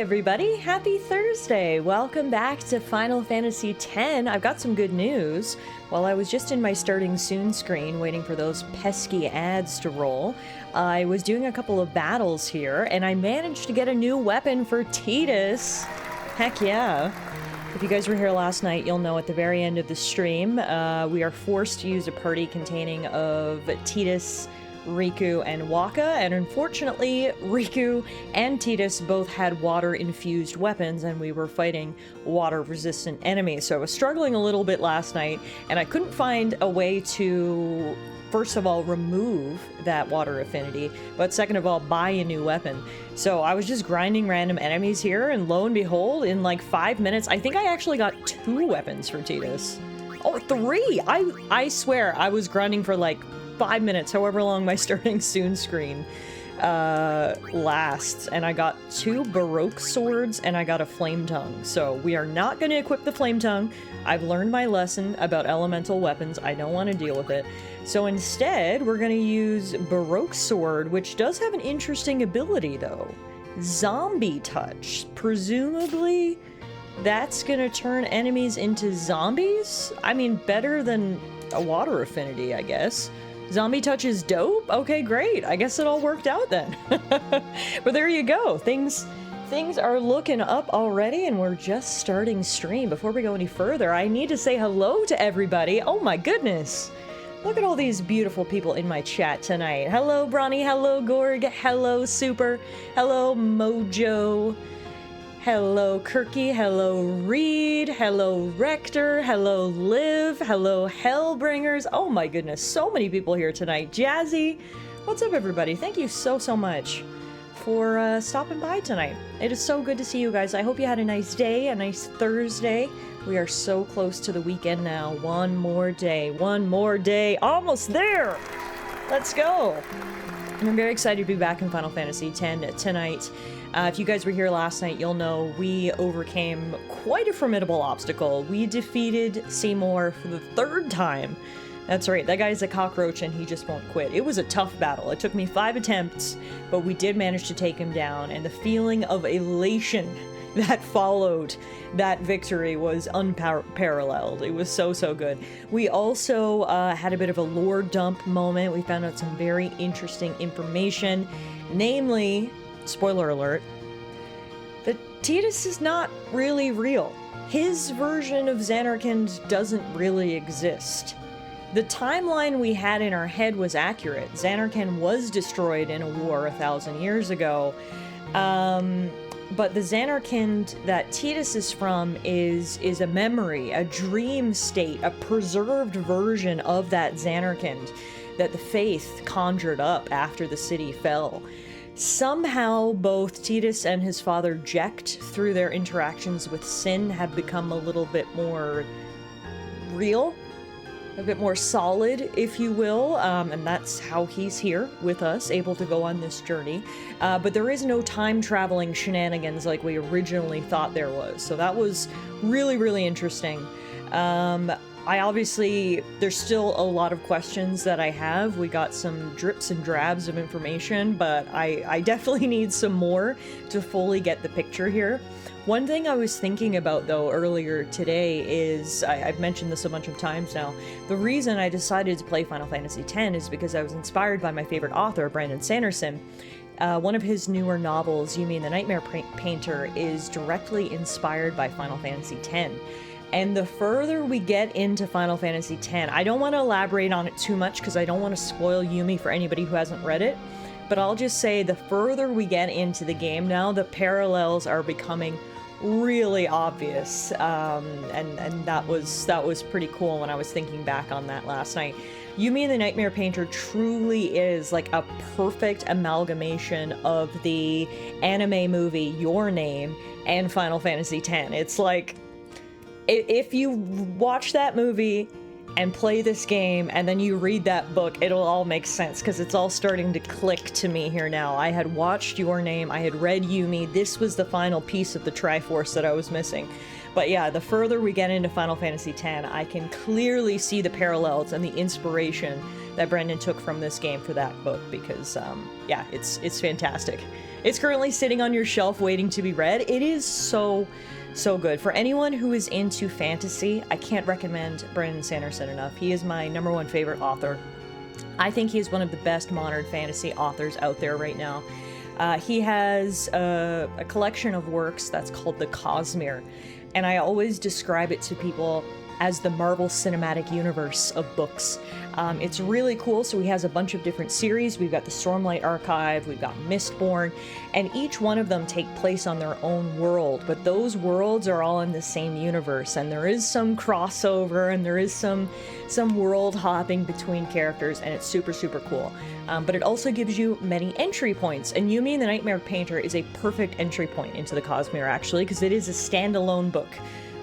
everybody, happy Thursday! Welcome back to Final Fantasy X. I've got some good news. While I was just in my starting soon screen waiting for those pesky ads to roll, I was doing a couple of battles here, and I managed to get a new weapon for Tidus. Heck yeah. If you guys were here last night, you'll know at the very end of the stream, we are forced to use a party containing of Tidus, Riku, and Wakka, and unfortunately, Riku and Tidus both had water-infused weapons, and we were fighting water-resistant enemies. So I was struggling a little bit last night, and I couldn't find a way to, first of all, remove that water affinity, but second of all, buy a new weapon. So I was just grinding random enemies here, and lo and behold, in like 5 minutes, I think I actually got 2 weapons for Tidus. Oh, 3! I swear, I was grinding for like 5 minutes, however long my starting soon screen lasts, and I got 2 Baroque swords and I got a flame tongue. So we are not going to equip the flame tongue. I've learned my lesson about elemental weapons. I don't want to deal with it. So instead, we're going to use Baroque sword, which does have an interesting ability though. Zombie touch. Presumably that's going to turn enemies into zombies? I mean, better than a water affinity, I guess. Zombie touch is dope? Okay, great. I guess it all worked out then. But there you go. Things are looking up already, and we're just starting stream. Before we go any further, I need to say hello to everybody. Oh my goodness. Look at all these beautiful people in my chat tonight. Hello, Bronny. Hello, Gorg. Hello, Super. Hello, Mojo. Hello, Kirky. Hello, Reed. Hello, Rector. Hello, Liv. Hello, Hellbringers. Oh my goodness, so many people here tonight. Jazzy. What's up, everybody? Thank you so much for stopping by tonight. It is so good to see you guys. I hope you had a nice day, a nice Thursday. We are so close to the weekend now. One more day. Almost there. Let's go. And I'm very excited to be back in Final Fantasy X tonight. If you guys were here last night, you'll know we overcame quite a formidable obstacle. We defeated Seymour for the 3rd time. That's right, that guy's a cockroach and he just won't quit. It was a tough battle. It took me 5 attempts, but we did manage to take him down, and the feeling of elation that followed that victory was unparalleled. It was so good. We also had a bit of a lore dump moment. We found out some very interesting information, namely, spoiler alert, that Tidus is not really real. His version of Zanarkand doesn't really exist. The timeline we had in our head was accurate. Zanarkand was destroyed in a war 1,000 years ago, but the Zanarkand that Tidus is from is a memory, a dream state, a preserved version of that Zanarkand that the Faith conjured up after the city fell. Somehow, both Tidus and his father Jecht, through their interactions with Sin, have become a little bit more real, a bit more solid, if you will, and that's how he's here with us, able to go on this journey. But there is no time-traveling shenanigans like we originally thought there was, so that was really interesting. There's still a lot of questions that I have. We got some drips and drabs of information, but I definitely need some more to fully get the picture here. One thing I was thinking about, though, earlier today is, I've mentioned this a bunch of times now, the reason I decided to play Final Fantasy X is because I was inspired by my favorite author, Brandon Sanderson. One of his newer novels, Yumi and the Nightmare Painter, is directly inspired by Final Fantasy X. And the further we get into Final Fantasy X, I don't want to elaborate on it too much because I don't want to spoil Yumi for anybody who hasn't read it, but I'll just say the further we get into the game now, the parallels are becoming really obvious, and that was pretty cool when I was thinking back on that last night. Yumi and the Nightmare Painter truly is like a perfect amalgamation of the anime movie Your Name and Final Fantasy X. It's like, if you watch that movie and play this game and then you read that book, it'll all make sense because it's all starting to click to me here now. I had watched Your Name, I had read Yumi, this was the final piece of the Triforce that I was missing. But yeah, the further we get into Final Fantasy X, I can clearly see the parallels and the inspiration that Brendan took from this game for that book because, yeah, it's fantastic. It's currently sitting on your shelf waiting to be read. It is so good. For anyone who is into fantasy, I can't recommend Brandon Sanderson enough. He is my #1 favorite author. I think he is one of the best modern fantasy authors out there right now. He has a collection of works that's called the Cosmere, and I always describe it to people as the Marvel Cinematic Universe of books. It's really cool. So he has a bunch of different series. We've got the Stormlight Archive, we've got Mistborn, and each one of them take place on their own world, but those worlds are all in the same universe, and there is some crossover, and there is some world hopping between characters, and it's super cool. But it also gives you many entry points, and Yumi and the Nightmare Painter is a perfect entry point into the Cosmere, actually, because it is a standalone book.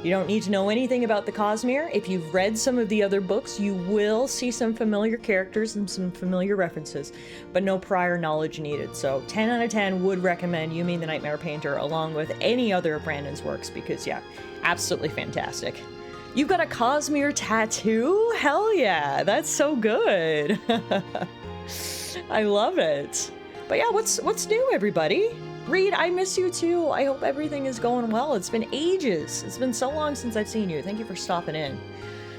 You don't need to know anything about the Cosmere. If you've read some of the other books, you will see some familiar characters and some familiar references, but no prior knowledge needed. So 10 out of 10 would recommend Yumi and the Nightmare Painter along with any other of Brandon's works because, yeah, absolutely fantastic. You've got a Cosmere tattoo? Hell yeah, that's so good. I love it. But yeah, what's new, everybody? Reed, I miss you too. I hope everything is going well. It's been ages. It's been so long since I've seen you. Thank you for stopping in.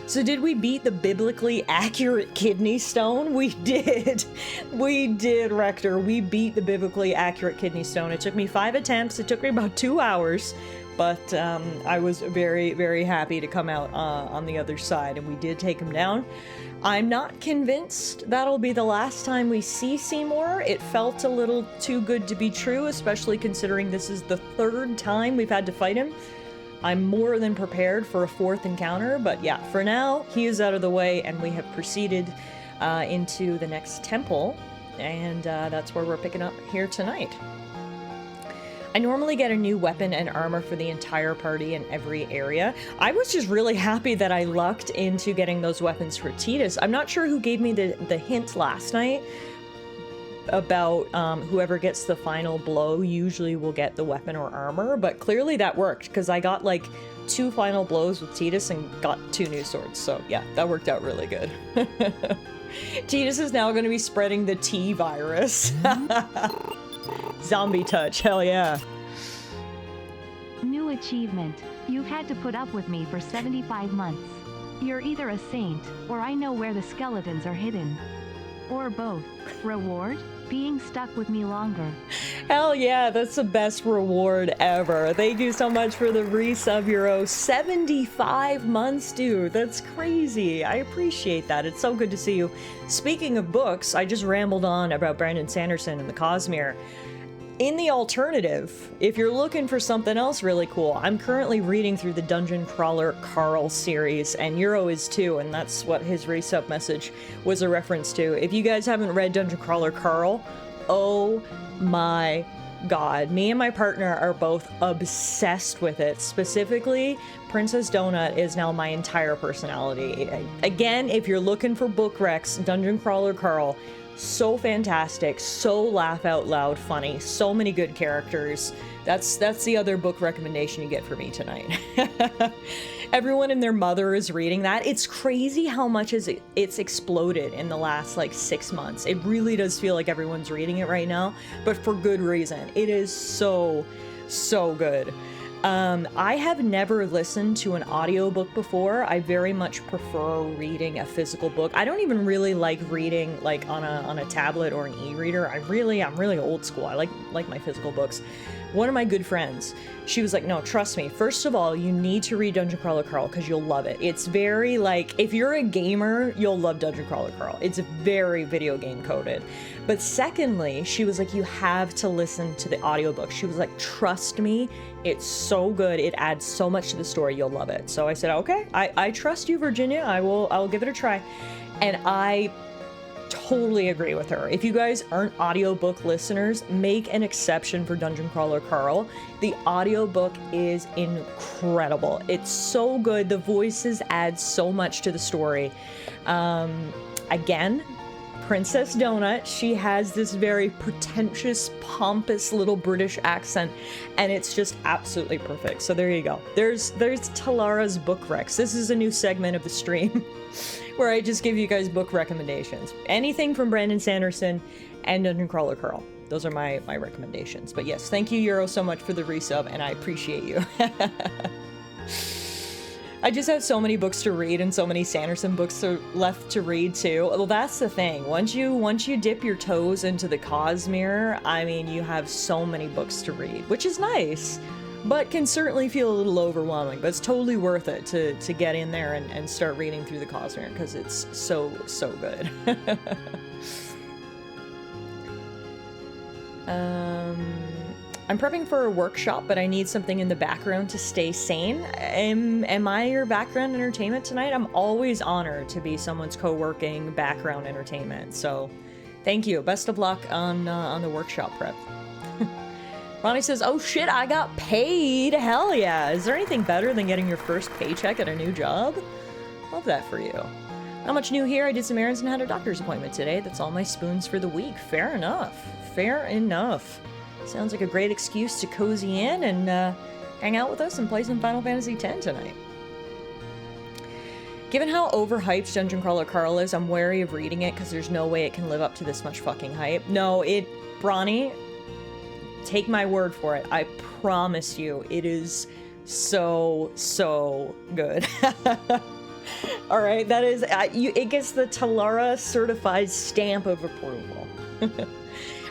So did we beat the biblically accurate kidney stone? We did. We did, Rector. We beat the biblically accurate kidney stone. It took me 5 attempts. It took me about 2 hours. But I was very happy to come out on the other side, and we did take him down. I'm not convinced that'll be the last time we see Seymour. It felt a little too good to be true, especially considering this is the 3rd time we've had to fight him. I'm more than prepared for a 4th encounter, but yeah, for now, he is out of the way, and we have proceeded into the next temple, and that's where we're picking up here tonight. I normally get a new weapon and armor for the entire party in every area. I was just really happy that I lucked into getting those weapons for Titus. I'm not sure who gave me the hint last night about whoever gets the final blow usually will get the weapon or armor, but clearly that worked because I got like 2 final blows with Titus and got 2 new swords. So yeah, that worked out really good. Titus is now going to be spreading the T virus. Zombie touch, hell yeah. New achievement. You've had to put up with me for 75 months. You're either a saint, or I know where the skeletons are hidden. Or both. Reward? Being stuck with me longer. Hell yeah, that's the best reward ever. Thank you so much for the resub, Euro. 75 months, dude. That's crazy. I appreciate that. It's so good to see you. Speaking of books, I just rambled on about Brandon Sanderson and the Cosmere. In the alternative, if you're looking for something else really cool, I'm currently reading through the Dungeon Crawler Carl series, and Euro is too, and that's what his resub message was a reference to. If you guys haven't read Dungeon Crawler Carl, oh my god. Me and my partner are both obsessed with it. Specifically, Princess Donut is now my entire personality. Again, if you're looking for book recs, Dungeon Crawler Carl, so fantastic, so laugh out loud funny, so many good characters. That's the other book recommendation you get for me tonight. Everyone and their mother is reading that. It's crazy how much it's exploded in the last like 6 months. It really does feel like everyone's reading it right now, but for good reason. It is so good. I have never listened to an audiobook before. I very much prefer reading a physical book. I don't even really like reading like on a tablet or an e-reader. I'm really old school. I like my physical books. One of my good friends, she was like, no, trust me. First of all, you need to read Dungeon Crawler Carl because you'll love it. It's very like, if you're a gamer, you'll love Dungeon Crawler Carl. It's very video game coded. But secondly, she was like, you have to listen to the audiobook. She was like, trust me, it's so good. It adds so much to the story. You'll love it. So I said, okay, I trust you, Virginia. I'll give it a try. And I totally agree with her. If you guys aren't audiobook listeners, make an exception for Dungeon Crawler Carl. The audiobook is incredible. It's so good. The voices add so much to the story. Again, Princess Donut, she has this very pretentious, pompous little British accent, and it's just absolutely perfect. So there you go. There's Talara's book recs. This is a new segment of the stream where I just give you guys book recommendations. Anything from Brandon Sanderson and Dungeon Crawler Carl. those are my recommendations. But yes, thank you, Euro, so much for the resub, and I appreciate you. I just have so many books to read and so many Sanderson books left to read too. Well, that's the thing. Once you dip your toes into the Cosmere, I mean, you have so many books to read, which is nice, but can certainly feel a little overwhelming. But it's totally worth it to get in there and start reading through the Cosmere because it's so good. I'm prepping for a workshop, but I need something in the background to stay sane. Am I your background entertainment tonight? I'm always honored to be someone's co-working background entertainment. So, thank you. Best of luck on the workshop prep. Ronnie says, "Oh shit, I got paid. Hell yeah! Is there anything better than getting your first paycheck at a new job? Love that for you." Not much new here. I did some errands and had a doctor's appointment today. That's all my spoons for the week. Fair enough. Fair enough. Sounds like a great excuse to cozy in and hang out with us and play some Final Fantasy X tonight. Given how overhyped Dungeon Crawler Carl is, I'm wary of reading it because there's no way it can live up to this much fucking hype. No, Bronny, take my word for it. I promise you, it is so good. All right, that is, it gets the Tallara certified stamp of approval.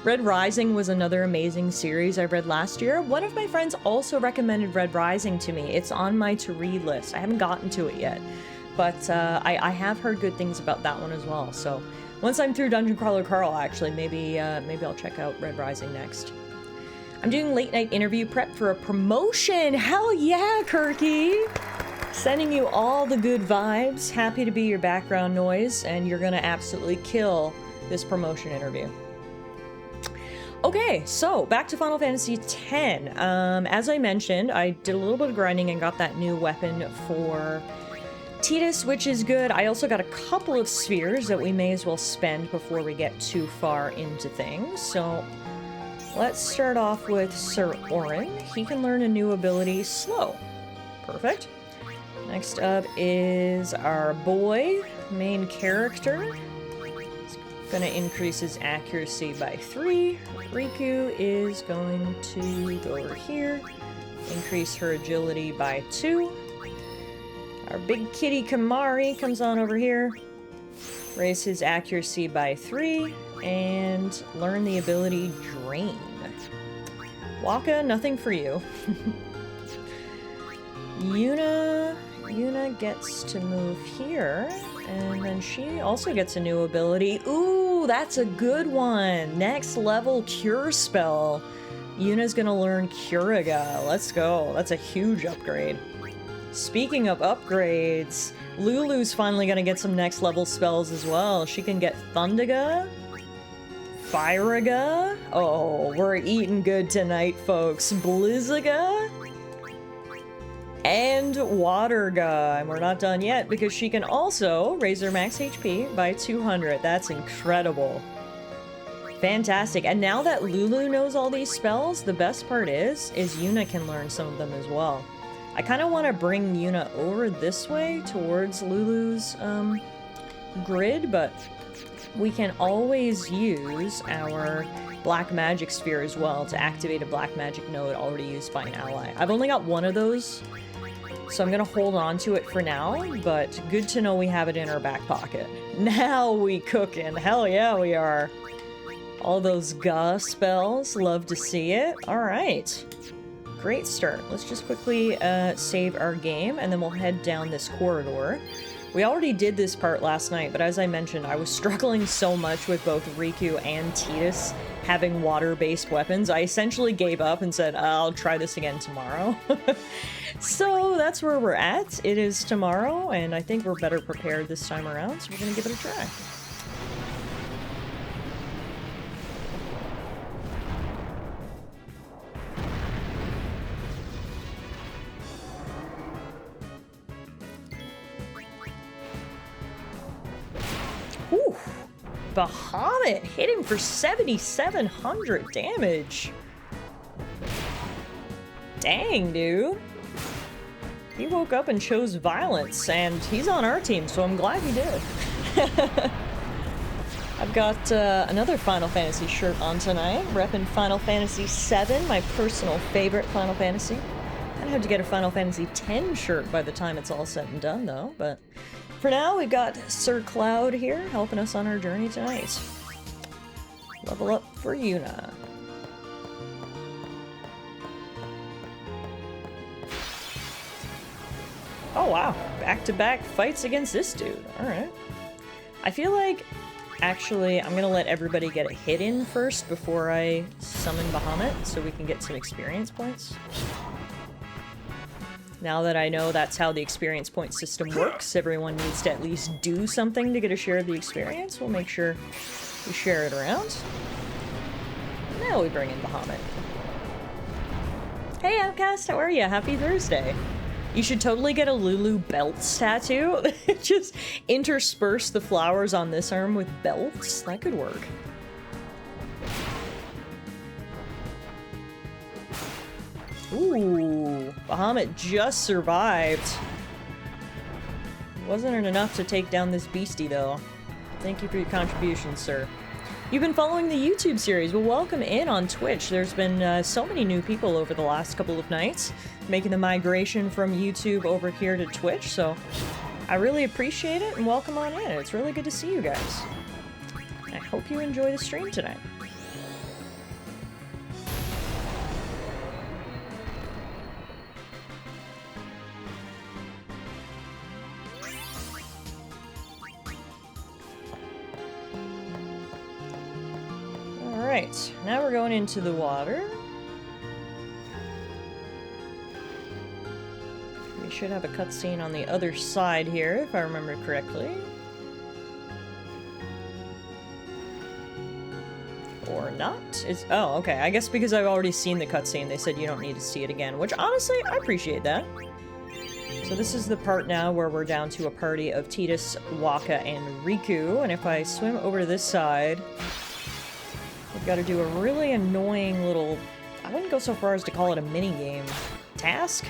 Red Rising was another amazing series I read last year. One of my friends also recommended Red Rising to me. It's on my to-read list. I haven't gotten to it yet, but I have heard good things about that one as well. So once I'm through Dungeon Crawler Carl, actually, maybe I'll check out Red Rising next. I'm doing late night interview prep for a promotion. Hell yeah, Kirky! Sending you all the good vibes. Happy to be your background noise, and you're gonna absolutely kill this promotion interview. Okay, so back to Final Fantasy X. As I mentioned, I did a little bit of grinding and got that new weapon for Tidus, which is good. I also got a couple of spheres that we may as well spend before we get too far into things. So let's start off with Sir Orin. He can learn a new ability, Slow. Perfect. Next up is our boy, main character. Gonna increase his accuracy by 3. Riku is going to go over here, increase her agility by 2. Our big kitty Kamari comes on over here, raise his accuracy by 3, and learn the ability Drain. Waka, nothing for you. Yuna gets to move here, and then she also gets a new ability. Ooh, that's a good one! Next level Cure spell. Yuna's gonna learn Curaga. Let's go. That's a huge upgrade. Speaking of upgrades, Lulu's finally gonna get some next level spells as well. She can get Thundaga, Firaga. Oh, we're eating good tonight, folks. Blizzaga, and Waterga. And we're not done yet because she can also raise her max HP by 200. That's incredible. Fantastic. And now that Lulu knows all these spells, the best part is Yuna can learn some of them as well. I kind of want to bring Yuna over this way towards Lulu's grid, but we can always use our Black Magic Sphere as well to activate a Black Magic node already used by an ally. I've only got one of those, so I'm gonna hold on to it for now, but good to know we have it in our back pocket. Now we cookin'. Hell yeah, we are. All those Ga spells, love to see it. All right, great start. Let's just quickly save our game, and then we'll head down this corridor. We already did this part last night, but as I mentioned, I was struggling so much with both Riku and Tidus having water-based weapons. I essentially gave up and said, I'll try this again tomorrow. So that's where we're at. It is tomorrow, and I think we're better prepared this time around, so we're gonna give it a try. Whew. Bahamut hit him for 7,700 damage. Dang, dude. He woke up and chose violence, and he's on our team, so I'm glad he did. I've got another Final Fantasy shirt on tonight, repping Final Fantasy VII, my personal favorite Final Fantasy. I'd have to get a Final Fantasy X shirt by the time it's all said and done, though, but for now, we've got Sir Cloud here, helping us on our journey tonight. Level up for Yuna. Oh wow, back-to-back fights against this dude. Alright. I feel like, actually, I'm gonna let everybody get a hit in first before I summon Bahamut, so we can get some experience points. Now that I know that's how the experience point system works, everyone needs to at least do something to get a share of the experience. We'll make sure we share it around. Now we bring in Bahamut. Hey Outcast, how are you? Happy Thursday. You should totally get a Lulu belts tattoo. Just intersperse the flowers on this arm with belts. That could work. Ooh, Bahamut just survived. Wasn't enough to take down this beastie, though. Thank you for your contribution, sir. You've been following the YouTube series. Well, welcome in on Twitch. There's been so many new people over the last couple of nights making the migration from YouTube over here to Twitch, so I really appreciate it, and welcome on in. It's really good to see you guys. I hope you enjoy the stream tonight. Alright, now we're going into the water. We should have a cutscene on the other side here, if I remember correctly. Or not? Oh, okay. I guess because I've already seen the cutscene, they said you don't need to see it again, which honestly, I appreciate that. So this is the part now where we're down to a party of Tidus, Wakka, and Riku, and if I swim over to this side, we've got to do a really annoying little, I wouldn't go so far as to call it a mini-game, task?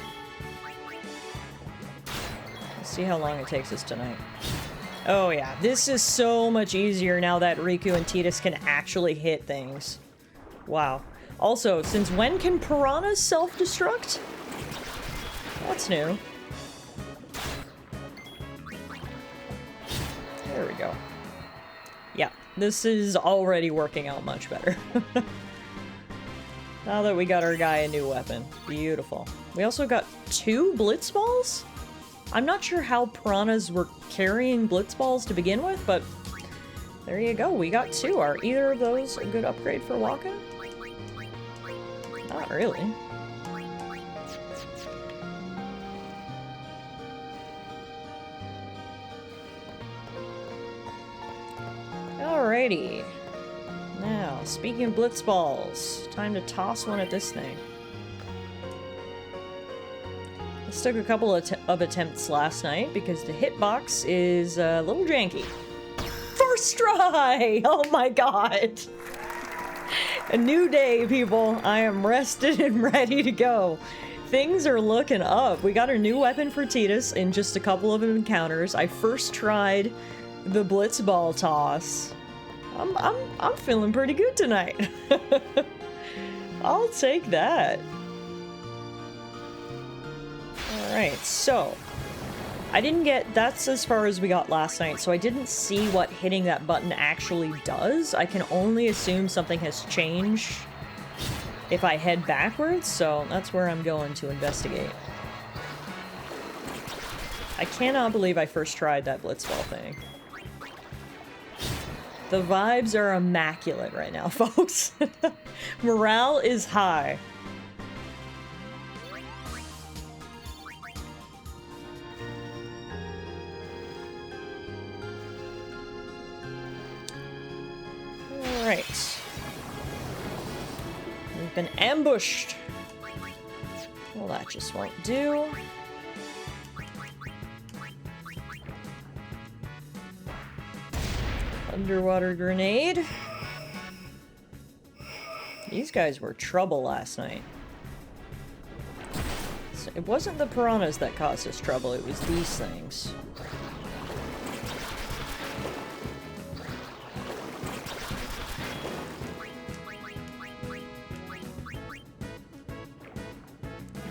Let's see how long it takes us tonight. Oh yeah, this is so much easier now that Riku and Tidus can actually hit things. Wow. Also, since when can piranhas self-destruct? That's new. There we go. Yeah, this is already working out much better. Now that we got our guy a new weapon. Beautiful. We also got 2 blitz balls? I'm not sure how piranhas were carrying blitz balls to begin with, but there you go. We got 2. Are either of those a good upgrade for Wakka? Not really. Alrighty. Now, speaking of blitz balls, time to toss one at this thing. This took a couple of attempts last night because the hitbox is a little janky. First try! Oh my god! A new day, people. I am rested and ready to go. Things are looking up. We got a new weapon for Tidus in just a couple of encounters. I first tried the blitz ball toss. I'm feeling pretty good tonight. I'll take that. Alright, so I didn't get, that's as far as we got last night, so I didn't see what hitting that button actually does. I can only assume something has changed if I head backwards, so that's where I'm going to investigate. I cannot believe I first tried that blitzball thing. The vibes are immaculate right now, folks. Morale is high. Alright. We've been ambushed. Well, that just won't do. Underwater grenade. These guys were trouble last night. So it wasn't the piranhas that caused us trouble, it was these things.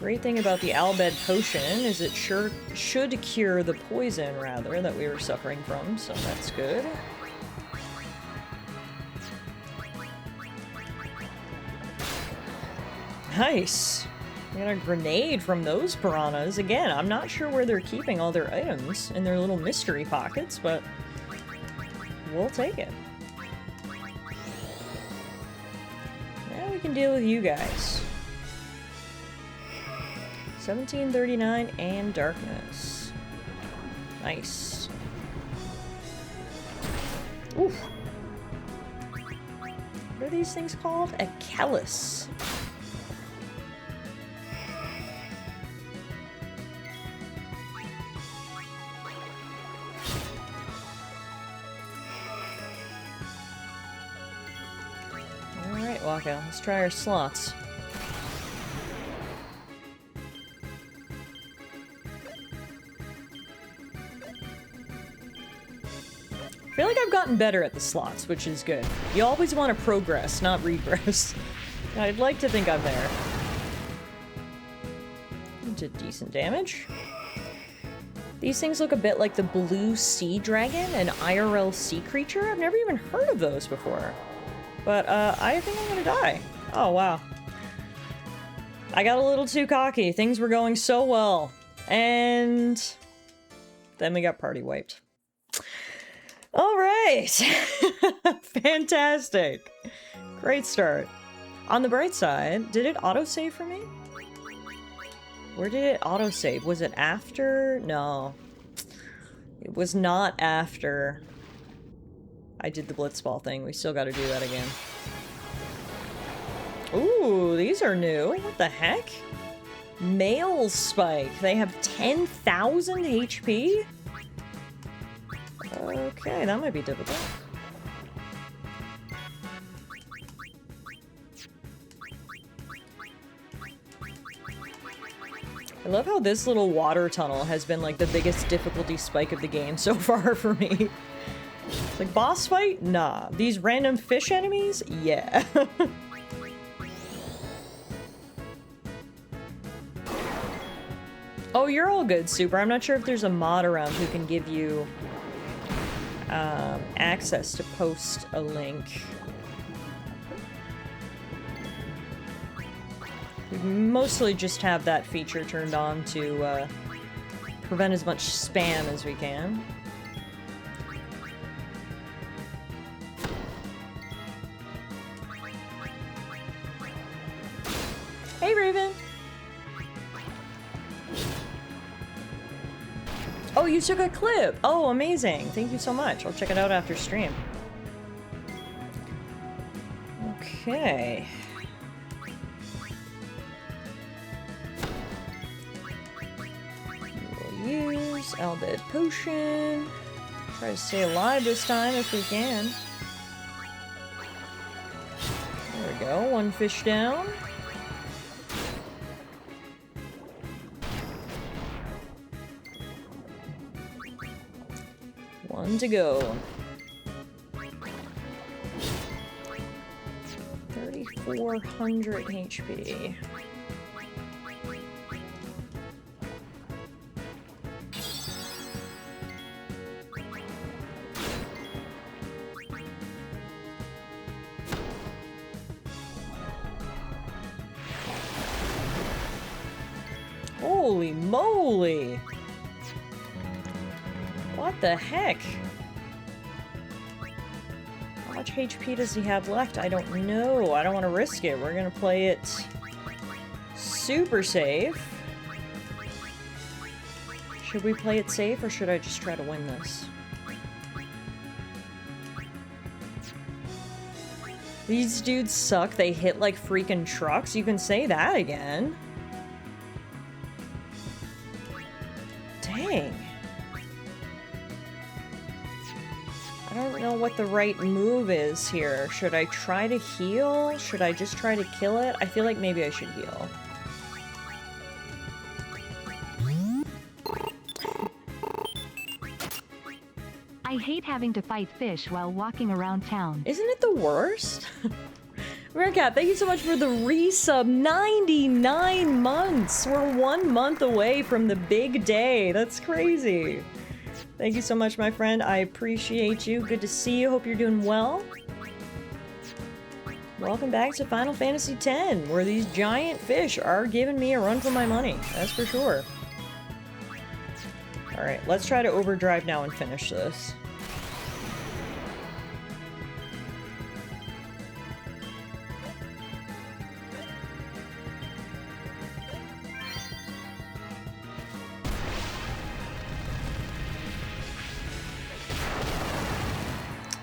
Great thing about the Albed potion is it sure should cure the poison, rather, that we were suffering from, so that's good. Nice! We got a grenade from those piranhas. Again, I'm not sure where they're keeping all their items in their little mystery pockets, but we'll take it. Now we can deal with you guys. 1739 and darkness. Nice. Oof. What are these things called? A callus. Alright, Waka, let's try our slots. I feel like I've gotten better at the slots, which is good. You always want to progress, not regress. I'd like to think I'm there. Did decent damage. These things look a bit like the blue sea dragon, an IRL sea creature. I've never even heard of those before. But, I think I'm gonna die. Oh, wow. I got a little too cocky. Things were going so well. And then we got party wiped. All right. Fantastic. Great start. On the bright side, did it autosave for me? Where did it autosave? Was it after? No. It was not after I did the blitzball thing. We still gotta do that again. Ooh, these are new. What the heck? Male Spike. They have 10,000 HP? Okay, that might be difficult. I love how this little water tunnel has been like the biggest difficulty spike of the game so far for me. It's like, boss fight? Nah. These random fish enemies? Yeah. Oh, you're all good, Super. I'm not sure if there's a mod around who can give you access to post a link. We mostly just have that feature turned on to prevent as much spam as we can. Hey, Raven! Oh, you took a clip! Oh, amazing! Thank you so much. I'll check it out after stream. Okay. We'll use Albed Potion. Try to stay alive this time if we can. There we go. One fish down. One to go. 3,400 HP. Holy moly! What the heck? How much HP does he have left? I don't know. I don't want to risk it. We're gonna play it super safe. Should we play it safe, or should I just try to win this? These dudes suck. They hit like freaking trucks. You can say that again. Dang. I don't know what the right move is here. Should I try to heal? Should I just try to kill it? I feel like maybe I should heal. I hate having to fight fish while walking around town. Isn't it the worst? Meerkat, thank you so much for the resub. 99 months! We're 1 month away from the big day. That's crazy. Thank you so much, my friend. I appreciate you. Good to see you. Hope you're doing well. Welcome back to Final Fantasy X, where these giant fish are giving me a run for my money. That's for sure. Alright, let's try to overdrive now and finish this.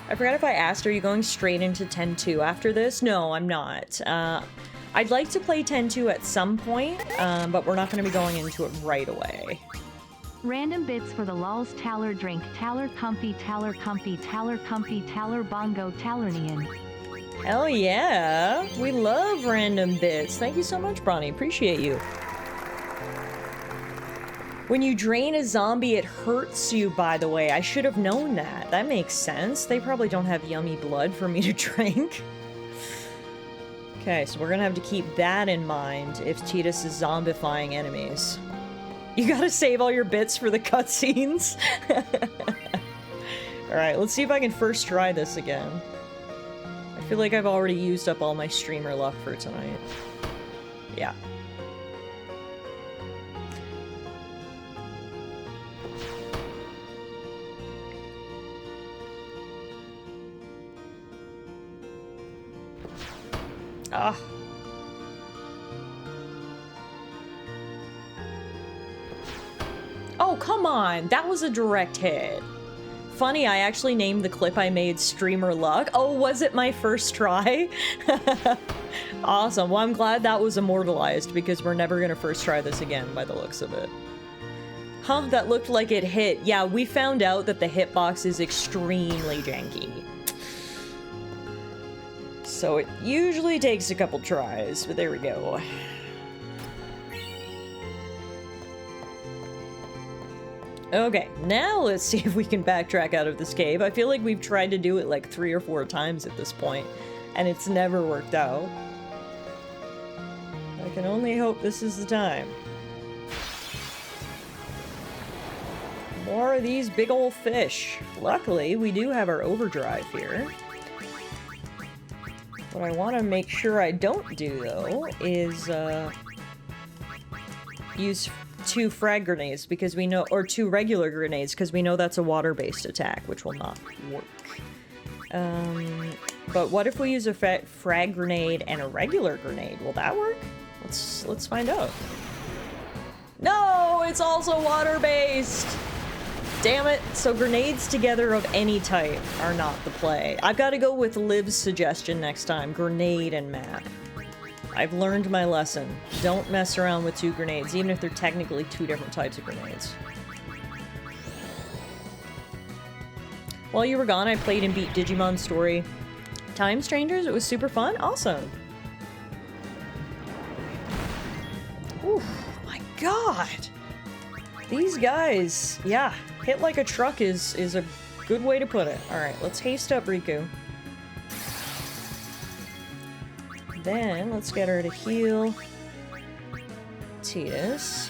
I forgot if I asked, are you going straight into 10-2 after this? No, I'm not. I'd like to play 10-2 at some point, but we're not going to be going into it right away. Random bits for the lulz. Taller drink, taller comfy, taller comfy, taller comfy, taller bongo, talernian. Hell yeah! We love random bits. Thank you so much, Bronny. Appreciate you. When you drain a zombie, it hurts you, by the way. I should have known that. That makes sense. They probably don't have yummy blood for me to drink. Okay, so we're gonna have to keep that in mind if Tidus is zombifying enemies. You gotta save all your bits for the cutscenes. Alright, let's see if I can first try this again. I feel like I've already used up all my streamer luck for tonight. Yeah. Ah. Oh, come on. That was a direct hit. Funny, I actually named the clip I made Streamer Luck. Oh, was it my first try? Awesome. Well, I'm glad that was immortalized because we're never gonna first try this again by the looks of it. Huh, that looked like it hit. Yeah, we found out that the hitbox is extremely janky. So it usually takes a couple tries, but there we go. Okay, now let's see if we can backtrack out of this cave. I feel like we've tried to do it like 3 or 4 times at this point, and it's never worked out. I can only hope this is the time. More of these big old fish. Luckily, we do have our overdrive here. What I want to make sure I don't do, though, is use 2 frag grenades, because we know, or 2 regular grenades, because we know that's a water-based attack, which will not work. But what if we use a frag grenade and a regular grenade? Will that work? Let's find out. No, it's also water-based! Damn it! So grenades together of any type are not the play. I've got to go with Liv's suggestion next time, grenade and map. I've learned my lesson. Don't mess around with 2 grenades, even if they're technically 2 different types of grenades. While you were gone, I played and beat Digimon Story Time Strangers. It was super fun. Awesome. Ooh, my god! These guys, yeah, hit like a truck is a good way to put it. Alright, let's haste up Riku. Then, let's get her to heal Tidus.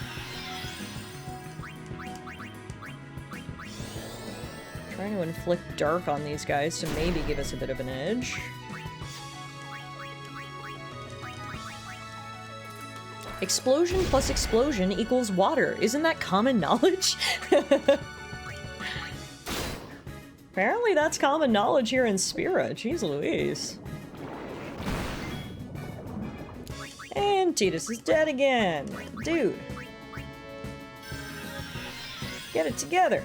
Trying to inflict dark on these guys to maybe give us a bit of an edge. Explosion plus explosion equals water. Isn't that common knowledge? Apparently that's common knowledge here in Spira. Jeez Louise. And Tidus is dead again. Dude. Get it together.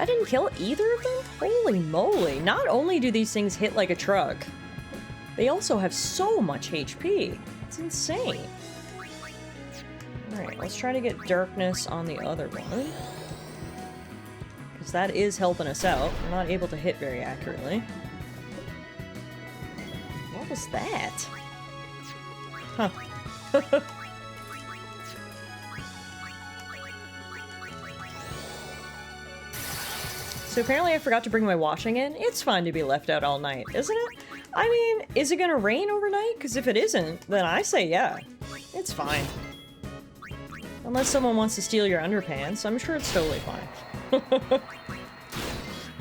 That didn't kill either of them? Holy moly. Not only do these things hit like a truck, they also have so much HP. It's insane. Alright, let's try to get darkness on the other one. Because that is helping us out. We're not able to hit very accurately. What was that? Huh. So apparently I forgot to bring my washing in. It's fine to be left out all night, isn't it? I mean, is it gonna rain overnight? Because if it isn't, then I say yeah. It's fine. Unless someone wants to steal your underpants, I'm sure it's totally fine.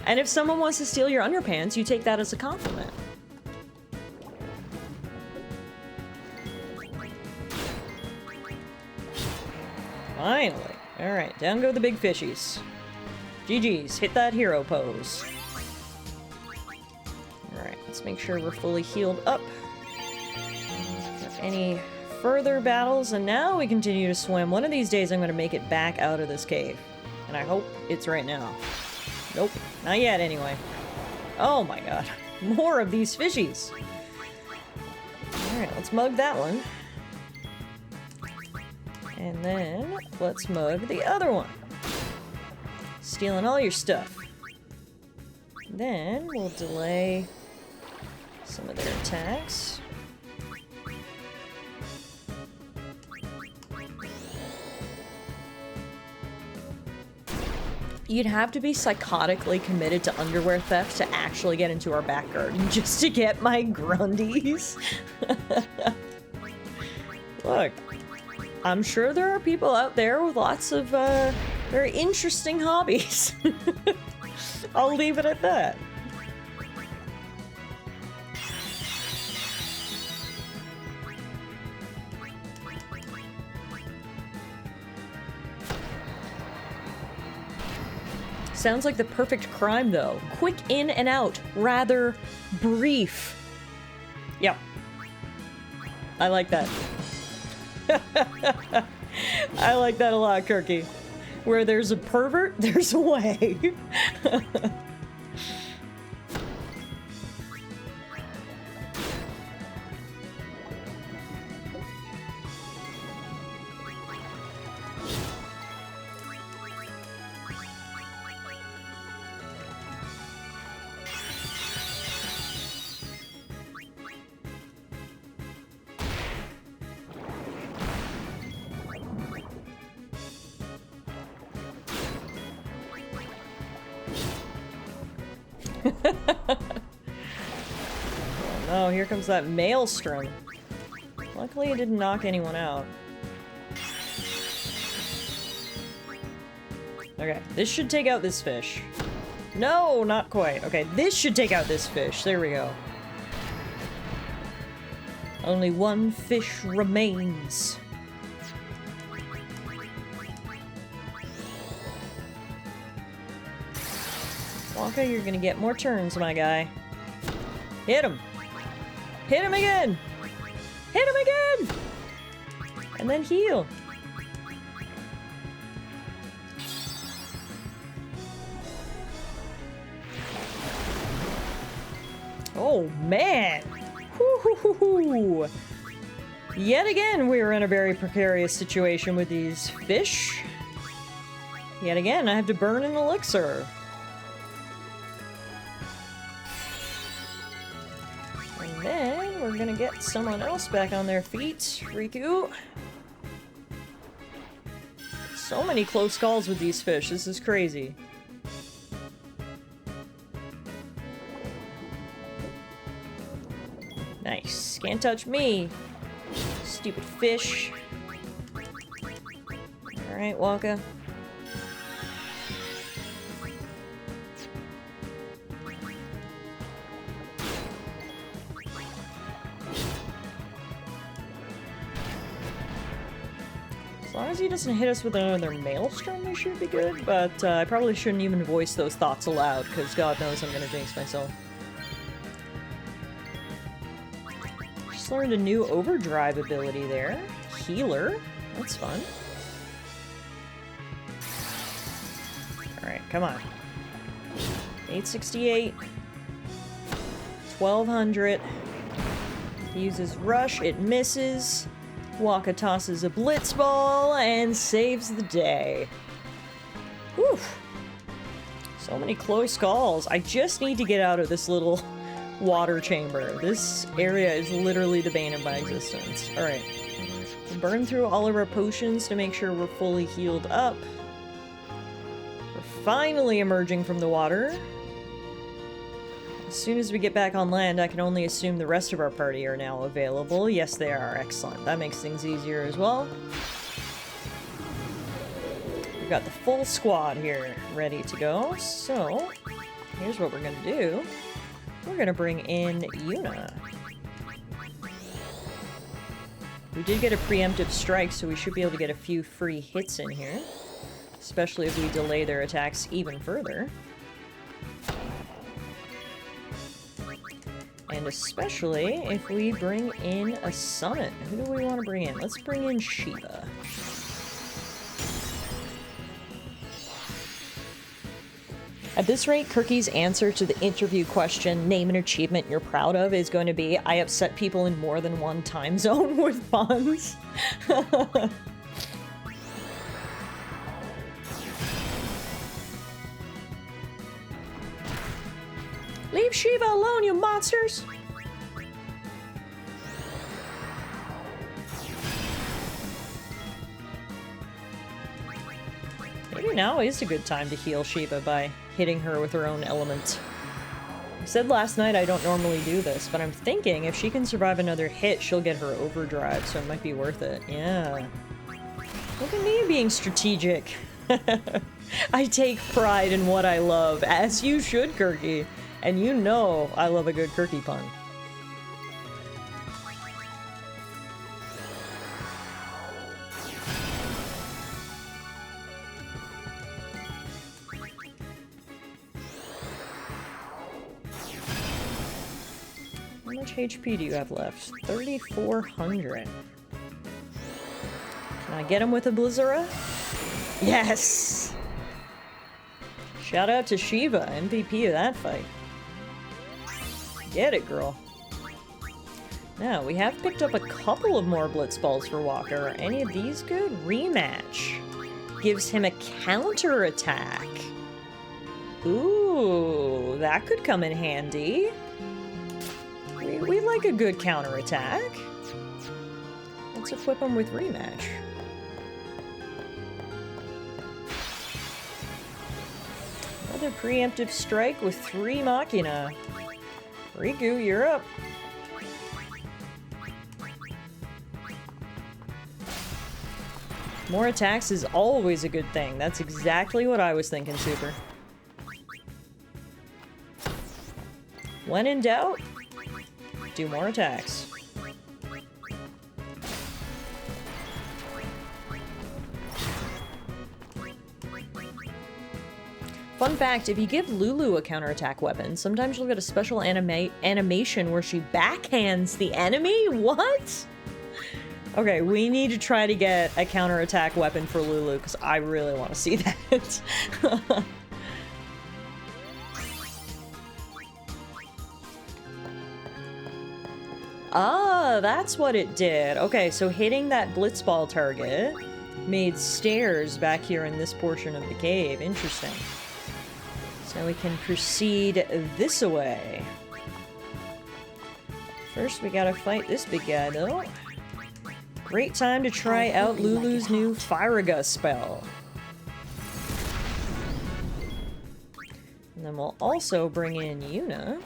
And if someone wants to steal your underpants, you take that as a compliment. Finally. Alright, down go the big fishies. GG's, hit that hero pose. Alright, let's make sure we're fully healed up. Any further battles, and now we continue to swim. One of these days I'm going to make it back out of this cave. And I hope it's right now. Nope, not yet anyway. Oh my god, more of these fishies. Alright, let's mug that one. And then, let's mug the other one. Stealing all your stuff. Then, we'll delay some of their attacks. You'd have to be psychotically committed to underwear theft to actually get into our back garden just to get my grundies. Look, I'm sure there are people out there with lots of very interesting hobbies. I'll leave it at that. Sounds like the perfect crime, though. Quick in and out, rather brief. Yep. I like that. I like that a lot, Kirky. Where there's a pervert, there's a way. Oh, here comes that maelstrom. Luckily it didn't knock anyone out. Okay, this should take out this fish. No, not quite. Okay, this should take out this fish. There we go. Only one fish remains. Wonka, you're gonna get more turns, my guy. Hit him! Hit him again! Hit him again! And then heal. Oh, man! Woo-hoo-hoo-hoo! Yet again, we are in a very precarious situation with these fish. Yet again, I have to burn an elixir. And then, we're gonna get someone else back on their feet. Riku. So many close calls with these fish, this is crazy. Nice. Can't touch me. Stupid fish. Alright, Wonka. As long as he doesn't hit us with another maelstrom, we should be good, but I probably shouldn't even voice those thoughts aloud, because God knows I'm gonna jinx myself. Just learned a new overdrive ability there. Healer. That's fun. Alright, come on. 868. 1200. He uses Rush, it misses. Waka tosses a Blitz Ball and saves the day. Whew. So many close calls. I just need to get out of this little water chamber. This area is literally the bane of my existence. Alright. Burn through all of our potions to make sure we're fully healed up. We're finally emerging from the water. As soon as we get back on land, I can only assume the rest of our party are now available. Yes, they are. Excellent. That makes things easier as well. We've got the full squad here ready to go. So, here's what we're going to do. We're going to bring in Yuna. We did get a preemptive strike, so we should be able to get a few free hits in here. Especially if we delay their attacks even further. And especially if we bring in a summon. Who do we want to bring in? Let's bring in Shiva. At this rate, Kirky's answer to the interview question, name an achievement you're proud of, is going to be, I upset people in more than one time zone with puns. Leave Shiva alone, you monsters! Maybe now is a good time to heal Shiva by hitting her with her own element. I said last night I don't normally do this, but I'm thinking if she can survive another hit, she'll get her overdrive, so it might be worth it. Yeah. Look at me being strategic. I take pride in what I love, as you should, Kirky. And you know I love a good Kirky pun. How much HP do you have left? 3,400. Can I get him with a Blizzara? Yes! Shout out to Shiva, MVP of that fight. Get it, girl. Now, we have picked up a couple of more Blitz Balls for Walker. Are any of these good? Rematch. Gives him a counter attack. Ooh, that could come in handy. We like a good counter attack. Let's equip him with Rematch. Another preemptive strike with 3 Machina. Riku, you're up. More attacks is always a good thing. That's exactly what I was thinking, Super. When in doubt, do more attacks. Fun fact, if you give Lulu a counterattack weapon, sometimes you'll get a special animation where she backhands the enemy? What? Okay, we need to try to get a counterattack weapon for Lulu, because I really want to see that. Ah, that's what it did. Okay, so hitting that Blitzball target made stairs back here in this portion of the cave. Interesting. So we can proceed this way. First, we gotta fight this big guy, though. Great time to try out Lulu's new Firaga spell. And then we'll also bring in Yuna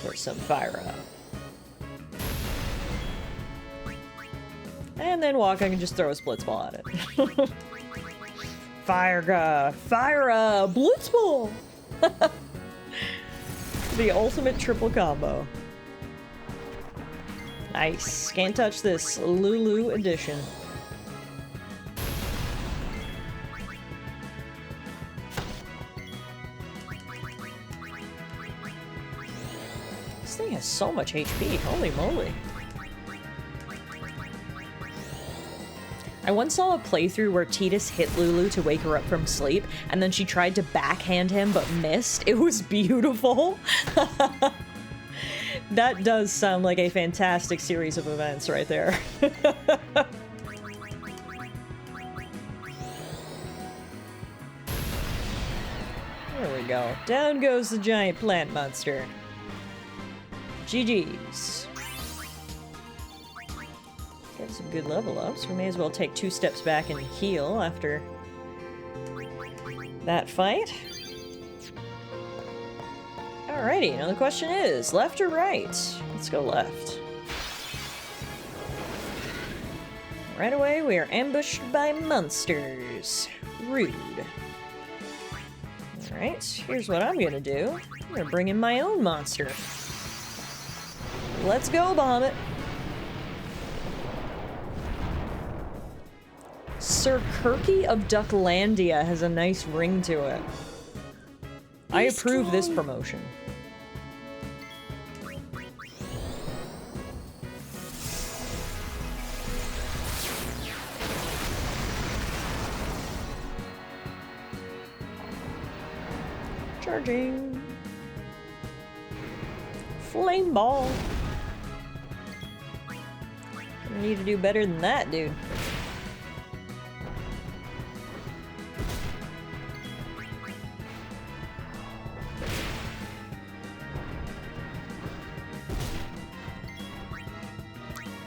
for some Fira. And then Waka can just throw a Blitzball at it. Firaga! Fira! Blitzball! The ultimate triple combo. Nice. Can't touch this. Lulu edition. This thing has so much HP. Holy moly. I once saw a playthrough where Tidus hit Lulu to wake her up from sleep, and then she tried to backhand him but missed. It was beautiful. That does sound like a fantastic series of events right there. There we go. Down goes the giant plant monster. GG's. Got some good level ups. We may as well take 2 steps back and heal after that fight. Alrighty, now the question is, left or right? Let's go left. Right away, we are ambushed by monsters. Rude. Alright, here's what I'm gonna do. I'm gonna bring in my own monster. Let's go, Bahamut. Sir Kirky of Ducklandia has a nice ring to it. I approve this promotion. Charging. Flame ball. I need to do better than that, dude.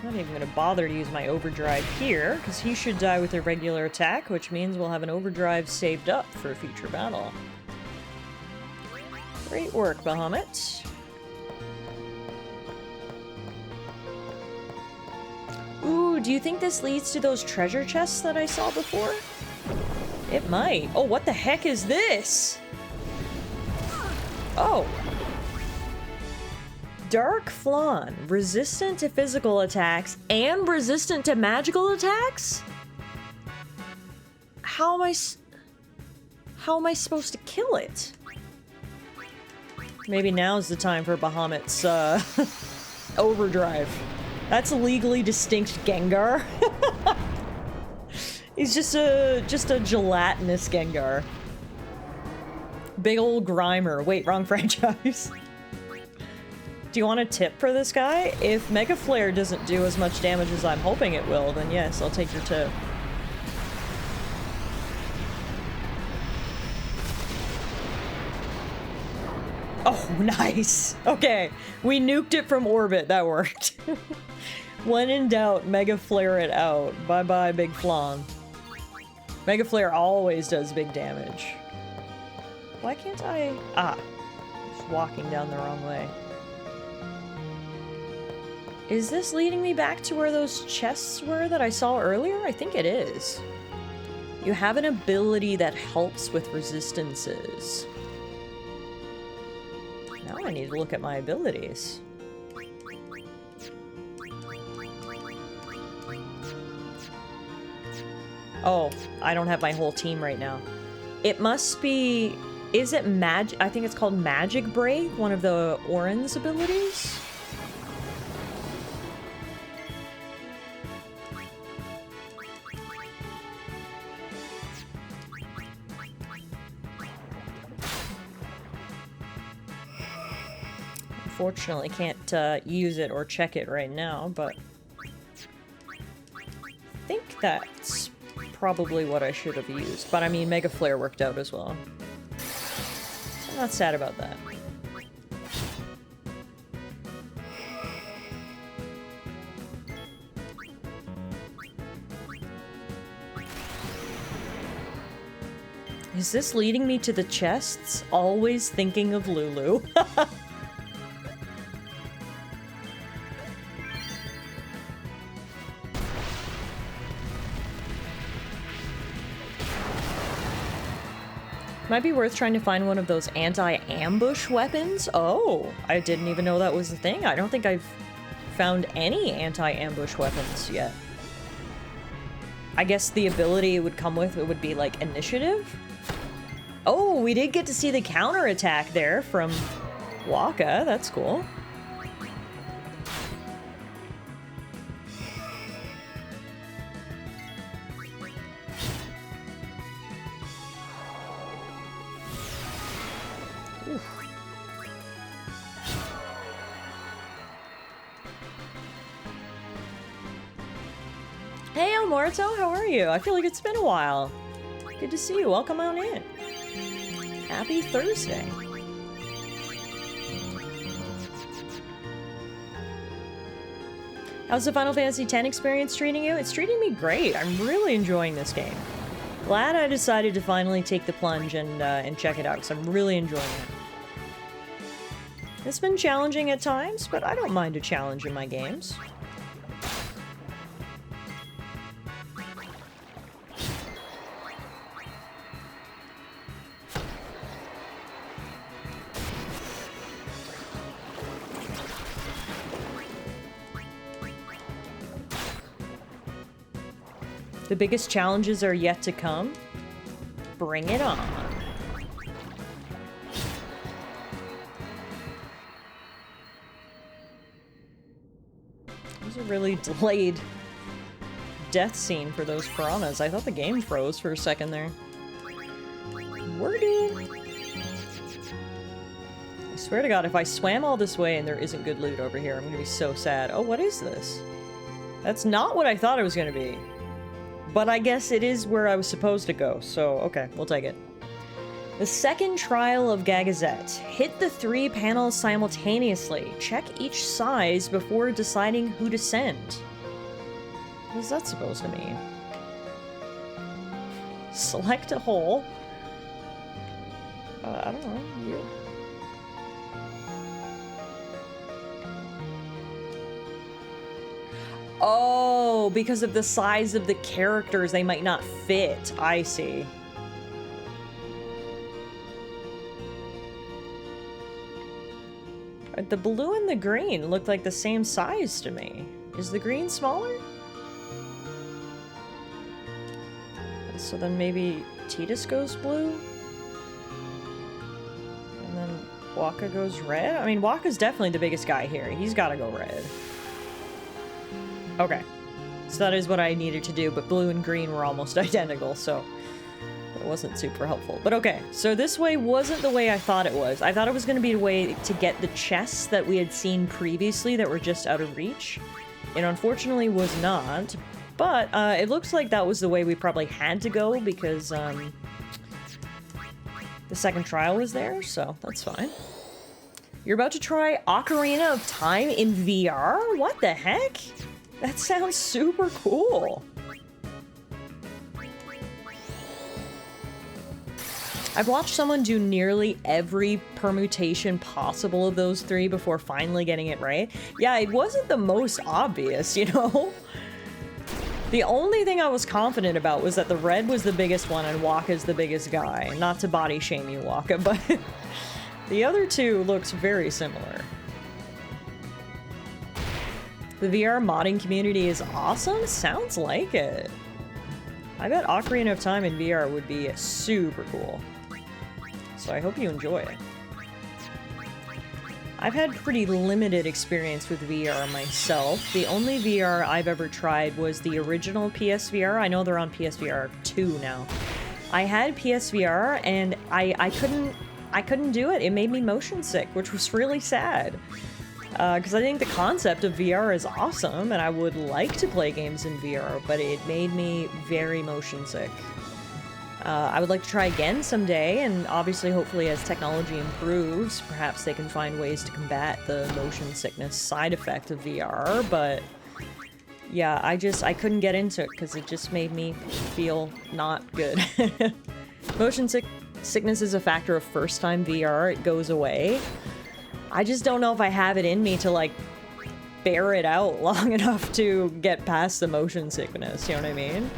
Not even gonna bother to use my overdrive here, because he should die with a regular attack, which means we'll have an overdrive saved up for a future battle. Great work, Bahamut. Ooh, do you think this leads to those treasure chests that I saw before? It might. Oh, what the heck is this? Oh. Dark Flan, resistant to physical attacks and resistant to magical attacks? How am I supposed to kill it? Maybe now's the time for Bahamut's overdrive. That's a legally distinct Gengar. He's just a gelatinous Gengar. Big old Grimer. Wait, wrong franchise. Do you want a tip for this guy? If Mega Flare doesn't do as much damage as I'm hoping it will, then yes, I'll take your tip. Oh, nice! Okay, we nuked it from orbit. That worked. When in doubt, Mega Flare it out. Bye-bye, Big Flan. Mega Flare always does big damage. Why can't I... Ah. Just walking down the wrong way. Is this leading me back to where those chests were that I saw earlier? I think it is. You have an ability that helps with resistances. Now I need to look at my abilities. Oh, I don't have my whole team right now. It must be... Is it magic? I think it's called Magic Break, one of the Orin's abilities? Unfortunately, can't use it or check it right now, but I think that's probably what I should have used. But I mean, Mega Flare worked out as well. So I'm not sad about that. Is this leading me to the chests? Always thinking of Lulu. Might be worth trying to find one of those anti-ambush weapons. Oh, I didn't even know that was a thing. I don't think I've found any anti-ambush weapons yet. I guess the ability it would come with, it would be like initiative? Oh, we did get to see the counterattack there from Waka. That's cool. Hey, Almorto, how are you? I feel like it's been a while. Good to see you. Welcome on in. Happy Thursday. How's the Final Fantasy X experience treating you? It's treating me great. I'm really enjoying this game. Glad I decided to finally take the plunge and check it out, because I'm really enjoying it. It's been challenging at times, but I don't mind a challenge in my games. The biggest challenges are yet to come. Bring it on. It was a really delayed death scene for those piranhas. I thought the game froze for a second there. Worded. I swear to God, if I swam all this way and there isn't good loot over here, I'm gonna be so sad. Oh, what is this? That's not what I thought it was gonna be. But I guess it is where I was supposed to go, so okay, we'll take it. The second trial of Gagazette. Hit the 3 panels simultaneously. Check each size before deciding who to send. What is that supposed to mean? Select a hole. I don't know. You. Oh, because of the size of the characters, they might not fit. I see. The blue and the green look like the same size to me. Is the green smaller? So then maybe Tidus goes blue? And then Waka goes red? I mean, Waka's definitely the biggest guy here. He's gotta go red. Okay, so that is what I needed to do, but blue and green were almost identical, so it wasn't super helpful. But okay, so this way wasn't the way I thought it was. I thought it was going to be a way to get the chests that we had seen previously that were just out of reach. It unfortunately was not, but it looks like that was the way we probably had to go because the second trial was there, so that's fine. You're about to try Ocarina of Time in VR? What the heck? That sounds super cool. I've watched someone do nearly every permutation possible of those 3 before finally getting it right. Yeah, it wasn't the most obvious, you know? The only thing I was confident about was that the red was the biggest one and Waka's the biggest guy. Not to body shame you, Waka, but the other 2 looks very similar. The VR modding community is awesome? Sounds like it. I bet Ocarina of Time in VR would be super cool. So I hope you enjoy it. I've had pretty limited experience with VR myself. The only VR I've ever tried was the original PSVR. I know they're on PSVR 2 now. I had PSVR and I couldn't do it. It made me motion sick, which was really sad. Because I think the concept of VR is awesome, and I would like to play games in VR, but it made me very motion sick. I would like to try again someday, and obviously, hopefully, as technology improves, perhaps they can find ways to combat the motion sickness side effect of VR, but yeah, I couldn't get into it because it just made me feel not good. Motion sickness is a factor of first-time VR. It goes away. I just don't know if I have it in me to, like, bear it out long enough to get past the motion sickness, you know what I mean?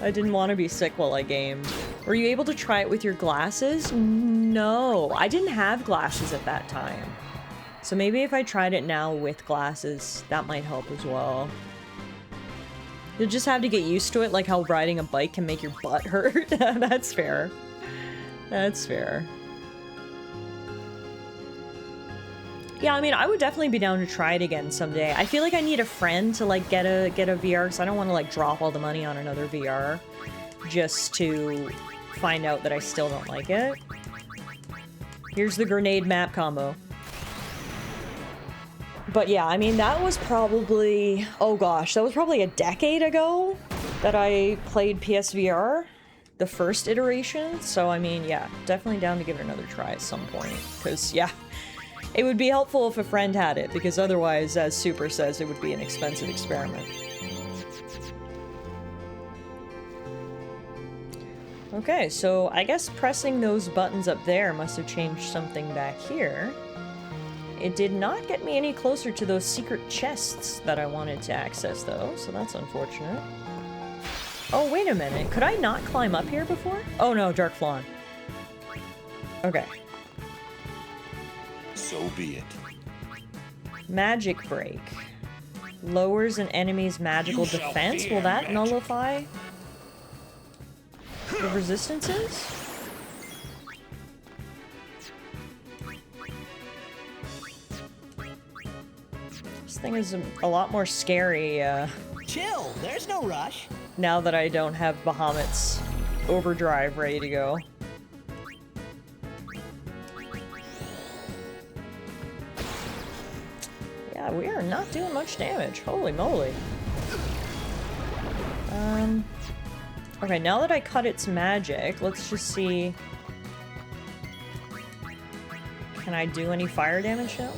I didn't want to be sick while I gamed. Were you able to try it with your glasses? No, I didn't have glasses at that time. So maybe if I tried it now with glasses, that might help as well. You'll just have to get used to it, like how riding a bike can make your butt hurt. That's fair. That's fair. Yeah, I mean, I would definitely be down to try it again someday. I feel like I need a friend to, like, get a VR, because I don't want to, like, drop all the money on another VR just to find out that I still don't like it. Here's the grenade map combo. But yeah, I mean, that was probably, oh gosh, that was probably a decade ago that I played PSVR, the first iteration. So, I mean, yeah, definitely down to give it another try at some point. Because, yeah, it would be helpful if a friend had it, because otherwise, as Super says, it would be an expensive experiment. Okay, so I guess pressing those buttons up there must have changed something back here. It did not get me any closer to those secret chests that I wanted to access, though, so that's unfortunate. Oh, wait a minute. Could I not climb up here before? Oh, no, Dark Flawn. Okay. So be it. Magic Break. Lowers an enemy's magical defense. Will that nullify the resistances? This thing is a lot more scary, Chill, there's no rush. now that I don't have Bahamut's overdrive ready to go. Yeah, we are not doing much damage. Holy moly. Okay, now that I cut its magic, let's just see. Can I do any fire damage now?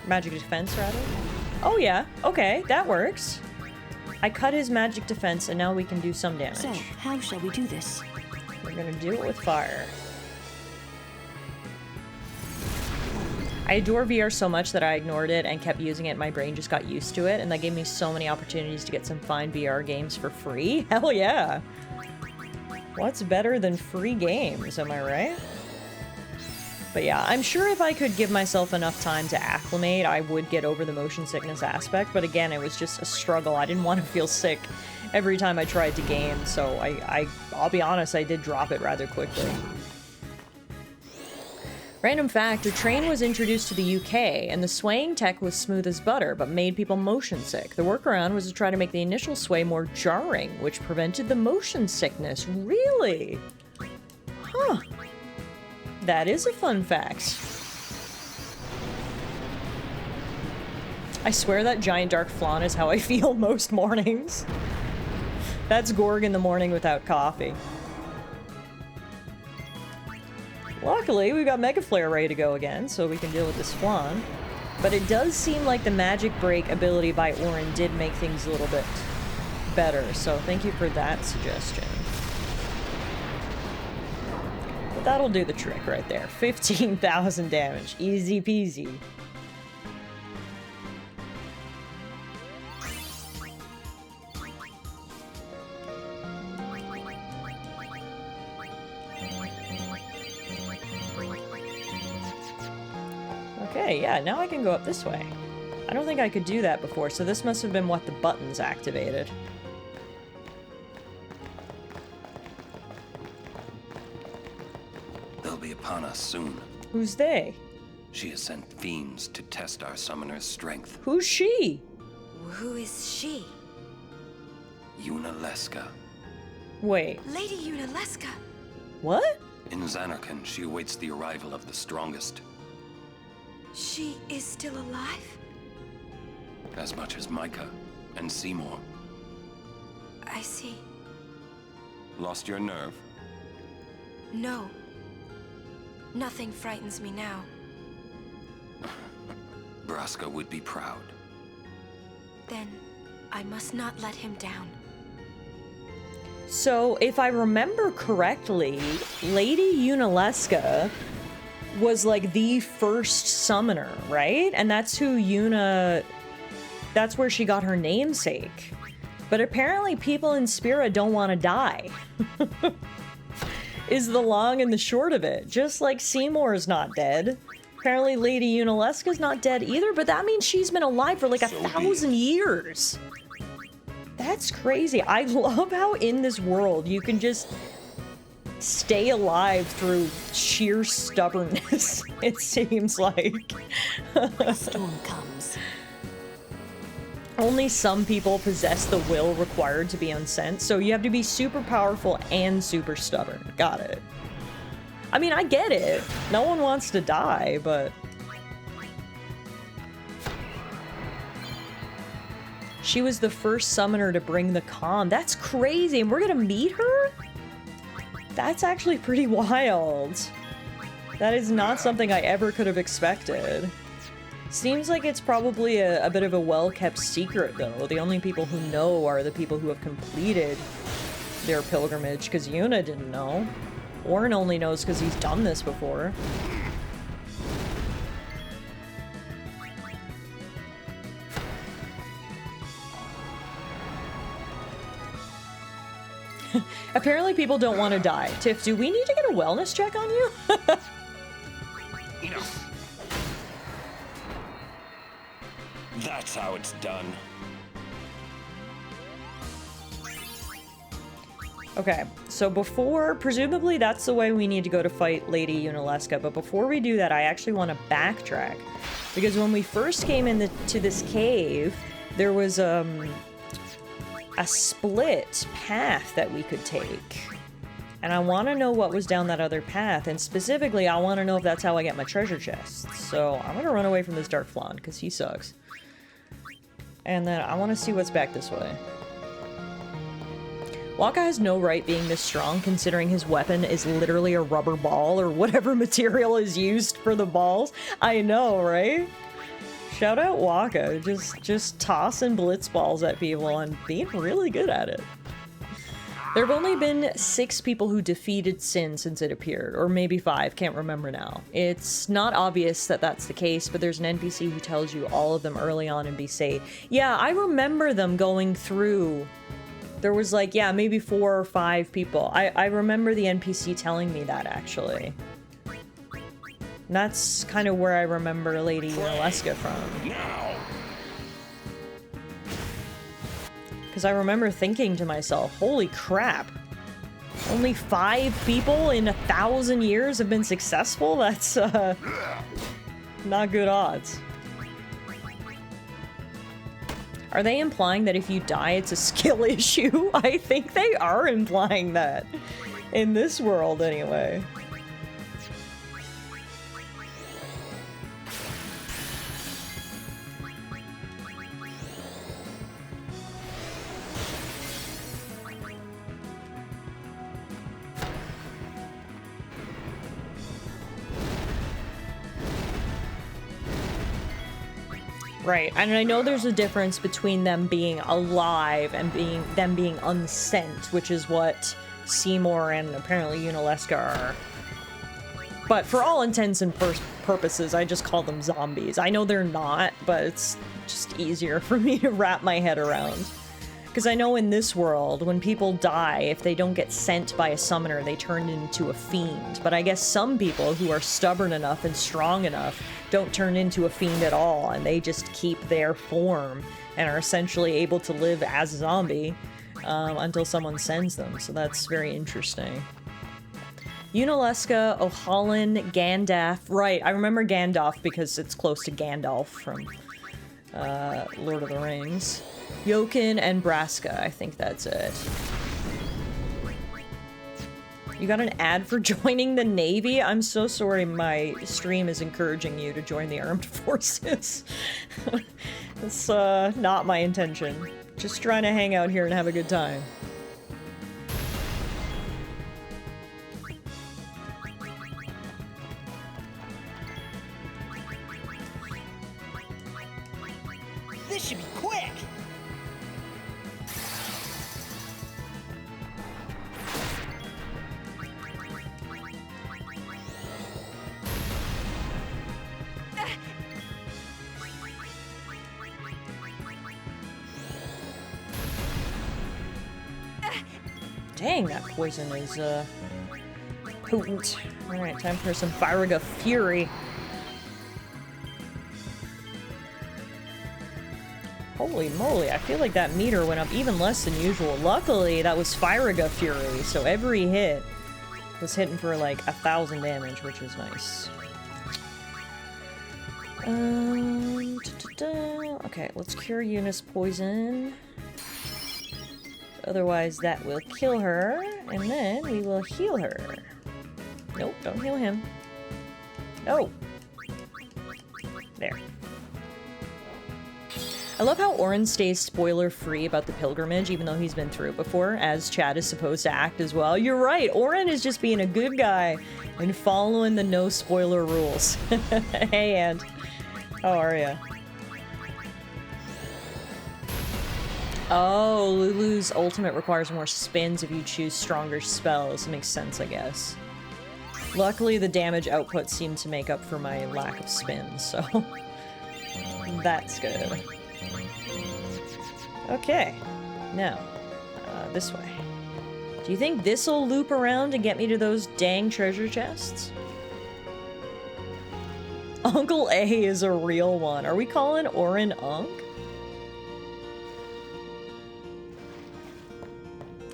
Magic defense, rather? Oh yeah, okay, that works. I cut his magic defense, and now we can do some damage. So, how shall we do this? We're gonna do it with fire. I adore VR so much that I ignored it and kept using it. My brain just got used to it, and that gave me so many opportunities to get some fine VR games for free. Hell yeah! What's better than free games, am I right? But yeah, I'm sure if I could give myself enough time to acclimate, I would get over the motion sickness aspect, but again, it was just a struggle. I didn't want to feel sick every time I tried to game, so I'll be honest, I did drop it rather quickly. Random fact, a train was introduced to the UK, and the swaying tech was smooth as butter, but made people motion sick. The workaround was to try to make the initial sway more jarring, which prevented the motion sickness. Really? Huh. That is a fun fact. I swear that giant dark flan is how I feel most mornings. That's Gorg in the morning without coffee. Luckily, we've got Mega Flare ready to go again, so we can deal with this flan. But it does seem like the Magic Break ability by Orin did make things a little bit better, so thank you for that suggestion. But that'll do the trick right there. 15,000 damage. Easy peasy. Okay, yeah, now I can go up this way. I don't think I could do that before, so this must have been what the buttons activated. They'll be upon us soon. Who's they? She has sent fiends to test our summoner's strength. Who's she? Who is she? Yunaleska. Wait, Lady Yunaleska. what? In Zanarkand, she awaits the arrival of the strongest. She is still alive? As much as Micah and Seymour. I see. Lost your nerve? No. Nothing frightens me now. Braska would be proud. Then I must not let him down. So, if I remember correctly, Lady Yunaleska was like the first summoner, right? And that's who that's where she got her namesake. But apparently people in Spira don't want to die. Is the long and the short of it. Just like Seymour is not dead. Apparently Lady Yunaleska's not dead either, but that means she's been alive for like 1,000 years. That's crazy. I love how in this world you can just stay alive through sheer stubbornness, it seems like. Storm comes. Only some people possess the will required to be unsent, so you have to be super powerful and super stubborn. Got it. I mean, I get it. No one wants to die, but... She was the first summoner to bring the calm. That's crazy, and we're gonna meet her? That's actually pretty wild. That is not something I ever could have expected. Seems like it's probably a bit of a well-kept secret, though. The only people who know are the people who have completed their pilgrimage, because Yuna didn't know. Orn only knows because he's done this before. Apparently people don't want to die. Tiff, do we need to get a wellness check on you? That's how it's done. Okay, so before, presumably that's the way we need to go to fight Lady Yunalesca, but before we do that, I actually want to backtrack. Because when we first came into this cave, there was a split path that we could take. And I want to know what was down that other path, and specifically, I want to know if that's how I get my treasure chest. So I'm going to run away from this Dark Flan, because he sucks. And then I want to see what's back this way. Waka has no right being this strong, considering his weapon is literally a rubber ball or whatever material is used for the balls. I know, right? Shout out Waka, just tossing blitz balls at people and being really good at it. There have only been 6 people who defeated Sin since it appeared, or maybe 5, can't remember now. It's not obvious that that's the case, but there's an NPC who tells you all of them early on in Besaid. Yeah, I remember them going through. There was like, yeah, maybe 4 or 5 people. I remember the NPC telling me that, actually. And that's kind of where I remember Lady Yunalesca from. Because I remember thinking to myself, holy crap. Only 5 people in 1,000 years have been successful? That's, not good odds. Are they implying that if you die, it's a skill issue? I think they are implying that. In this world, anyway. Right, and I know there's a difference between them being alive and them being unsent, which is what Seymour and apparently Yunalesca are. But for all intents and purposes, I just call them zombies. I know they're not, but it's just easier for me to wrap my head around. Because I know in this world, when people die, if they don't get sent by a summoner, they turn into a fiend. But I guess some people who are stubborn enough and strong enough don't turn into a fiend at all, and they just keep their form and are essentially able to live as a zombie until someone sends them. So that's very interesting. Yunalesca, Ohalin, Gandalf. Right, I remember Gandalf because it's close to Gandalf from Lord of the Rings. Yokin and Braska, I think that's it. You got an ad for joining the Navy? I'm so sorry my stream is encouraging you to join the armed forces. That's not my intention. Just trying to hang out here and have a good time. This should be quick. Dang, that poison is, potent. Alright, time for some Fyriga Fury. Holy moly, I feel like that meter went up even less than usual. Luckily, that was Fyriga Fury, so every hit was hitting for like 1,000 damage, which is nice. Okay, let's cure Eunice poison. Otherwise, that will kill her, and then we will heal her. Nope, don't heal him. No! There. I love how Orin stays spoiler-free about the pilgrimage, even though he's been through it before, as Chad is supposed to act as well. You're right, Orin is just being a good guy and following the no-spoiler rules. Hey, Ant. How are ya? Oh, Lulu's ultimate requires more spins if you choose stronger spells. Makes sense, I guess. Luckily, the damage output seemed to make up for my lack of spins, so that's good. Okay, now, this way. Do you think this'll loop around and get me to those dang treasure chests? Uncle A is a real one. Are we calling Orin Unc?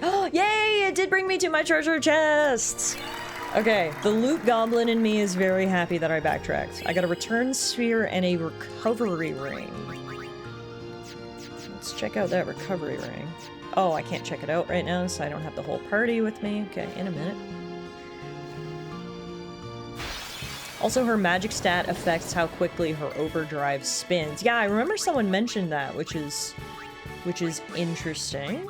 Oh, yay! It did bring me to my treasure chests! Okay, the loot goblin in me is very happy that I backtracked. I got a return sphere and a recovery ring. Let's check out that recovery ring. Oh, I can't check it out right now, so I don't have the whole party with me. Okay, in a minute. Also, her magic stat affects how quickly her overdrive spins. Yeah, I remember someone mentioned that, which is interesting.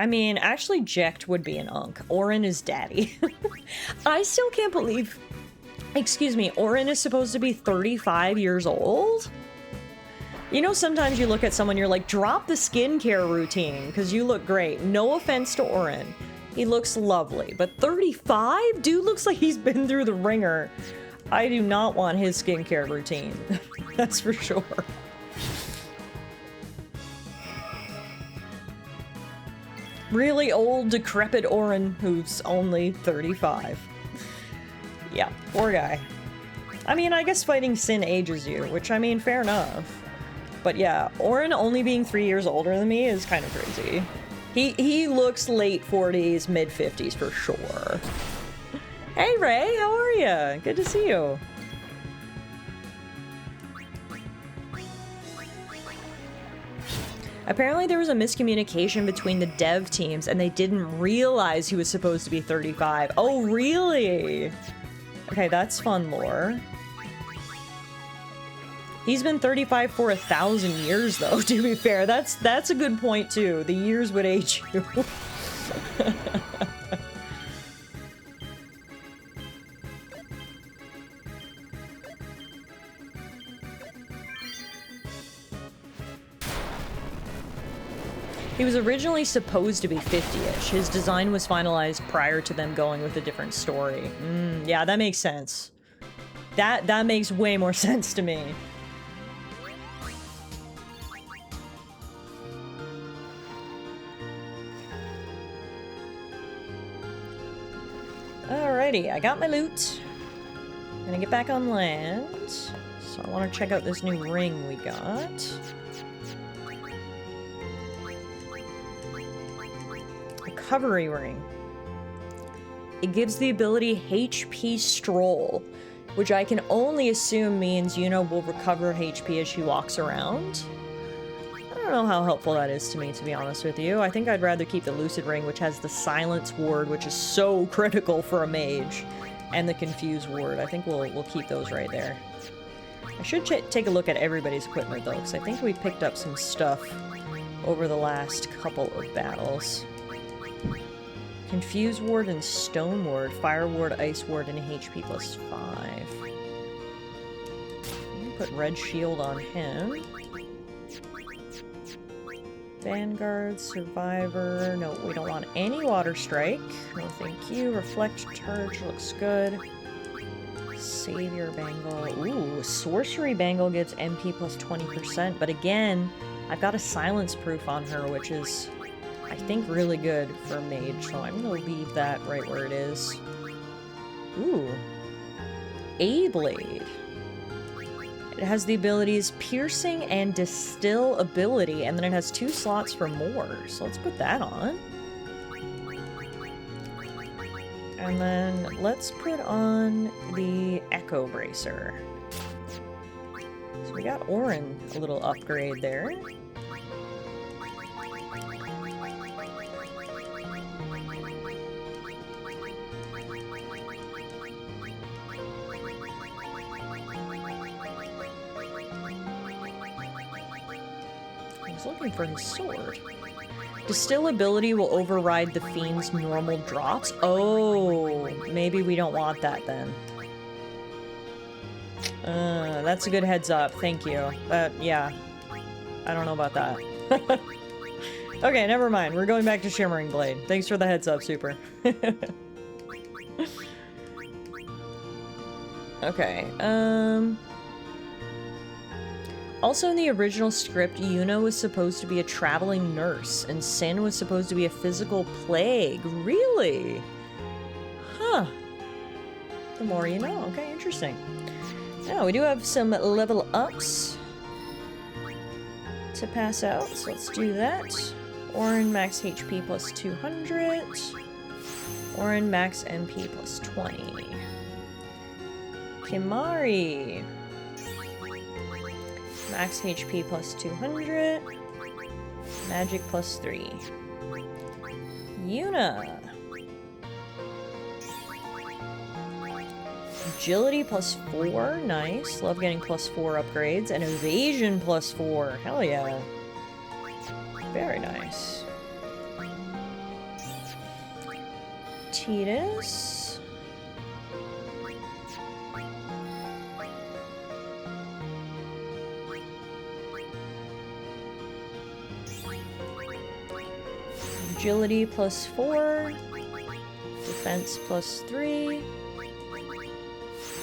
I mean, actually, Jecht would be an Unk. Orin is daddy. I still can't believe... Excuse me, Orin is supposed to be 35 years old? You know, sometimes you look at someone, you're like, drop the skincare routine, because you look great. No offense to Orin. He looks lovely. But 35? Dude looks like he's been through the ringer. I do not want his skincare routine. That's for sure. Really old, decrepit Orin, who's only 35. Yeah, poor guy. I mean, I guess fighting sin ages you, which, I mean, fair enough. But yeah, Orin only being 3 years older than me is kind of crazy. He looks late 40s, mid 50s for sure. Hey Ray, how are you? Good to see you. Apparently there was a miscommunication between the dev teams and they didn't realize he was supposed to be 35. Oh, really? Okay, that's fun lore. He's been 35 for 1,000 years, though, to be fair. That's a good point, too. The years would age you. He was originally supposed to be 50-ish. His design was finalized prior to them going with a different story. Yeah, that makes sense. That makes way more sense to me. Alrighty, I got my loot. I'm gonna get back on land. So I want to check out this new ring we got. Recovery ring. It gives the ability HP Stroll, which I can only assume means Yuna will recover HP as she walks around. I don't know how helpful that is to me, to be honest with you. I think I'd rather keep the Lucid Ring, which has the Silence Ward, which is so critical for a mage, and the Confuse Ward. I think we'll keep those right there. I should take a look at everybody's equipment, though, because I think we picked up some stuff over the last couple of battles. Confuse Ward and Stone Ward, Fire Ward, Ice Ward, and HP plus 5. I'm gonna put Red Shield on him. Vanguard, Survivor. No, we don't want any Water Strike. No, thank you. Reflect Charge looks good. Savior Bangle. Ooh, Sorcery Bangle gives MP plus 20%, but again, I've got a Silence Proof on her, which is, I think, really good for a mage, so I'm gonna leave that right where it is. Ooh. A-Blade. It has the abilities Piercing and Distill ability, and then it has 2 slots for more, so let's put that on. And then let's put on the Echo Bracer. So we got Orin a little upgrade there. He's looking for his sword. Distill ability will override the fiend's normal drops. Oh, maybe we don't want that then. That's a good heads up. Thank you. Yeah. I don't know about that. Okay, never mind. We're going back to Shimmering Blade. Thanks for the heads up, Super. Okay, also in the original script, Yuna was supposed to be a traveling nurse, and Sin was supposed to be a physical plague. Really? Huh. The more you know. Okay, interesting. Now, we do have some level ups to pass out, so let's do that. Orin max HP plus 200. Orin max MP plus 20. Kimari. Max HP plus 200. Magic plus 3. Yuna. Agility plus 4. Nice. Love getting plus 4 upgrades. And evasion plus 4. Hell yeah. Very nice. Tidus. Agility plus 4. Defense plus 3.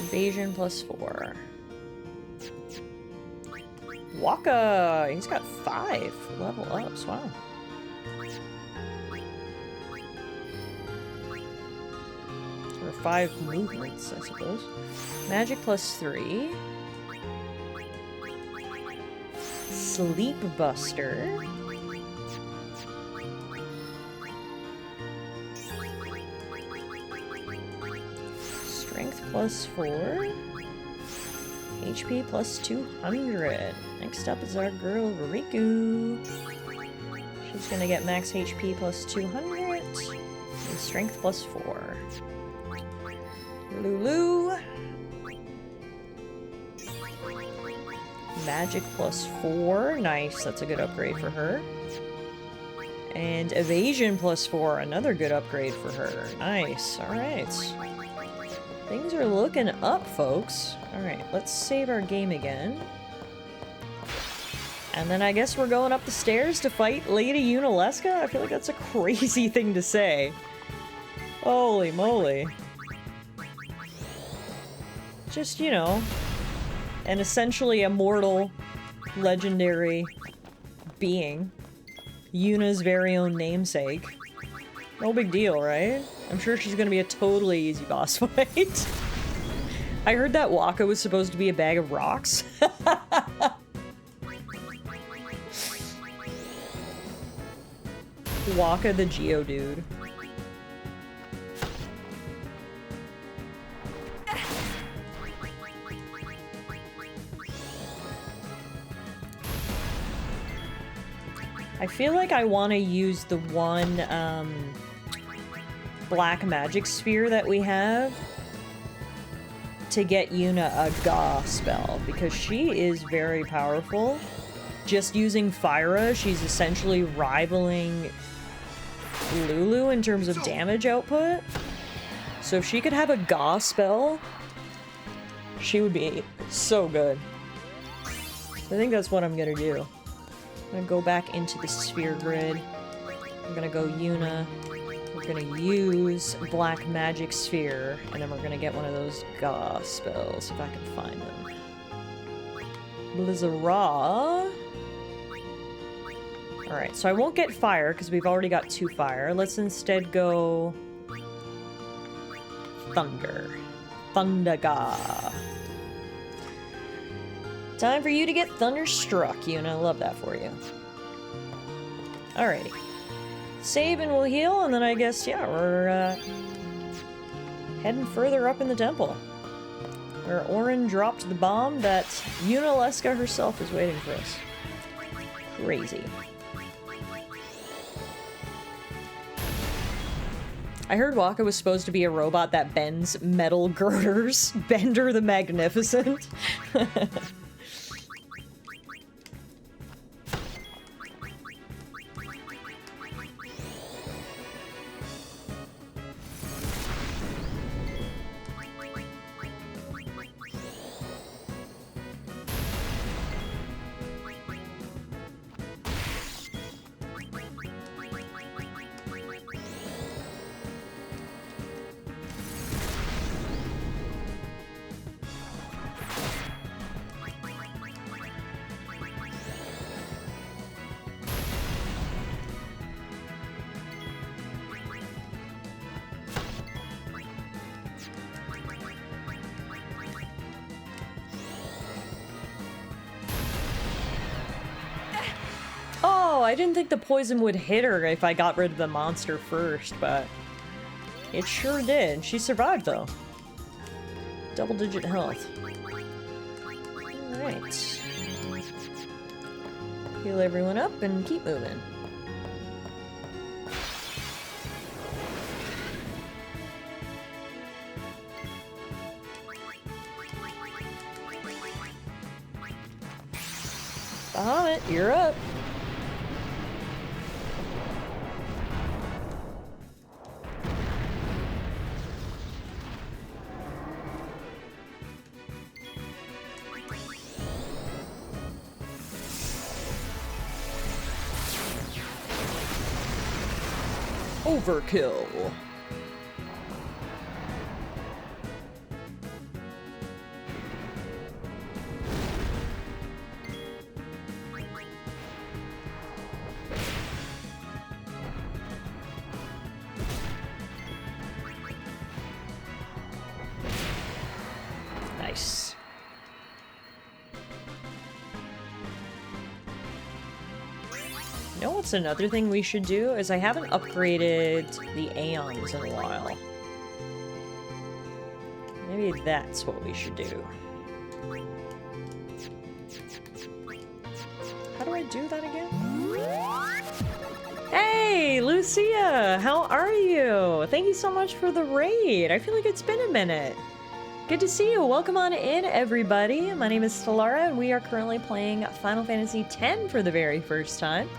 Evasion plus 4. Waka! He's got 5 level ups, wow. Or 5 movements, I suppose. Magic plus 3. Sleep Buster. Strength plus 4. HP plus 200. Next up is our girl, Riku. She's gonna get max HP plus 200. And strength plus 4. Lulu. Magic plus 4. Nice, that's a good upgrade for her. And evasion plus 4. Another good upgrade for her. Nice, alright. Things are looking up, folks. Alright, let's save our game again. And then I guess we're going up the stairs to fight Lady Yunalesca? I feel like that's a crazy thing to say. Holy moly. Just, you know, an essentially immortal, legendary being. Yuna's very own namesake. No big deal, right? I'm sure she's gonna be a totally easy boss fight. I heard that Waka was supposed to be a bag of rocks. Waka the Geodude. I feel like I want to use the one, black magic sphere that we have to get Yuna a Ga spell, because she is very powerful. Just using Fyra, she's essentially rivaling Lulu in terms of damage output. So if she could have a Ga spell, she would be so good. I think that's what I'm gonna do. I'm gonna go back into the sphere grid. I'm gonna go Yuna. We're gonna use Black Magic Sphere, and then we're gonna get one of those Ga spells, if I can find them. Blizzara. Alright, so I won't get fire, because we've already got 2 fire. Let's instead go... Thunder. Thundaga. Time for you to get thunderstruck, Yuna. I love that for you. Alrighty. Save and we'll heal, and then I guess, yeah, we're heading further up in the temple. Where Orin dropped the bomb that Yunalesca herself is waiting for us. Crazy. I heard Waka was supposed to be a robot that bends metal girders. Bender the Magnificent. I didn't think the poison would hit her if I got rid of the monster first, but it sure did. She survived, though. Double-digit health. Alright. Heal everyone up and keep moving. Bahamut, you're up. Overkill. Nice. You know what's another thing we should do is I haven't upgraded the Aeons in a while. Maybe that's what we should do. How do I do that again? Hey, Lucia! How are you? Thank you so much for the raid. I feel like it's been a minute. Good to see you. Welcome on in, everybody. My name is Tallara, and we are currently playing Final Fantasy X for the very first time.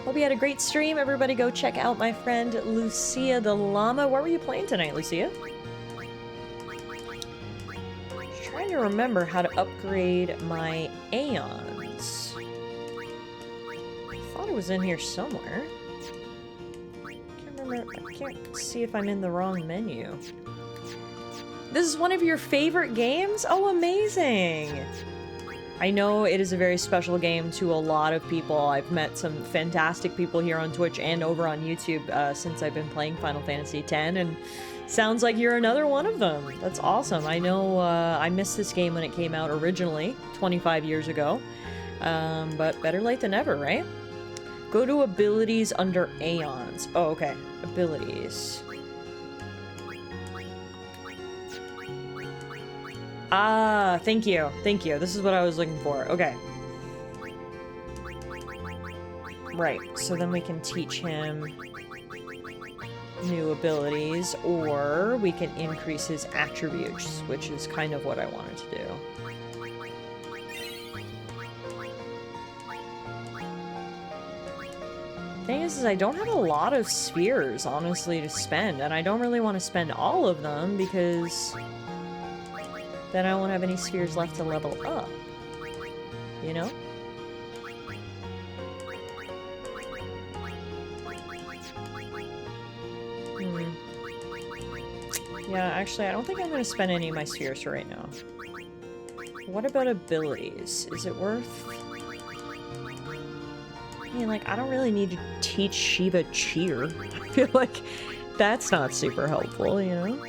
Hope you had a great stream. Everybody go check out my friend Lucia the Llama. What were you playing tonight, Lucia? Trying to remember how to upgrade my Aeons. I thought it was in here somewhere. Can't remember. I can't see if I'm in the wrong menu. This is one of your favorite games? Oh, amazing! I know it is a very special game to a lot of people. I've met some fantastic people here on Twitch and over on YouTube since I've been playing Final Fantasy X, and sounds like you're another one of them. That's awesome. I know I missed this game when it came out originally, 25 years ago, but better late than never, right? Go to abilities under Aeons. Oh, okay. Abilities. Ah, thank you. Thank you. This is what I was looking for. Okay. Right, so then we can teach him new abilities, or we can increase his attributes, which is kind of what I wanted to do. Thing is I don't have a lot of spheres, honestly, to spend, and I don't really want to spend all of them because then I won't have any spheres left to level up. You know? Yeah, actually, I don't think I'm going to spend any of my spheres for right now. What about abilities? Is it worth... I mean, like, I don't really need to teach Shiva Cheer. I feel like that's not super helpful, you know?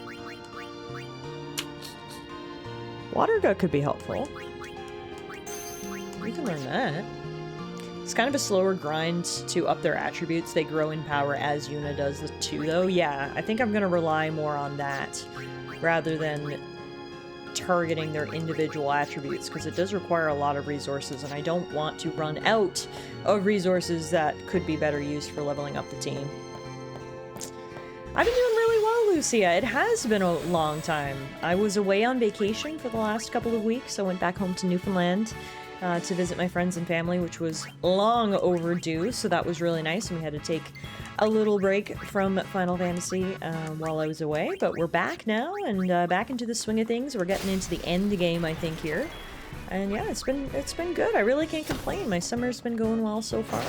Water Gut could be helpful. We can learn that. It's kind of a slower grind to up their attributes. They grow in power as Yuna does too, though. Yeah, I think I'm going to rely more on that rather than targeting their individual attributes, because it does require a lot of resources, and I don't want to run out of resources that could be better used for leveling up the team. I've been doing really well, Lucia. It has been a long time. I was away on vacation for the last couple of weeks. I went back home to Newfoundland to visit my friends and family, which was long overdue, so that was really nice, and we had to take a little break from Final Fantasy while I was away, but we're back now, and back into the swing of things. We're getting into the end game, I think, here. And yeah, it's been good. I really can't complain. My summer's been going well so far.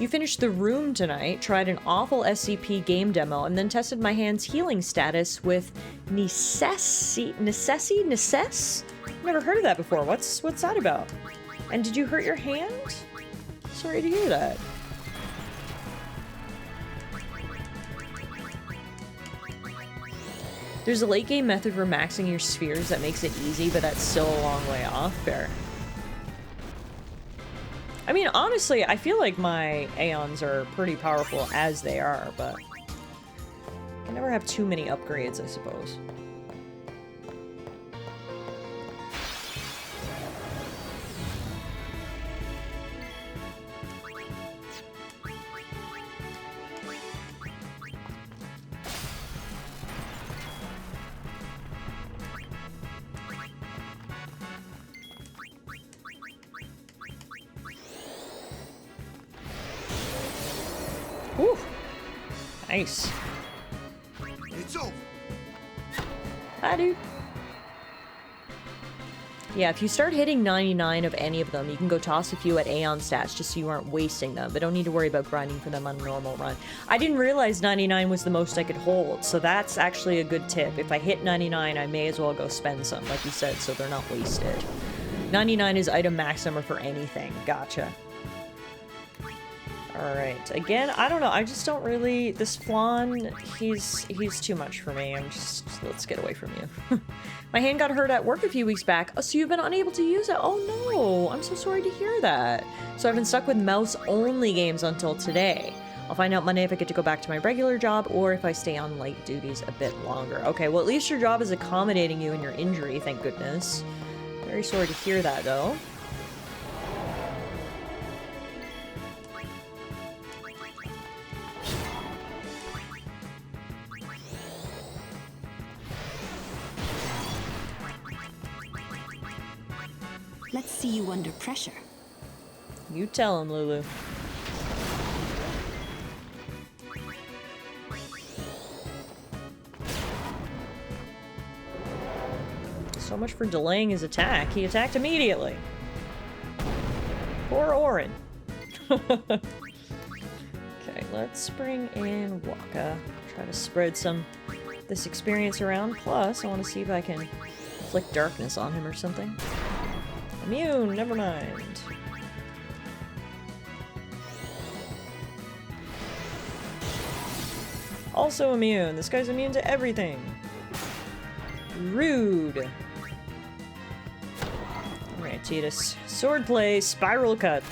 You finished The Room tonight, tried an awful SCP game demo, and then tested my hand's healing status with Necess? I've never heard of that before. What's that about? And did you hurt your hand? Sorry to hear that. There's a late game method for maxing your spheres that makes it easy, but that's still a long way off. Fair. I mean, honestly, I feel like my Aeons are pretty powerful as they are, but I can never have too many upgrades, I suppose. Whew. Nice. It's over. Hi, dude. Yeah, if you start hitting 99 of any of them, you can go toss a few at Aeon stats just so you aren't wasting them, but don't need to worry about grinding for them on a normal run. I didn't realize 99 was the most I could hold, so that's actually a good tip. If I hit 99, I may as well go spend some, like you said, so they're not wasted. 99 is item maximum for anything. Gotcha. Alright, again, I don't know, I just don't really... This Flan, he's too much for me. Let's get away from you. My hand got hurt at work a few weeks back. Oh, so you've been unable to use it? Oh no, I'm so sorry to hear that. So I've been stuck with mouse-only games until today. I'll find out Monday if I get to go back to my regular job or if I stay on light duties a bit longer. Okay, well at least your job is accommodating you in your injury, thank goodness. Very sorry to hear that, though. Let's see you under pressure. You tell him, Lulu. So much for delaying his attack. He attacked immediately. Poor Orin. Okay, let's bring in Waka. Try to spread this experience around. Plus, I want to see if I can flick darkness on him or something. Immune, never mind. Also immune. This guy's immune to everything. Rude. Alright, Tidus. Swordplay, spiral cut.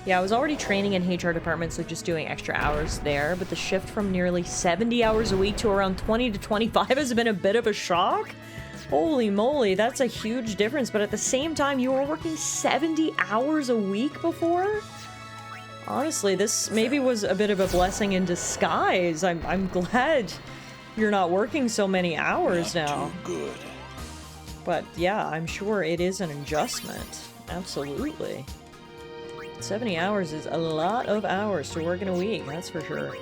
Yeah, I was already training in HR department, so just doing extra hours there, but the shift from nearly 70 hours a week to around 20 to 25 has been a bit of a shock. Holy moly, that's a huge difference, but at the same time, you were working 70 hours a week before? Honestly, this maybe was a bit of a blessing in disguise. I'm glad you're not working so many hours now. Too good. But yeah, I'm sure it is an adjustment. Absolutely. 70 hours is a lot of hours to work in a week, that's for sure.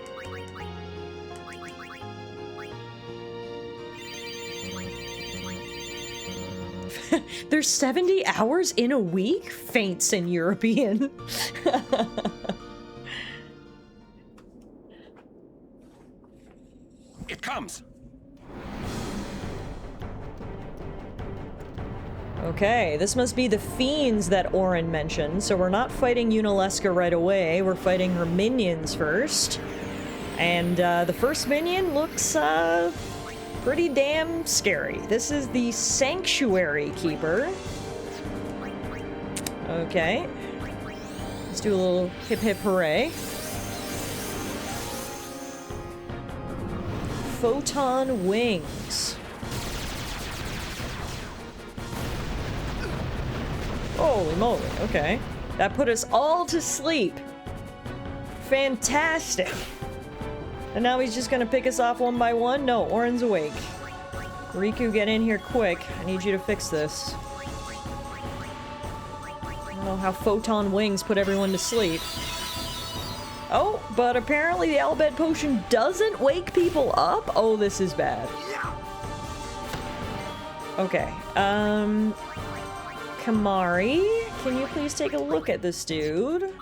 There's 70 hours in a week? Faints in European. It comes. Okay, this must be the fiends that Orin mentioned, so we're not fighting Unalesca right away, we're fighting her minions first. And the first minion looks pretty damn scary. This is the Sanctuary Keeper. Okay. Let's do a little hip hip hooray. Photon Wings. Holy moly, okay. That put us all to sleep. Fantastic. And now he's just gonna pick us off one by one? No, Orin's awake. Riku, get in here quick. I need you to fix this. I don't know how Photon Wings put everyone to sleep. Oh, but apparently the Albed Potion doesn't wake people up? Oh, this is bad. Okay, Kamari, can you please take a look at this dude?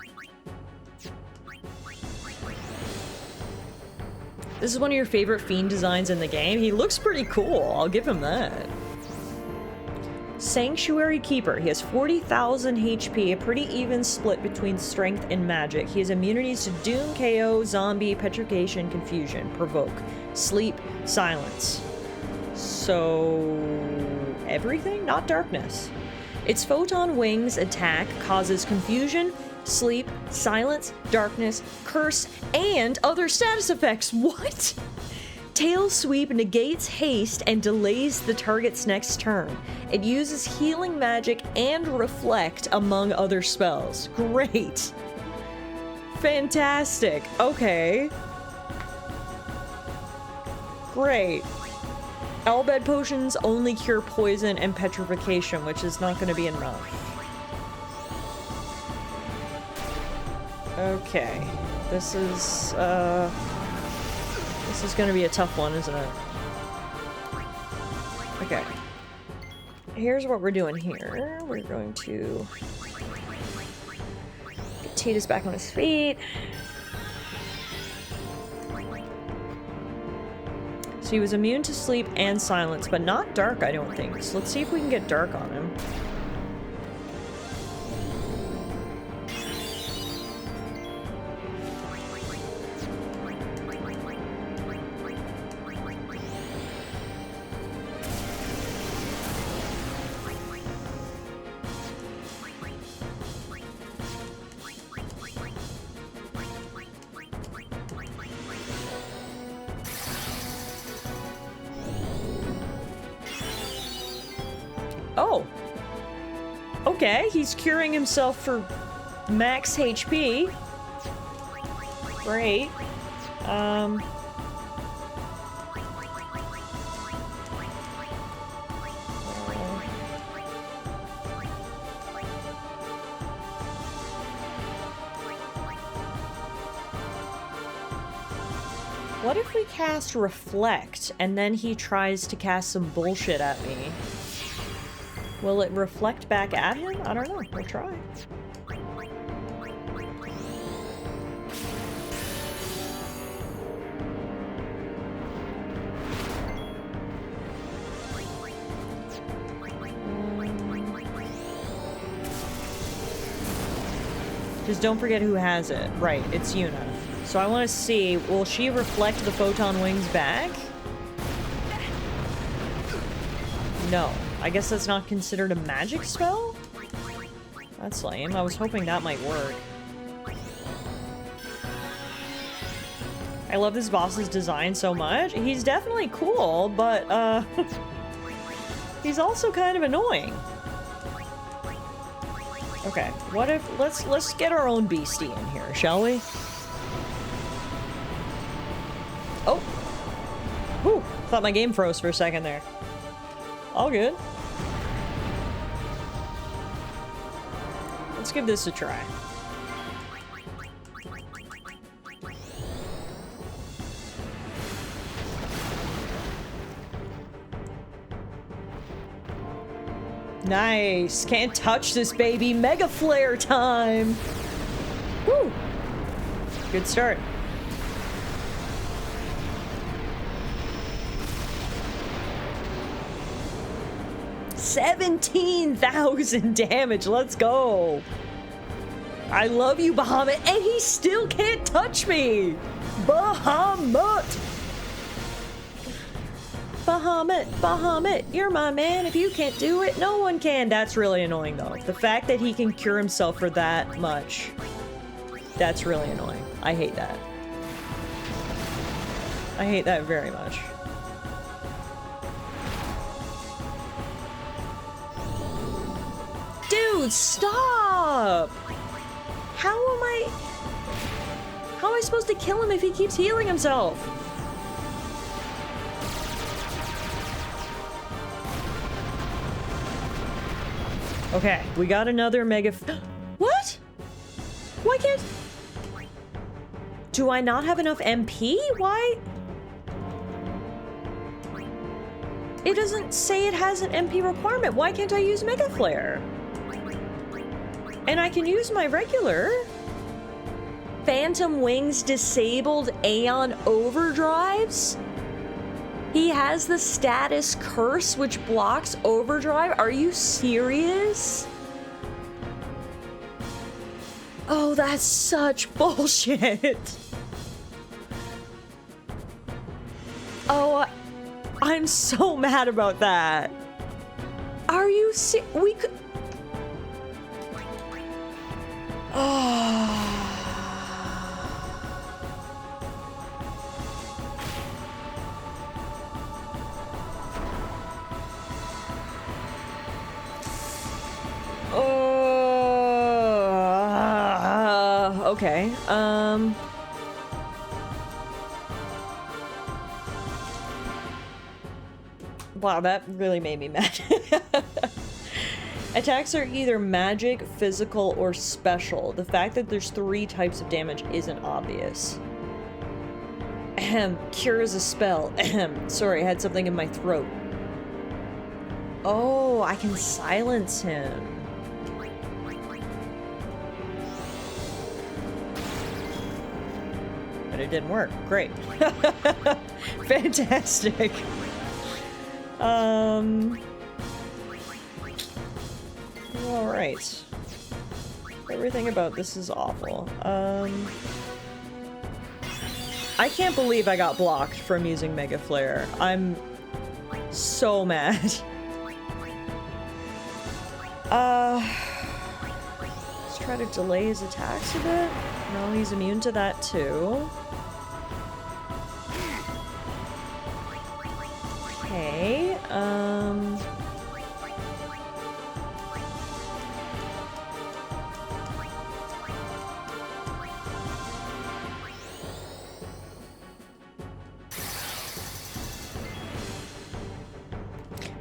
This is one of your favorite fiend designs in the game. He looks pretty cool, I'll give him that. Sanctuary Keeper. He has 40,000 HP, a pretty even split between strength and magic. He has immunities to Doom, KO, Zombie, Petrification, Confusion, Provoke. sleep, silence. So... everything? Not darkness. Its photon wings attack causes confusion, sleep, silence, darkness, curse, and other status effects. What? Tail sweep negates haste and delays the target's next turn. It uses healing magic and reflect among other spells. Great. Fantastic. Okay. Great. Elbed potions only cure poison and petrification, which is not going to be enough. Okay. This is going to be a tough one, isn't it? Okay. Here's what we're doing here. We're going to get Titus back on his feet. So he was immune to sleep and silence, but not dark, I don't think. So let's see if we can get dark on him. Oh. Okay, he's curing himself for max HP. Great. What if we cast Reflect and then he tries to cast some bullshit at me? Will it reflect back at him? I don't know. We'll try. Just don't forget who has it. Right, it's Yuna. So I want to see, will she reflect the photon wings back? No. I guess that's not considered a magic spell? That's lame. I was hoping that might work. I love this boss's design so much. He's definitely cool, but, he's also kind of annoying. Okay, what if... Let's get our own beastie in here, shall we? Oh! Whew! Thought my game froze for a second there. All good. Let's give this a try. Nice! Can't touch this baby! Mega Flare time! Woo! Good start. $17,000 damage, let's go! I love you, Bahamut, and he still can't touch me! Bahamut! Bahamut, Bahamut, you're my man. If you can't do it, no one can. That's really annoying, though. The fact that he can cure himself for that much, that's really annoying. I hate that. I hate that very much. Dude, stop! How am I supposed to kill him if he keeps healing himself? Okay, we got another mega... What? Why can't... Do I not have enough MP? Why? It doesn't say it has an MP requirement. Why can't I use Mega Flare? And I can use my regular. Phantom Wings disabled Aeon overdrives? He has the status curse which blocks overdrive? Are you serious? Oh, that's such bullshit. Oh, I'm so mad about that. Are you we could... Oh. Okay. Wow, that really made me mad. Attacks are either magic, physical, or special. The fact that there's 3 types of damage isn't obvious. Ahem. Cure is a spell. Ahem. Sorry, I had something in my throat. Oh, I can silence him. But it didn't work. Great. Fantastic. Alright. Everything about this is awful. I can't believe I got blocked from using Mega Flare. I'm so mad. Let's try to delay his attacks a bit. No, he's immune to that too. Okay,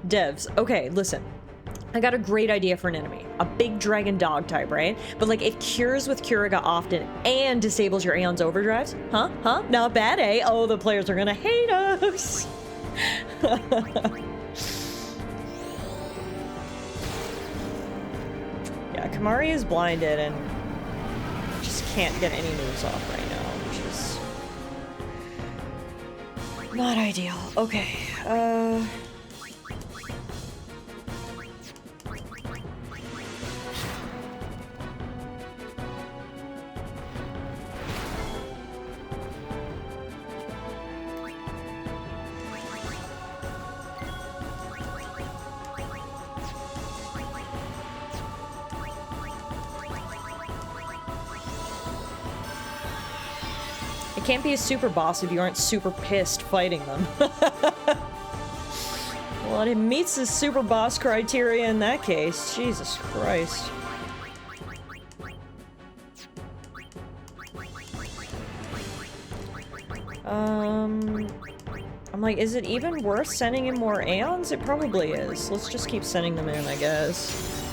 devs, okay, listen. I got a great idea for an enemy. A big dragon dog type, right? But like, it cures with Curiga often and disables your Aeon's overdrives? Huh? Huh? Not bad, eh? Oh, the players are gonna hate us! Yeah, Kamari is blinded and just can't get any moves off right now, which is not ideal. Okay, it can't be a super boss if you aren't super pissed fighting them. Well, it meets the super boss criteria in that case. Jesus Christ. I'm like, is it even worth sending in more Aeons? It probably is. Let's just keep sending them in, I guess.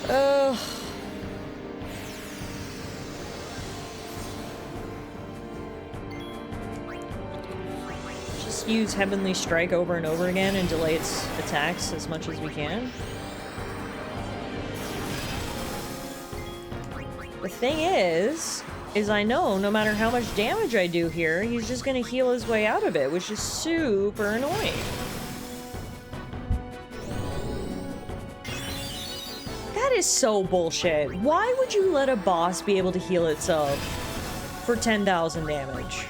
Ugh. Just use Heavenly Strike over and over again and delay its attacks as much as we can. The thing is I know no matter how much damage I do here, he's just gonna heal his way out of it, which is super annoying. That is so bullshit. Why would you let a boss be able to heal itself for 10,000 damage?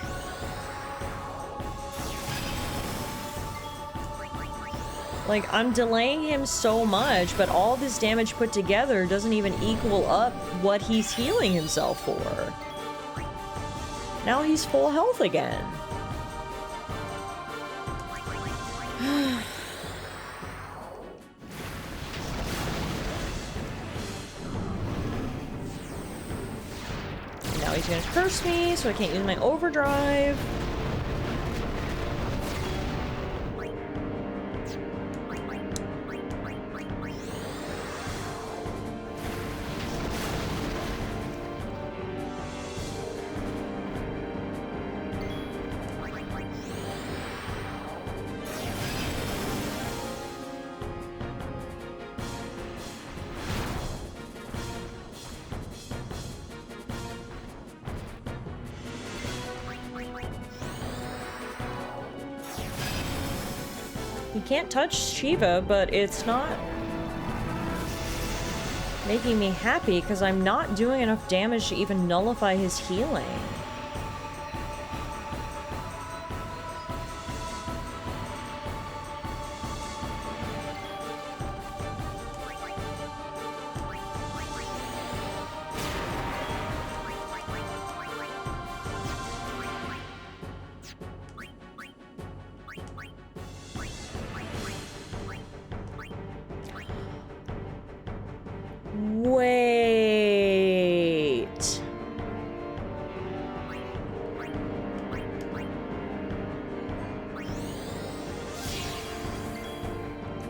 Like, I'm delaying him so much, but all this damage put together doesn't even equal up what he's healing himself for. Now he's full health again. Now he's gonna curse me, so I can't use my overdrive. He can't touch Shiva, but it's not making me happy because I'm not doing enough damage to even nullify his healing. Wait.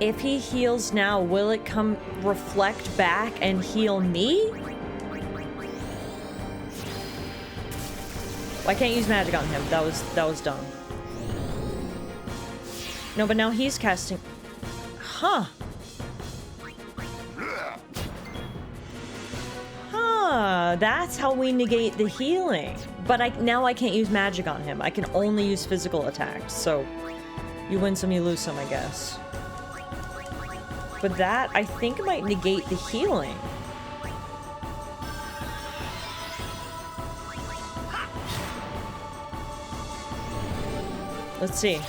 If he heals now, will it come reflect back and heal me? Well, I can't use magic on him. That was dumb. No, but now he's casting. Huh. Huh. That's how we negate the healing. But now I can't use magic on him. I can only use physical attacks. So you win some, you lose some, I guess. But that, I think, might negate the healing. Let's see.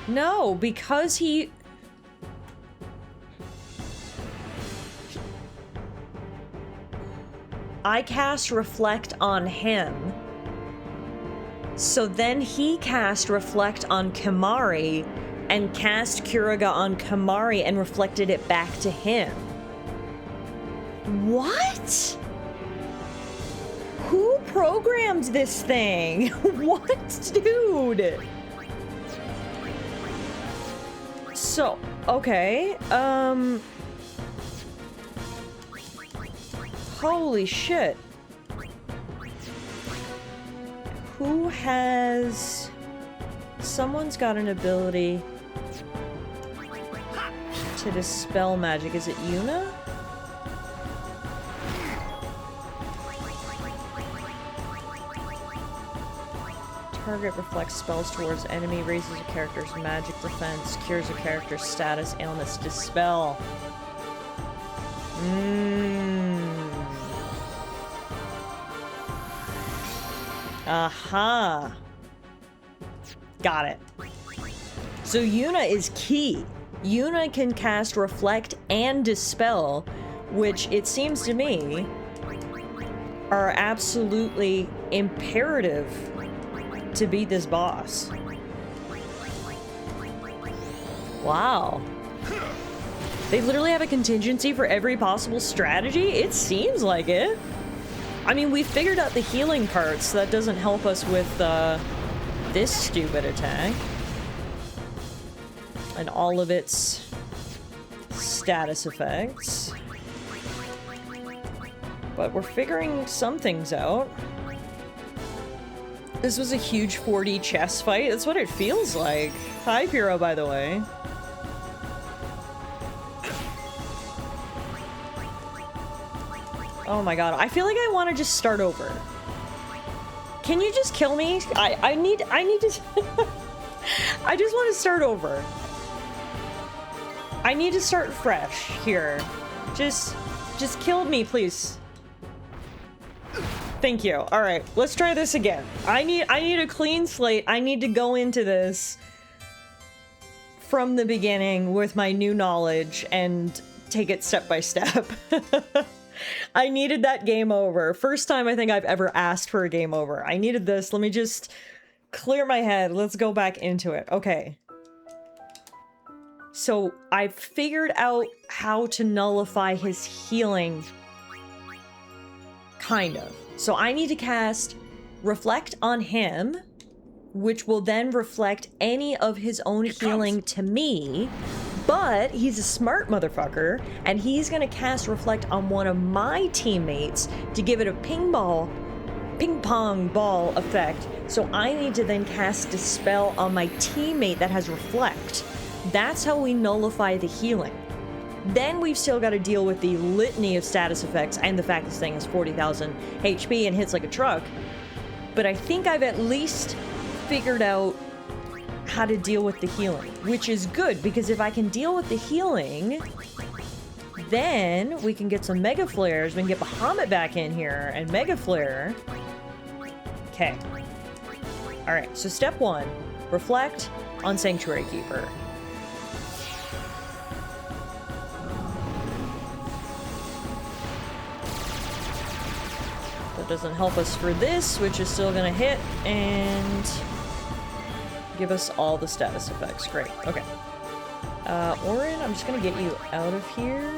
No, because he... I cast Reflect on him. So then he cast Reflect on Kimari and cast Curaga on Kimari and reflected it back to him. What? Who programmed this thing? What, dude? So, okay, holy shit. Who has... Someone's got an ability to dispel magic. Is it Yuna? Target reflects spells towards enemy, raises a character's magic defense, cures a character's status, ailments, dispel. Aha. Got it. So Yuna is key. Yuna can cast Reflect and Dispel, which it seems to me are absolutely imperative to beat this boss. Wow. They literally have a contingency for every possible strategy? It seems like it. I mean, we figured out the healing part, so that doesn't help us with this stupid attack. And all of its status effects. But we're figuring some things out. This was a huge 4D chess fight. That's what it feels like. Hi, Piro, by the way. Oh my god. I feel like I want to just start over. Can you just kill me? I need to... I just want to start over. I need to start fresh here. Just kill me, please. Thank you. All right, let's try this again. I need a clean slate. I need to go into this from the beginning with my new knowledge and take it step by step. I needed that game over. First time I think I've ever asked for a game over. I needed this. Let me just clear my head. Let's go back into it. Okay. So I've figured out how to nullify his healing. Kind of. So I need to cast Reflect on him, which will then reflect any of his own healing to me. But he's a smart motherfucker, and he's gonna cast Reflect on one of my teammates to give it a ping pong ball effect. So I need to then cast Dispel on my teammate that has Reflect. That's how we nullify the healing. Then we've still got to deal with the litany of status effects and the fact this thing has 40,000 HP and hits like a truck. But I think I've at least figured out how to deal with the healing, which is good, because if I can deal with the healing, then we can get some Mega Flares. We can get Bahamut back in here and Mega Flare. Okay. Alright, so step 1, Reflect on Sanctuary Keeper. That doesn't help us for this, which is still gonna hit, and Give us all the status effects. Great. Okay. Orin, I'm just gonna get you out of here.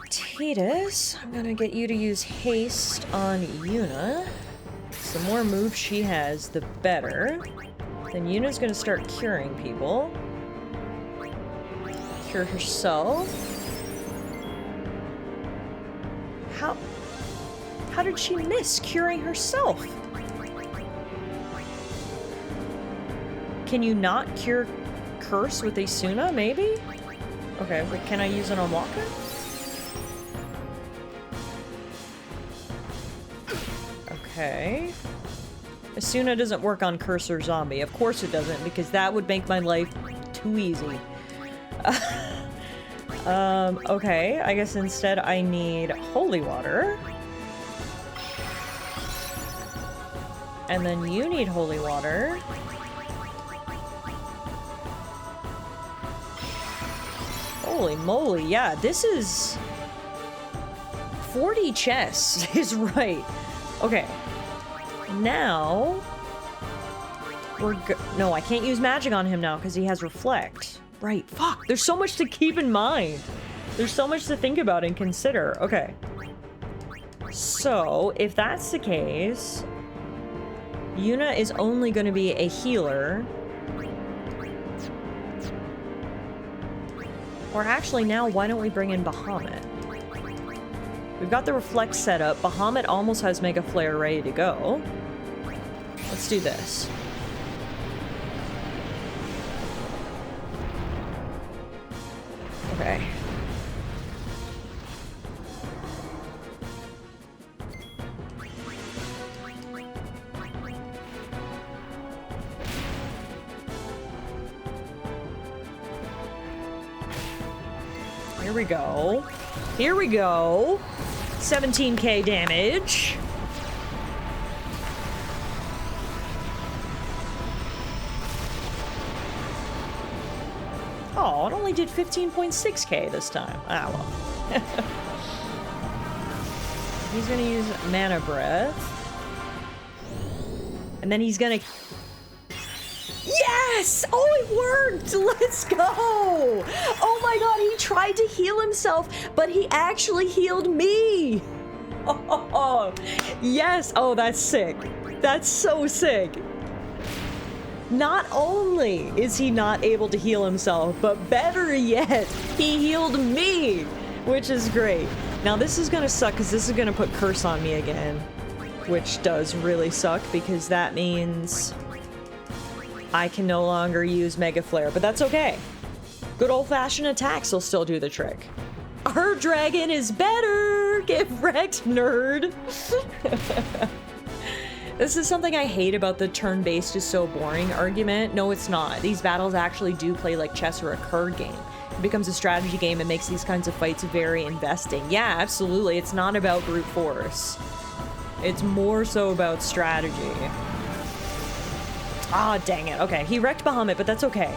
Titus, I'm gonna get you to use haste on Yuna. The more moves she has, the better. Then Yuna's gonna start curing people. Cure herself. How did she miss curing herself? Can you not cure Curse with Asuna, maybe? Okay, but can I use it on Walker? Okay. Asuna doesn't work on Curse or Zombie. Of course it doesn't, because that would make my life too easy. Okay, I guess instead I need holy water. And then you need holy water. Holy moly, yeah, this is... 40 chests is right. Okay. Now... No, I can't use magic on him now because he has reflect. Right, fuck, there's so much to keep in mind. There's so much to think about and consider. Okay. So, if that's the case... Yuna is only going to be a healer. Or actually now, why don't we bring in Bahamut? We've got the reflect set up. Bahamut almost has Mega Flare ready to go. Let's do this. Okay. Here we go. Here we go. 17k damage. Oh, it only did 15.6k this time. Ah, well. He's gonna use Mana Breath. And then he's gonna... Yes! Oh, it worked! Let's go! Oh my god, he tried to heal himself, but he actually healed me! Oh, yes! Oh, that's sick. That's so sick. Not only is he not able to heal himself, but better yet, he healed me! Which is great. Now this is gonna suck, because this is gonna put Curse on me again. Which does really suck, because that means... I can no longer use Mega Flare, but that's okay. Good old-fashioned attacks will still do the trick. Our dragon is better! Get wrecked, nerd! This is something I hate about the turn-based is so boring argument. No, it's not. These battles actually do play like chess or a card game. It becomes a strategy game and makes these kinds of fights very investing. Yeah, absolutely. It's not about brute force. It's more so about strategy. Ah, dang it. Okay, he wrecked Bahamut, but that's okay.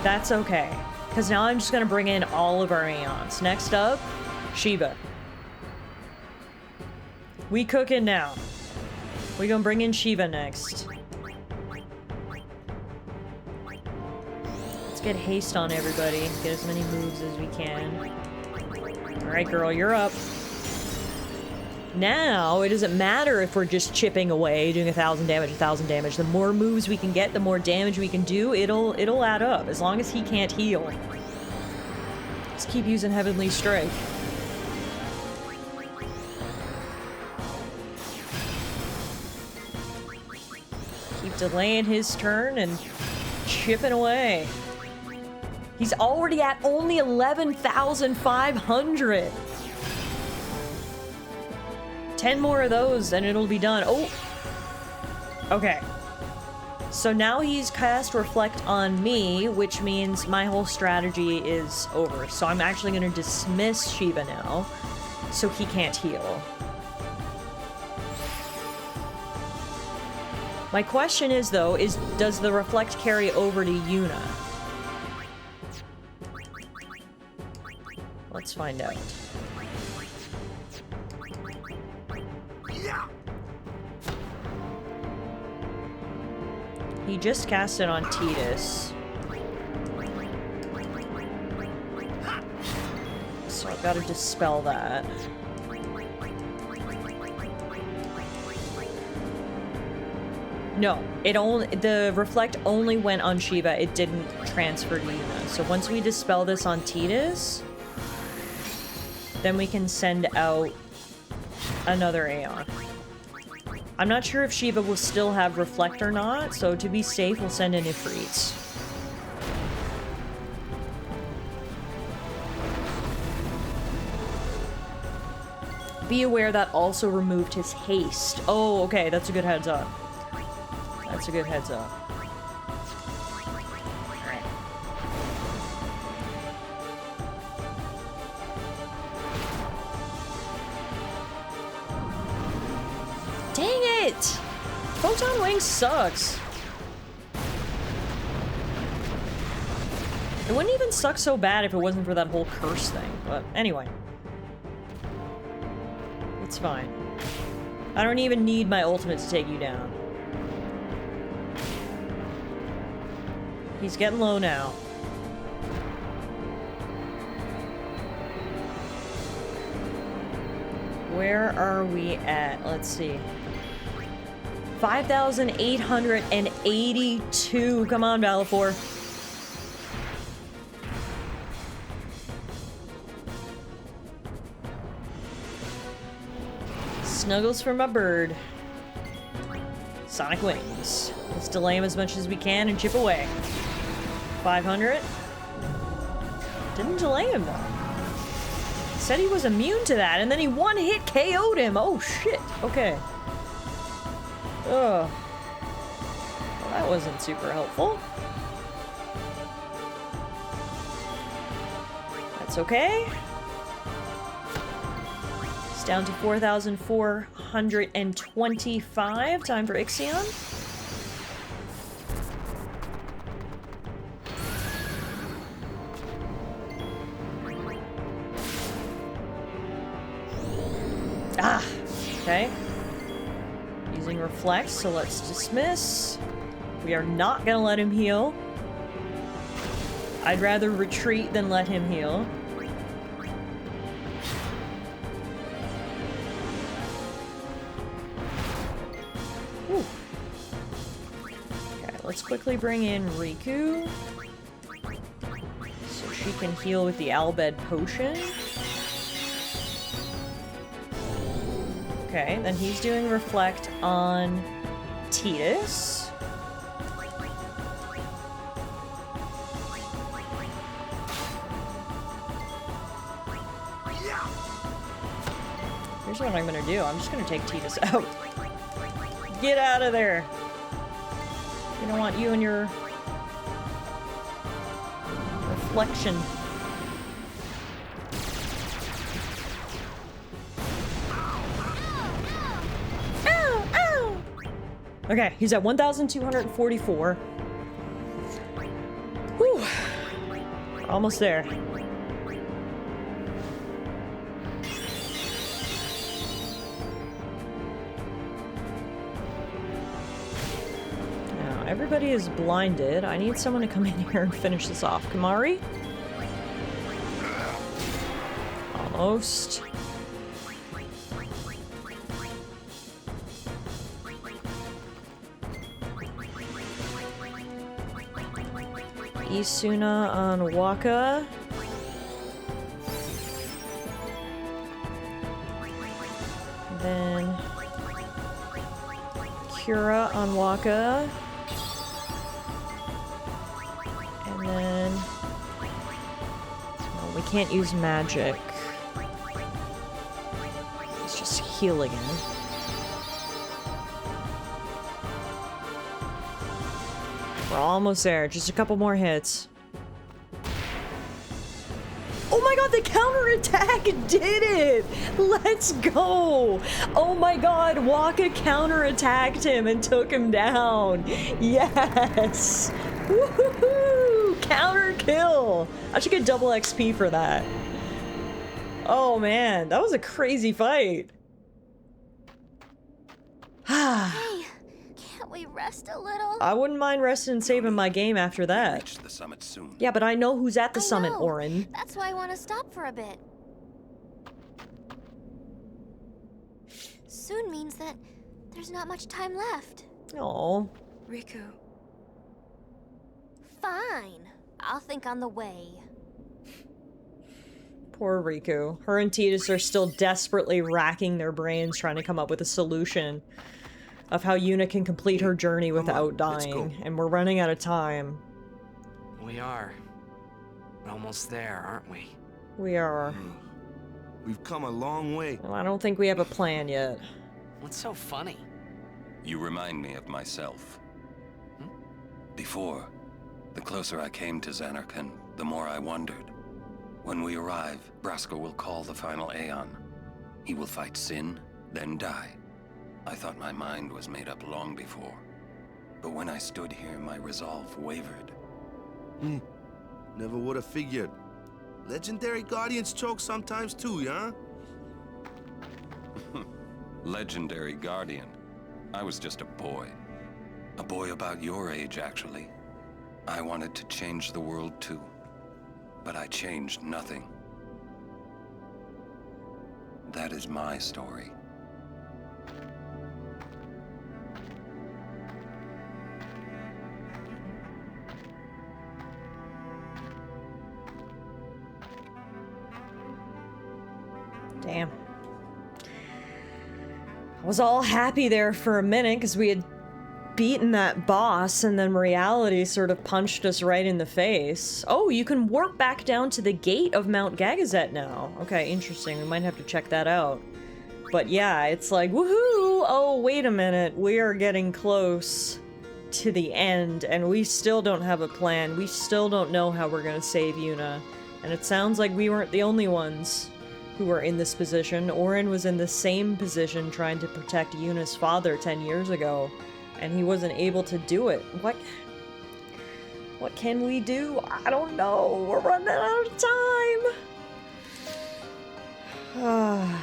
That's okay. Because now I'm just going to bring in all of our Aeons. Next up, Shiva. We cooking now. We gonna bring in Shiva next. Let's get haste on everybody. Get as many moves as we can. Alright, girl, you're up. Now, it doesn't matter if we're just chipping away, doing 1,000 damage, 1,000 damage. The more moves we can get, the more damage we can do, it'll add up, as long as he can't heal. Let's keep using Heavenly Strike. Keep delaying his turn and chipping away. He's already at only 11,500. 10 more of those and it'll be done. Oh! Okay. So now he's cast Reflect on me, which means my whole strategy is over. So I'm actually going to dismiss Shiva now, so he can't heal. My question is, though, does the Reflect carry over to Yuna? Let's find out. He just cast it on Titus. So I've got to dispel that. No, the reflect only went on Shiva. It didn't transfer to Yuna. So once we dispel this on Titus, then we can send out another Aeon. I'm not sure if Shiva will still have reflect or not, so to be safe, we'll send in Ifrits. Be aware that also removed his haste. Oh, okay, that's a good heads up. That's a good heads up. Alright. Dang it! Photon Wing sucks. It wouldn't even suck so bad if it wasn't for that whole curse thing, but anyway. It's fine. I don't even need my ultimate to take you down. He's getting low now. Where are we at? Let's see. 5,882. Come on, Valifor. Snuggles for my bird. Sonic Wings. Let's delay him as much as we can and chip away. 500. Didn't delay him though. Said he was immune to that, and then he one-hit KO'd him. Oh shit. Okay. Ugh. Well, that wasn't super helpful. That's okay. It's down to 4,425. Time for Ixion. Ah! Okay. Using Reflect, so let's dismiss. We are not gonna let him heal. I'd rather retreat than let him heal. Whew. Okay, let's quickly bring in Riku. So she can heal with the Albed Potion. Okay, then he's doing Reflect on Titus. Here's what I'm gonna do. I'm just gonna take Titus out. Get out of there! We don't want you and your reflection. Okay, he's at 1,244. Whew. Almost there. Now, everybody is blinded. I need someone to come in here and finish this off. Kamari? Almost. Isuna on Waka. Then Kira on Waka. And then well, we can't use magic. Let's just heal again. We're almost there. Just a couple more hits. Oh my god, the counterattack did it! Let's go! Oh my god, Waka counterattacked him and took him down. Yes! Woohoo! Counter kill! I should get double XP for that. Oh man, that was a crazy fight. Hey, can't Can't we rest a little? I wouldn't mind resting and saving my game after that. Reach the summit soon. Yeah, but I know who's at the summit, know. Orin. That's why I want to stop for a bit. Soon means that there's not much time left. Oh. Riku. Fine. I'll think on the way. Poor Riku. Her and Tidus are still desperately racking their brains trying to come up with a solution of how Yuna can complete her journey without dying. And we're running out of time. We are. We're almost there, aren't we? We are. We've come a long way. Well, I don't think we have a plan yet. What's so funny? You remind me of myself. Before, the closer I came to Zanarkand, the more I wondered. When we arrive, Braska will call the final Aeon. He will fight sin, then die. I thought my mind was made up long before. But when I stood here, my resolve wavered. Never would have figured. Legendary Guardians choke sometimes too, yeah? Legendary Guardian. I was just a boy. A boy about your age, actually. I wanted to change the world too. But I changed nothing. That is my story. Damn. I was all happy there for a minute because we had beaten that boss, and then reality sort of punched us right in the face. Oh, you can warp back down to the gate of Mount Gagazet now. Okay, interesting. We might have to check that out. But yeah, it's like, woohoo! Oh, wait a minute. We are getting close to the end, and we still don't have a plan. We still don't know how we're gonna save Yuna. And it sounds like we weren't the only ones who were in this position. Orin was in the same position trying to protect Yuna's father 10 years ago. And he wasn't able to do it. What can we do? I don't know. We're running out of time.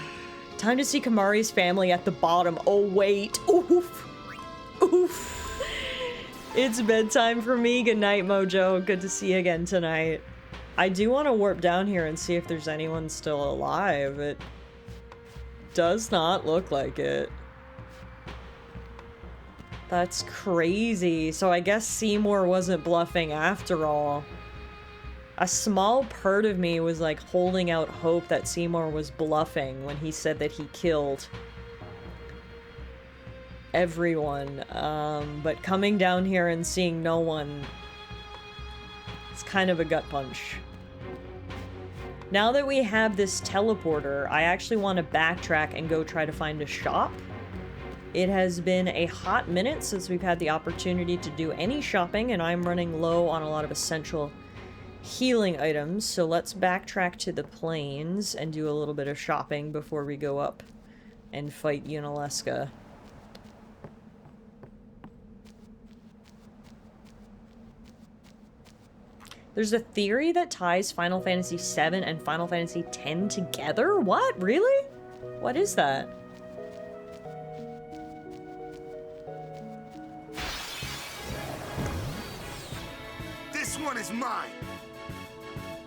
Time to see Kamari's family at the bottom. Oh, wait. Oof. Oof. It's bedtime for me. Good night, Mojo. Good to see you again tonight. I do want to warp down here and see if there's anyone still alive. It does not look like it. That's crazy. So I guess Seymour wasn't bluffing after all. A small part of me was like holding out hope that Seymour was bluffing when he said that he killed everyone. But coming down here and seeing no one, it's kind of a gut punch. Now that we have this teleporter, I actually want to backtrack and go try to find a shop. It has been a hot minute since we've had the opportunity to do any shopping, and I'm running low on a lot of essential healing items, so let's backtrack to the plains and do a little bit of shopping before we go up and fight Yunalesca. There's a theory that ties Final Fantasy VII and Final Fantasy X together? What? Really? What is that? This one is mine.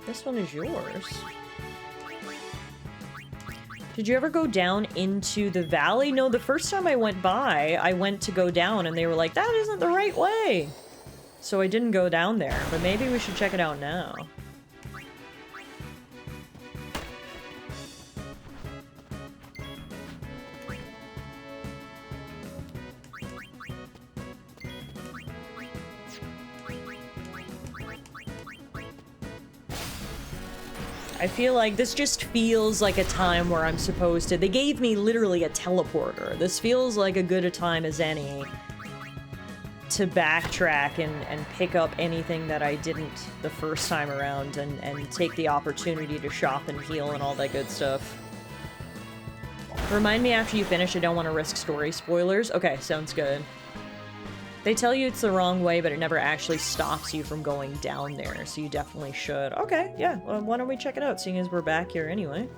This one is yours. Did you ever go down into the valley? No, the first time I went by, I went to go down and they were like, that isn't the right way. So I didn't go down there, but maybe we should check it out now. I feel like this just feels like a time where I'm supposed to... They gave me literally a teleporter. This feels like a good a time as any to backtrack and pick up anything that I didn't the first time around and take the opportunity to shop and heal and all that good stuff. Remind me after you finish, I don't want to risk story spoilers. Okay, sounds good. They tell you it's the wrong way, but it never actually stops you from going down there, so you definitely should. Okay, yeah, well, why don't we check it out, seeing as we're back here anyway.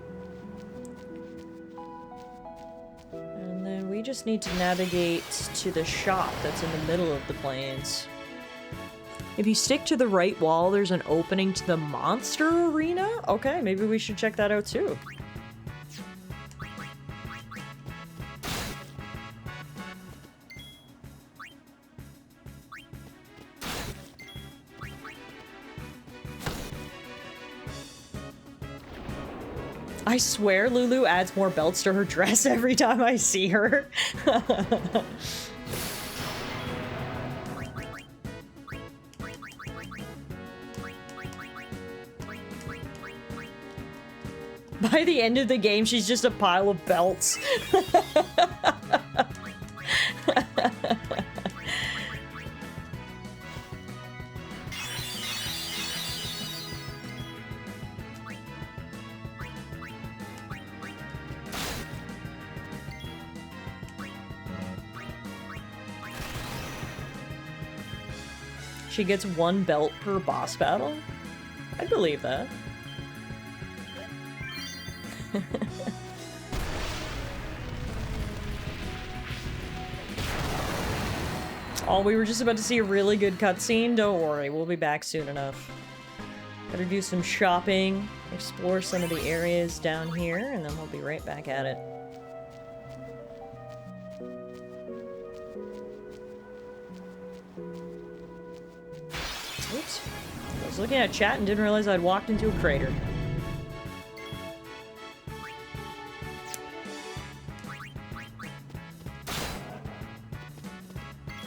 And then we we just need to navigate to the shop that's in the middle of the plains. If you stick to the right wall, there's an opening to the monster arena? Okay, maybe we should check that out too. I swear Lulu adds more belts to her dress every time I see her. By the end of the game, she's just a pile of belts. She gets 1 belt per boss battle? I believe that. Oh, we were just about to see a really good cutscene. Don't worry, we'll be back soon enough. Better do some shopping, explore some of the areas down here, and then we'll be right back at it. Oops. I was looking at chat and didn't realize I'd walked into a crater.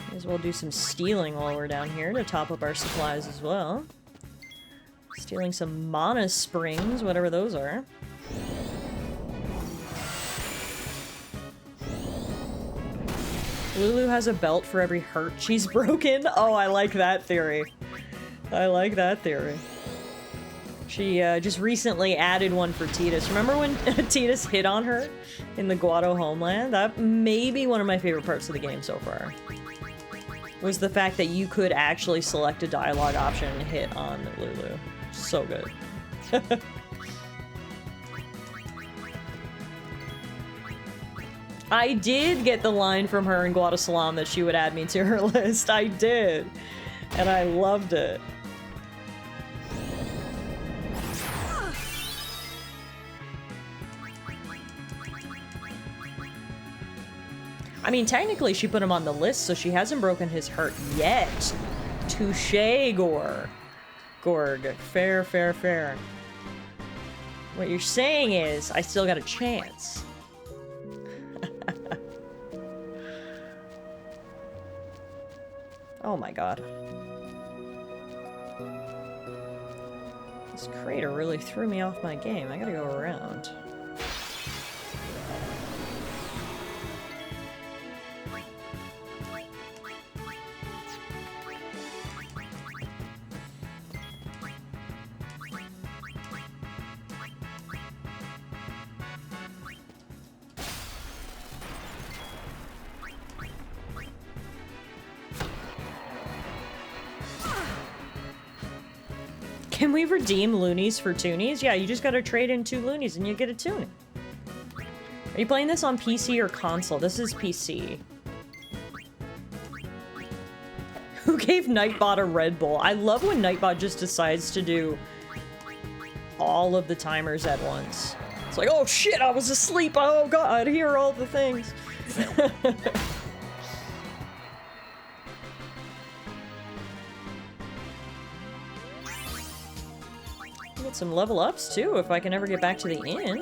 May as well do some stealing while we're down here to top up our supplies as well. Stealing some mana springs, whatever those are. Lulu has a belt for every hurt she's broken. Oh, I like that theory. I like that theory. She just recently added one for Tidus. Remember when Tidus hit on her in the Guado homeland? That may be one of my favorite parts of the game so far. Was the fact that you could actually select a dialogue option and hit on Lulu. So good. I did get the line from her in Guadasalam that she would add me to her list. I did. And I loved it. I mean, technically she put him on the list, so she hasn't broken his heart yet. Touché, Gorg. Fair, fair, fair. What you're saying is, I still got a chance. Oh my god. This crater really threw me off my game. I gotta go around. Can we redeem loonies for toonies? Yeah, you just gotta trade in 2 loonies and you get a toonie. Are you playing this on PC or console? This is PC. Who gave Nightbot a Red Bull? I love when Nightbot just decides to do all of the timers at once. It's like, oh shit, I was asleep. Oh god, here are all the things. Get some level ups too if I can ever get back to the inn.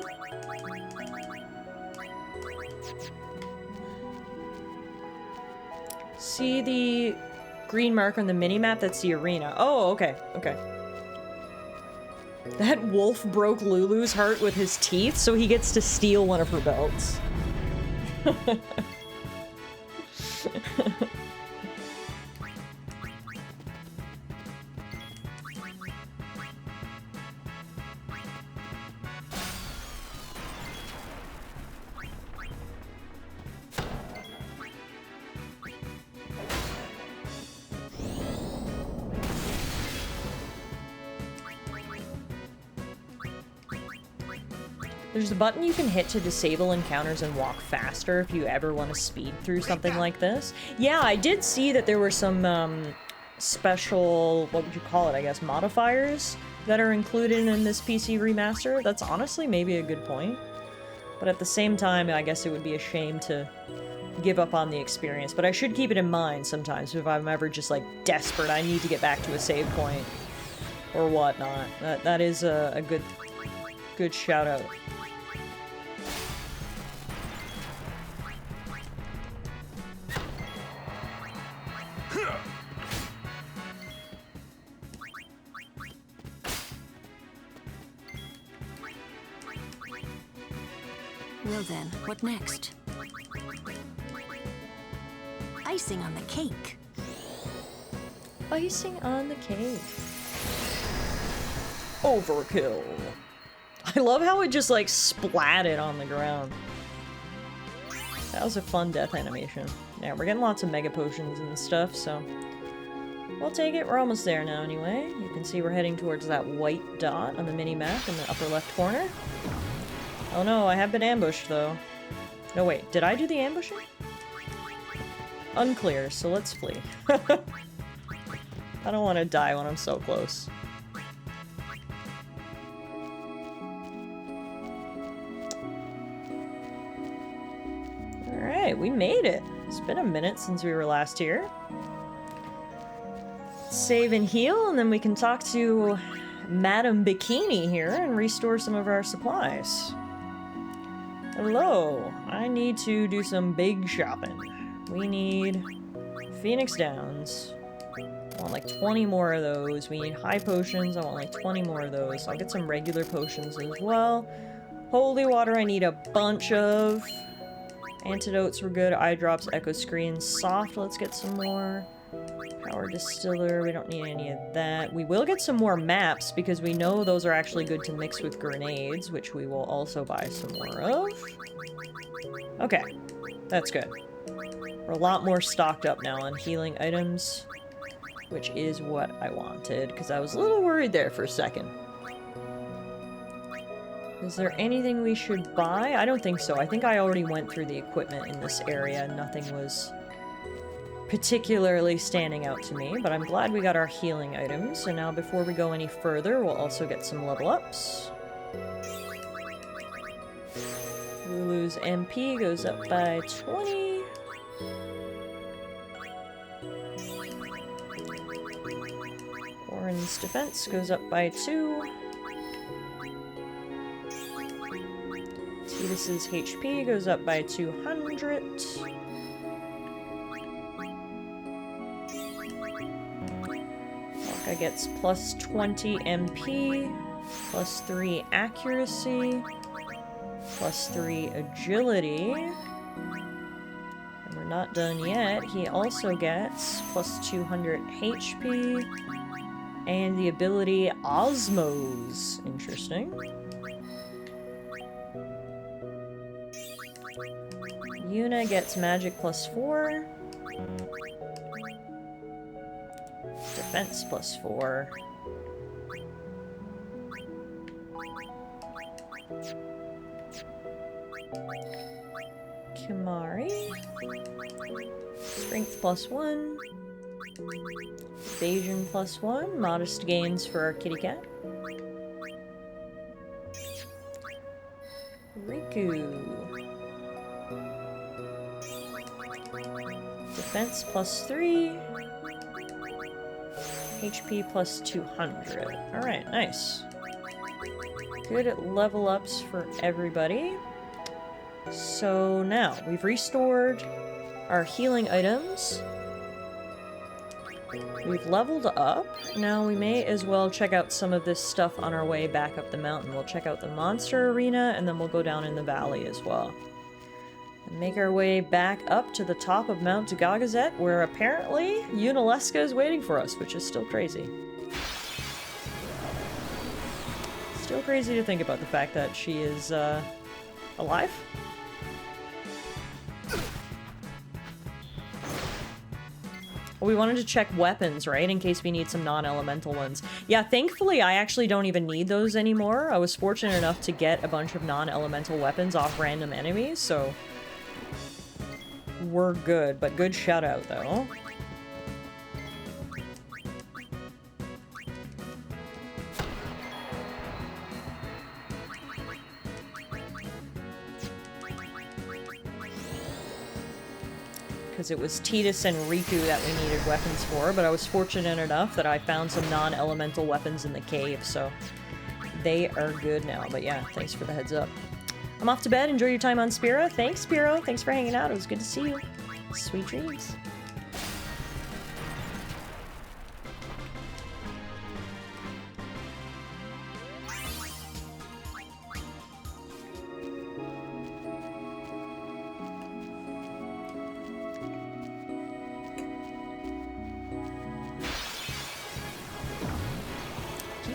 See the green mark on the minimap? That's the arena. Oh, okay, okay. That wolf broke Lulu's heart with his teeth, so he gets to steal one of her belts. There's a button you can hit to disable encounters and walk faster if you ever want to speed through something like this. Yeah, I did see that there were some special, what would you call it, I guess, modifiers that are included in this PC remaster. That's honestly maybe a good point. But at the same time, I guess it would be a shame to give up on the experience. But I should keep it in mind sometimes if I'm ever just, like, desperate. I need to get back to a save point or whatnot. That is a good shout out. Well then, what next? Icing on the cake. Icing on the cake. Overkill. I love how it just, like, splatted on the ground. That was a fun death animation. Yeah, we're getting lots of mega potions and stuff, so we'll take it. We're almost there now anyway. You can see we're heading towards that white dot on the mini-map in the upper left corner. Oh no, I have been ambushed, though. No, wait, did I do the ambushing? Unclear, so let's flee. I don't want to die when I'm so close. Alright, we made it. It's been a minute since we were last here. Save and heal, and then we can talk to Madame Bikini here and restore some of our supplies. Hello, I need to do some big shopping. We need Phoenix Downs. I want like 20 more of those. We need high potions. I want like 20 more of those. I'll get some regular potions as well. Holy water I need a bunch of. Antidotes were good. Eye drops, echo screen, soft. Let's get some more. Power distiller. We don't need any of that. We will get some more maps because we know those are actually good to mix with grenades, which we will also buy some more of. Okay, that's good. We're a lot more stocked up now on healing items, which is what I wanted, because I was a little worried there for a second. Is there anything we should buy? I don't think so. I think I already went through the equipment in this area. Nothing was particularly standing out to me, but I'm glad we got our healing items. So now before we go any further, we'll also get some level ups. Lulu's MP goes up by 20. Orin's defense goes up by 2. Titus's HP goes up by 200. Waka gets plus 20 MP, plus 3 accuracy, plus 3 agility. And we're not done yet. He also gets plus 200 HP and the ability Osmos. Interesting. Yuna gets magic plus 4. Defense plus 4. Kimari. Strength plus 1. Evasion plus 1. Modest gains for our kitty cat. Riku. Defense plus 3. HP plus 200. Alright, nice. Good level ups for everybody. So now, we've restored our healing items. We've leveled up. Now we may as well check out some of this stuff on our way back up the mountain. We'll check out the monster arena, and then we'll go down in the valley as well. And make our way back up to the top of Mount Gagazet, where apparently Yunalesca is waiting for us, which is still crazy. Still crazy to think about the fact that she is, alive? We wanted to check weapons, right? In case we need some non-elemental ones. Yeah, thankfully, I actually don't even need those anymore. I was fortunate enough to get a bunch of non-elemental weapons off random enemies, so... we're good, but good shout out, though. Because it was Tidus and Riku that we needed weapons for, but I was fortunate enough that I found some non-elemental weapons in the cave, so they are good now. But yeah, thanks for the heads up. I'm off to bed. Enjoy your time on Spira. Thanks, Spiro. Thanks for hanging out. It was good to see you. Sweet dreams.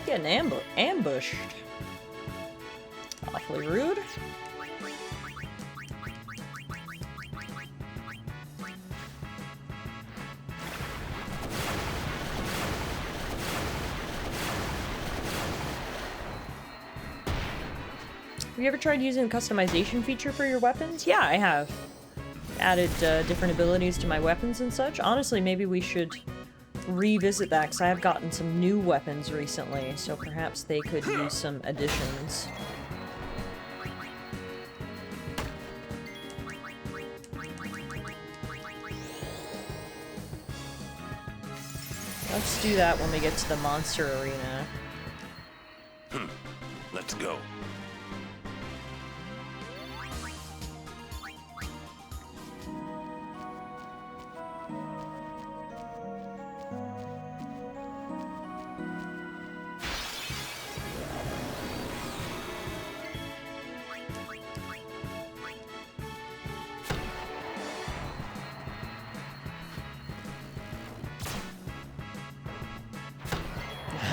Getting ambushed. Awfully rude. Have you ever tried using the customization feature for your weapons? Yeah, I have. Added different abilities to my weapons and such. Honestly, maybe we should revisit that, because I have gotten some new weapons recently, so perhaps they could use some additions. Let's do that when we get to the monster arena. Let's go.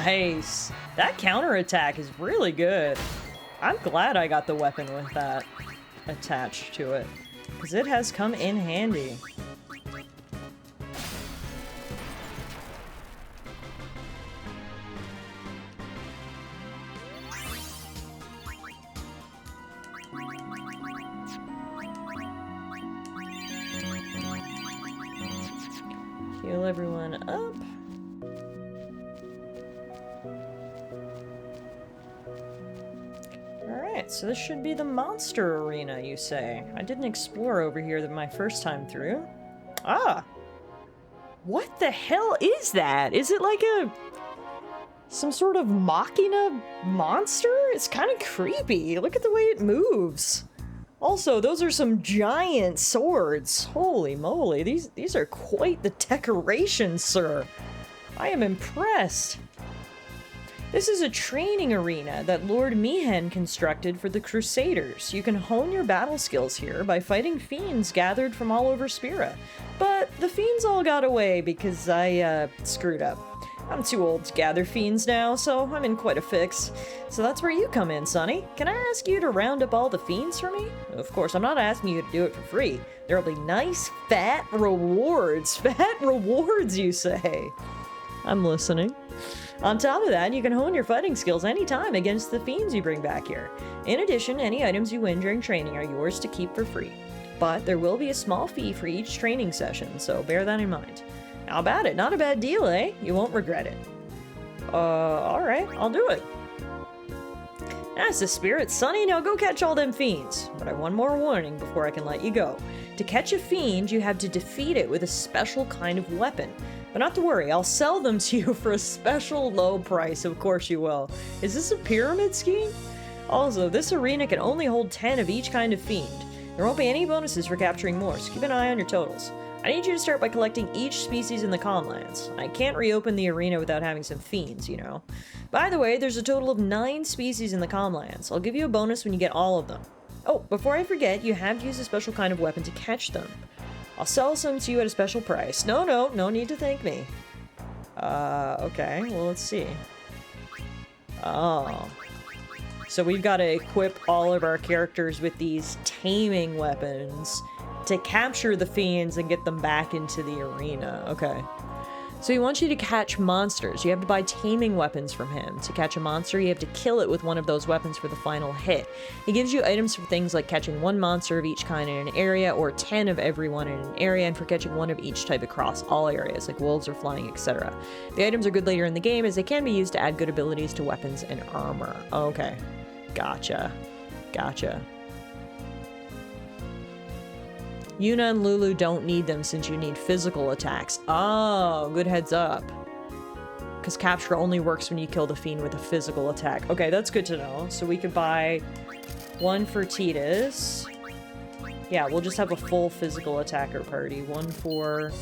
Nice. That counterattack is really good. I'm glad I got the weapon with that attached to it, because it has come in handy. Heal everyone up. Alright, so this should be the monster arena, you say? I didn't explore over here my first time through. Ah! What the hell is that? Is it like some sort of Machina monster? It's kind of creepy. Look at the way it moves. Also, those are some giant swords. Holy moly, these are quite the decoration, sir. I am impressed. This is a training arena that Lord Mihen constructed for the Crusaders. You can hone your battle skills here by fighting fiends gathered from all over Spira. But the fiends all got away because I screwed up. I'm too old to gather fiends now, so I'm in quite a fix. So that's where you come in, Sonny. Can I ask you to round up all the fiends for me? Of course, I'm not asking you to do it for free. There'll be nice, fat rewards. Fat rewards, you say? I'm listening. On top of that, you can hone your fighting skills anytime against the fiends you bring back here. In addition, any items you win during training are yours to keep for free. But there will be a small fee for each training session, so bear that in mind. How about it? Not a bad deal, eh? You won't regret it. Alright, I'll do it. That's the spirit, Sonny. Now go catch all them fiends. But I have one more warning before I can let you go. To catch a fiend, you have to defeat it with a special kind of weapon. But not to worry, I'll sell them to you for a special low price, of course you will. Is this a pyramid scheme? Also, this arena can only hold 10 of each kind of fiend. There won't be any bonuses for capturing more, so keep an eye on your totals. I need you to start by collecting each species in the Comlands. I can't reopen the arena without having some fiends, you know. By the way, there's a total of 9 species in the Comlands. I'll give you a bonus when you get all of them. Oh, before I forget, you have to use a special kind of weapon to catch them. I'll sell some to you at a special price. No need to thank me. Okay, well, let's see. Oh. So we've got to equip all of our characters with these taming weapons to capture the fiends and get them back into the arena. Okay. So he wants you to catch monsters. You have to buy taming weapons from him. To catch a monster, you have to kill it with one of those weapons for the final hit. He gives you items for things like catching 1 monster of each kind in an area, or 10 of every one in an area, and for catching 1 of each type across all areas, like wolves or flying, etc. The items are good later in the game, as they can be used to add good abilities to weapons and armor. Okay. Gotcha. Gotcha. Yuna and Lulu don't need them since you need physical attacks. Oh, good heads up. Because capture only works when you kill the fiend with a physical attack. Okay, that's good to know. So we could buy 1 for Tidus. Yeah, we'll just have a full physical attacker party. 1 for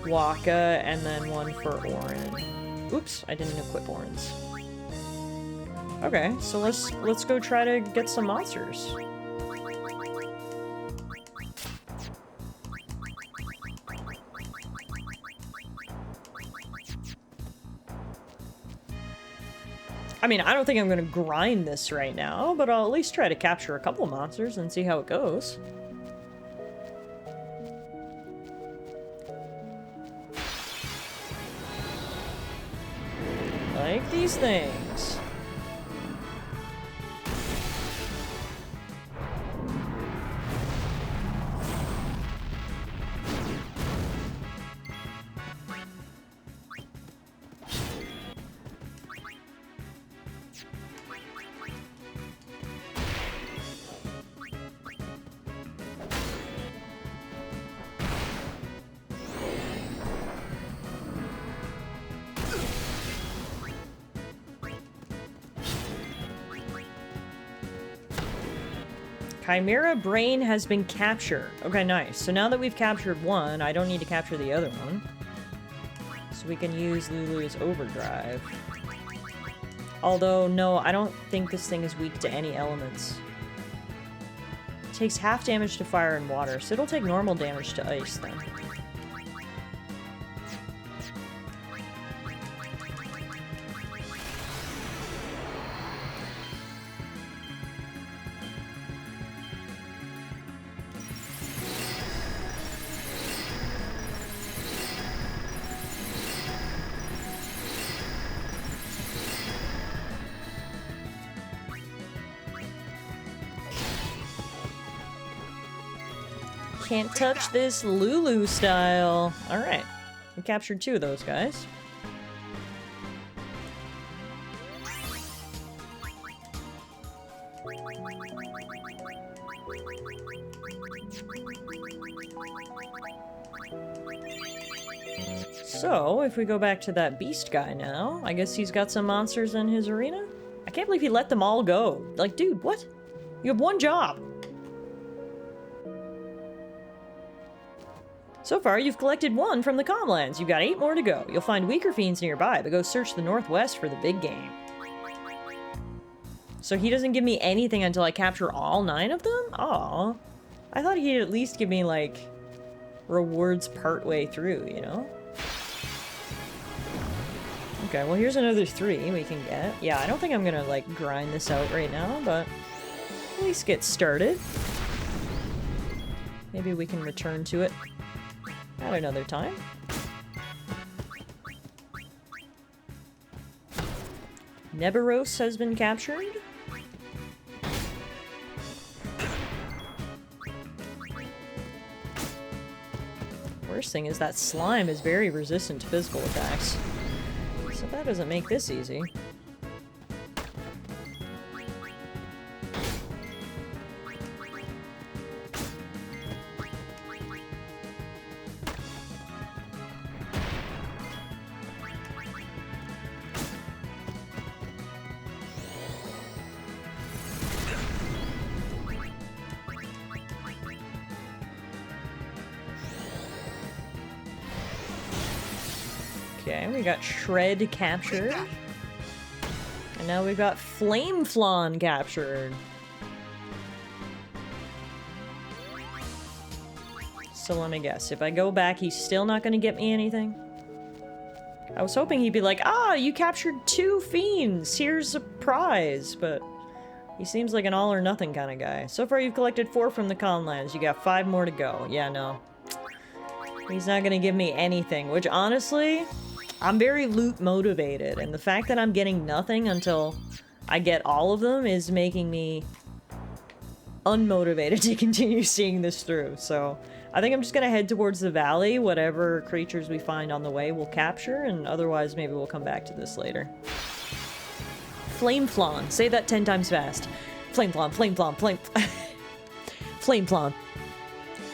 Waka, and then 1 for Orin. Oops, I didn't equip Orin's. Okay, so let's go try to get some monsters. I mean, I don't think I'm gonna grind this right now, but I'll at least try to capture a couple monsters and see how it goes. Like these things. Chimera Brain has been captured. Okay, nice. So now that we've captured 1, I don't need to capture the other one. So we can use Lulu's Overdrive. Although, no, I don't think this thing is weak to any elements. It takes half damage to fire and water, so it'll take normal damage to ice then. Can't touch this Lulu style. Alright. We captured 2 of those guys. So, if we go back to that beast guy now, I guess he's got some monsters in his arena? I can't believe he let them all go. Like, dude, what? You have 1 job. So far, you've collected 1 from the Comlands. You've got 8 more to go. You'll find weaker fiends nearby, but go search the northwest for the big game. So he doesn't give me anything until I capture all 9 of them? Aw. I thought he'd at least give me, like, rewards partway through, you know? Okay, well here's another 3 we can get. Yeah, I don't think I'm gonna, like, grind this out right now, but at least get started. Maybe we can return to it at another time. Neberos has been captured. Worst thing is that slime is very resistant to physical attacks. So that doesn't make this easy. Okay, we got Shred captured. And now we've got Flame Flawn captured. So let me guess, if I go back, he's still not gonna get me anything? I was hoping he'd be like, ah, you captured 2 fiends, here's a prize, but He seems like an all-or-nothing kind of guy. So far you've collected 4 from the Conlands. You got 5 more to go. Yeah, no. He's not gonna give me anything, which honestly, I'm very loot motivated, and the fact that I'm getting nothing until I get all of them is making me unmotivated to continue seeing this through. So I think I'm just gonna head towards the valley. Whatever creatures we find on the way we'll capture, and otherwise maybe we'll come back to this later. Flame Flan. Say that 10 times fast. Flame Flan, Flame Flan, Flame... Flame Flan.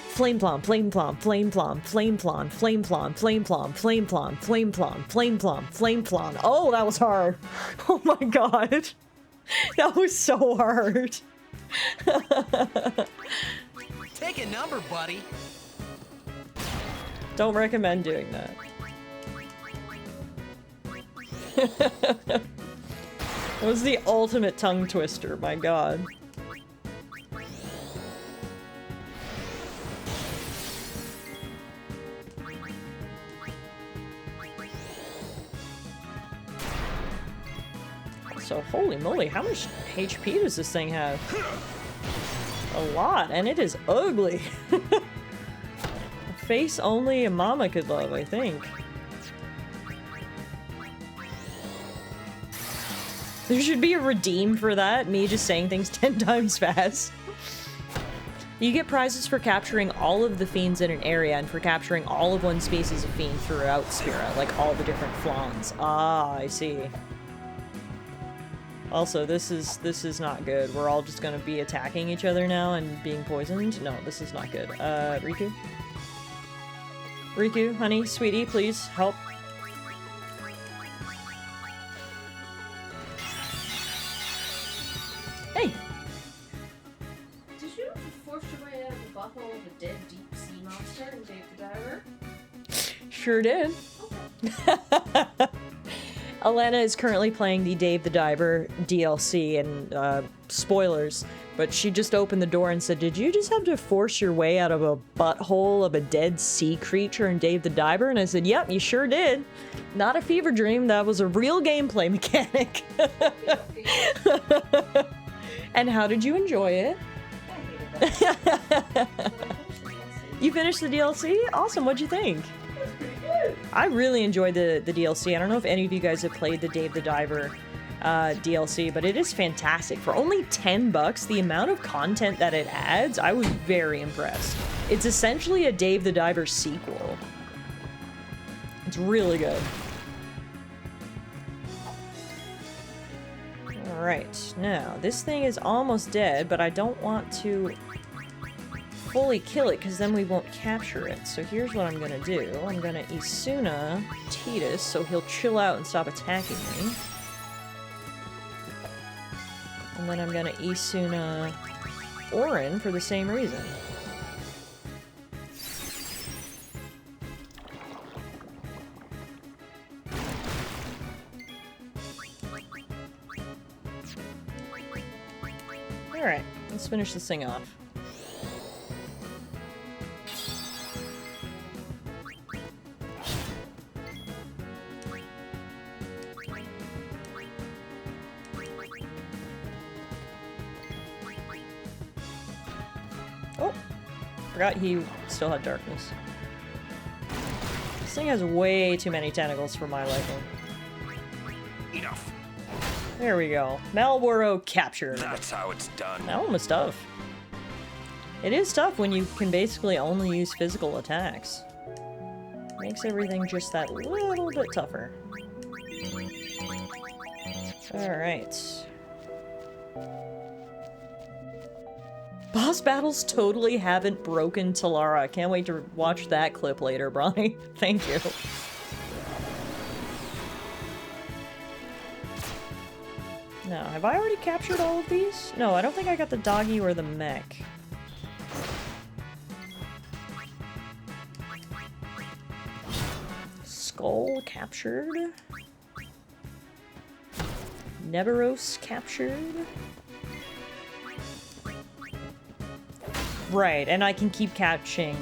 Flame Plum, Flame Plum, Flame Plum, Flame Plum, Flame Plum, Flame Plum, Flame Plum, Flame Plum, Flame Plum, Flame Plum. Oh, that was hard. Oh my god. That was so hard. Take a number, buddy. Don't recommend doing that. That was the ultimate tongue twister, my god. So, holy moly, how much HP does this thing have? A lot, and it is ugly. A face only a mama could love, I think. There should be a redeem for that, me just saying things 10 times fast. You get prizes for capturing all of the fiends in an area and for capturing all of one species of fiend throughout Spira, like all the different flans. Ah, I see. Also, this is not good. We're all just gonna be attacking each other now and being poisoned. No, this is not good. Riku? Riku, honey, sweetie, please, help. Hey! Did you force your way out of the butthole of a dead deep sea monster in Dave the Diver? Sure did. Okay. Alana is currently playing the Dave the Diver DLC, and spoilers, but she just opened the door and said, "Did you just have to force your way out of a butthole of a dead sea creature in Dave the Diver?" And I said, "Yep, you sure did. Not a fever dream, that was a real gameplay mechanic." And how did you enjoy it? I hated that. You finished the DLC? Awesome, what'd you think? I really enjoyed the DLC. I don't know if any of you guys have played the Dave the Diver DLC, but it is fantastic. For only $10, the amount of content that it adds, I was very impressed. It's essentially a Dave the Diver sequel. It's really good. Alright, now, this thing is almost dead, but I don't want to fully kill it, because then we won't capture it. So here's what I'm gonna do. I'm gonna Isuna Titus, so he'll chill out and stop attacking me. And then I'm gonna Isuna Orin for the same reason. Alright, let's finish this thing off. Forgot he still had darkness. This thing has way too many tentacles for my liking. Enough. There we go. Malboro captured. That's how it's done. That one was tough. It is tough when you can basically only use physical attacks. Makes everything just that little bit tougher. Alright. Boss battles totally haven't broken Tallara. I can't wait to watch that clip later, Bronny. Thank you. Now, have I already captured all of these? No, I don't think I got the doggy or the mech. Skull captured. Neberos captured. Right, and I can keep catching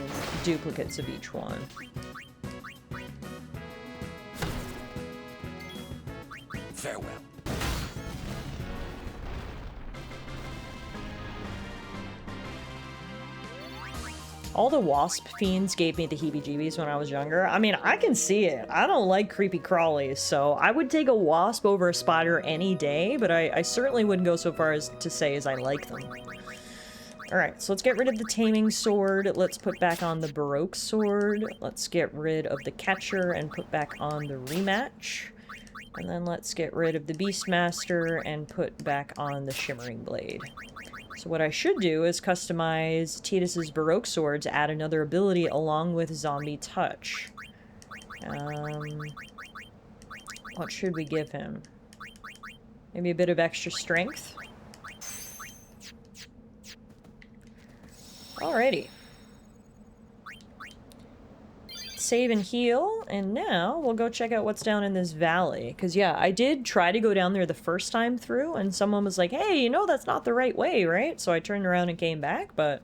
duplicates of each one. Farewell. All the wasp fiends gave me the heebie-jeebies when I was younger. I mean, I can see it. I don't like creepy crawlies, so I would take a wasp over a spider any day, but I certainly wouldn't go so far as to say as I like them. Alright, so let's get rid of the taming sword. Let's put back on the Baroque sword. Let's get rid of the catcher and put back on the rematch. And then let's get rid of the Beastmaster and put back on the Shimmering Blade. So what I should do is customize Tidus's Baroque sword to add another ability along with Zombie Touch. What should we give him? Maybe a bit of extra strength? Alrighty. Save and heal, and now we'll go check out what's down in this valley. Because, yeah, I did try to go down there the first time through, and someone was like, hey, you know that's not the right way, right? So I turned around and came back, but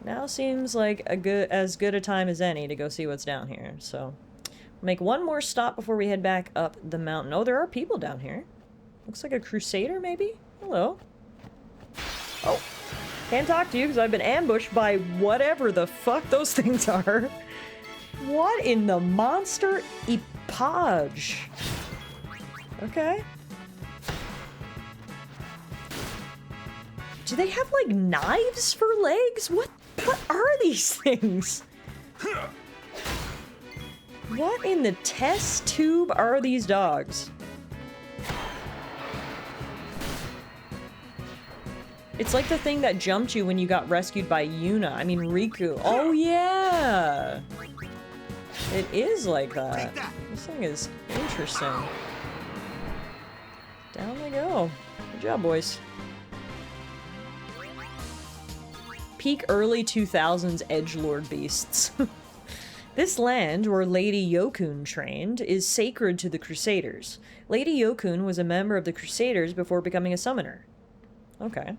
now seems like as good a time as any to go see what's down here. So we'll make one more stop before we head back up the mountain. Oh, there are people down here. Looks like a crusader, maybe? Hello. Oh. Can't talk to you because I've been ambushed by whatever the fuck those things are. What in the monster epage? Okay. Do they have, like, knives for legs? What are these things? What in the test tube are these dogs? It's like the thing that jumped you when you got rescued by Riku. Oh, yeah! It is like that. This thing is interesting. Down they go. Good job, boys. Peak early 2000s edgelord beasts. This land, where Lady Yokun trained, is sacred to the Crusaders. Lady Yokun was a member of the Crusaders before becoming a summoner. Okay.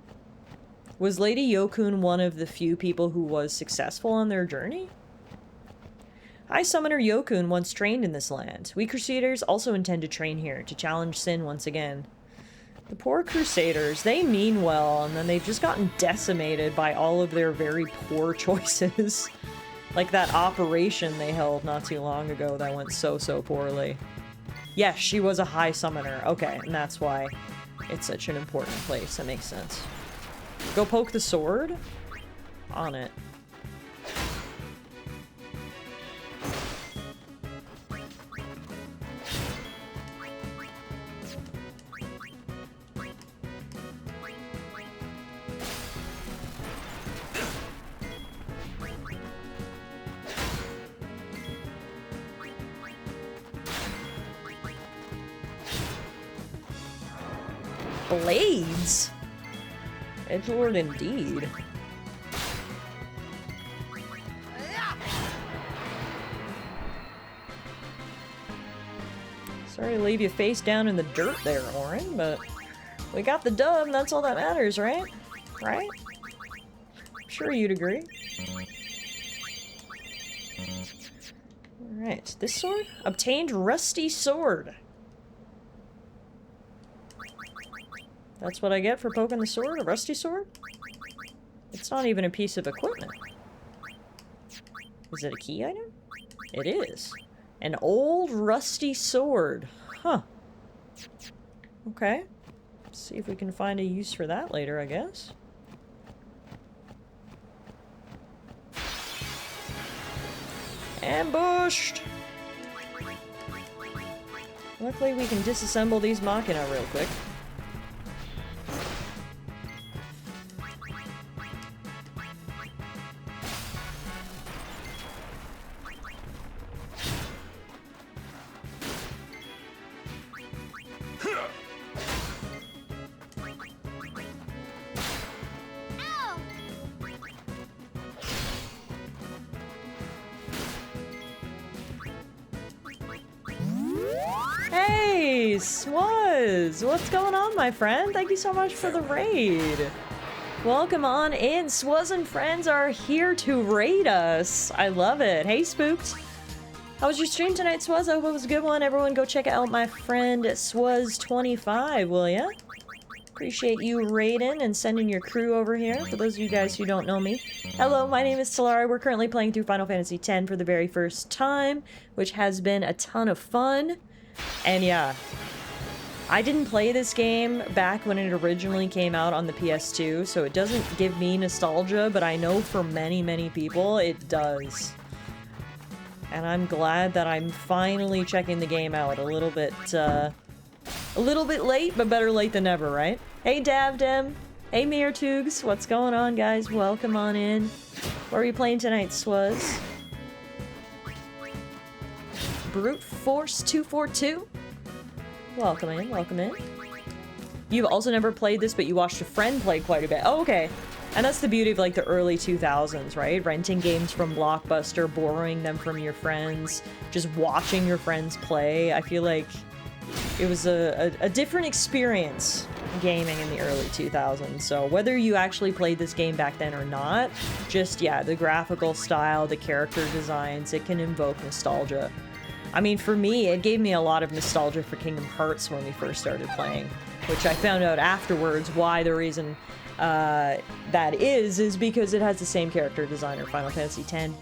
Was Lady Yokun one of the few people who was successful on their journey? High Summoner Yokun once trained in this land. We Crusaders also intend to train here, to challenge Sin once again. The poor Crusaders, they mean well, and then they've just gotten decimated by all of their very poor choices. Like that operation they held not too long ago that went so poorly. Yes, she was a High Summoner. Okay, and that's why it's such an important place. That makes sense. Go poke the sword? On it. Blades? Edgelord indeed. Sorry to leave you face down in the dirt there, Orin, but we got the dub and that's all that matters, right? Right? I'm sure you'd agree. Alright, this sword? Obtained rusty sword. That's what I get for poking the sword? A rusty sword? It's not even a piece of equipment. Is it a key item? It is. An old rusty sword. Huh. Okay. Let's see if we can find a use for that later, I guess. Ambushed! Luckily we can disassemble these Machina real quick. Hey, Swaz! What's going on, my friend? Thank you so much for the raid. Welcome on in. Swaz and friends are here to raid us. I love it. Hey, Spooked. How was your stream tonight, Swaz? I hope it was a good one. Everyone go check out my friend Swaz25, will ya? Appreciate you raiding and sending your crew over here, for those of you guys who don't know me. Hello, my name is Tallara. We're currently playing through Final Fantasy X for the very first time, which has been a ton of fun. And yeah, I didn't play this game back when it originally came out on the PS2, so it doesn't give me nostalgia, but I know for many, many people it does. And I'm glad that I'm finally checking the game out a little bit late, but better late than never, right? Hey, Davdem. Hey, Mirtugs. What's going on, guys? Welcome on in. What are we playing tonight, Swaz? Brute Force 242? Welcome in, welcome in. You've also never played this, but you watched a friend play quite a bit. Oh, okay. And that's the beauty of, like, the early 2000s, right? Renting games from Blockbuster, borrowing them from your friends, just watching your friends play. I feel like it was a different experience gaming in the early 2000s. So whether you actually played this game back then or not, just, yeah, the graphical style, the character designs, it can invoke nostalgia. I mean, for me, it gave me a lot of nostalgia for Kingdom Hearts when we first started playing, which I found out afterwards why the reason that is because it has the same character designer, Final Fantasy X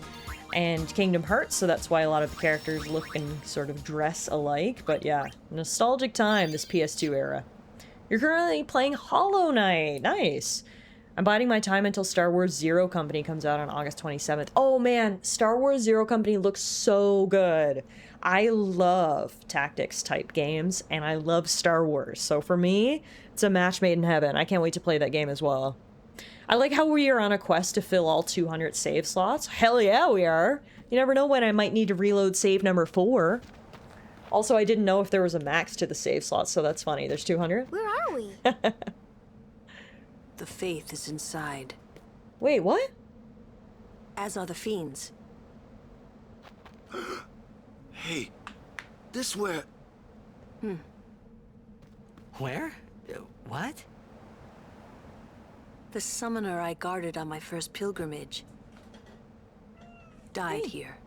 and Kingdom Hearts, so that's why a lot of the characters look and sort of dress alike. But yeah, nostalgic time, this PS2 era. You're currently playing Hollow Knight. Nice. I'm biding my time until Star Wars Zero Company comes out on August 27th. Oh man, Star Wars Zero Company looks so good. I love tactics type games, and I love Star Wars. So for me, it's a match made in heaven. I can't wait to play that game as well. I like how we are on a quest to fill all 200 save slots. Hell yeah, we are. You never know when I might need to reload save number 4. Also, I didn't know if there was a max to the save slots, so that's funny. There's 200? Where are we? The faith is inside. Wait, what? As are the fiends. Hey, this where... Where? What? The summoner I guarded on my first pilgrimage died here.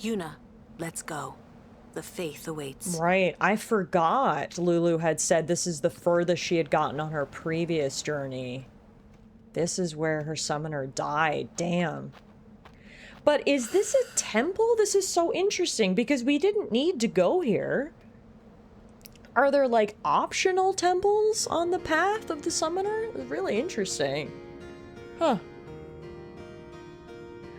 Yuna, let's go. The faith awaits. Right, I forgot Lulu had said this is the furthest she had gotten on her previous journey. This is where her summoner died. Damn. But is this a temple? This is so interesting because we didn't need to go here. Are there, like, optional temples on the path of the summoner? It's really interesting. Huh.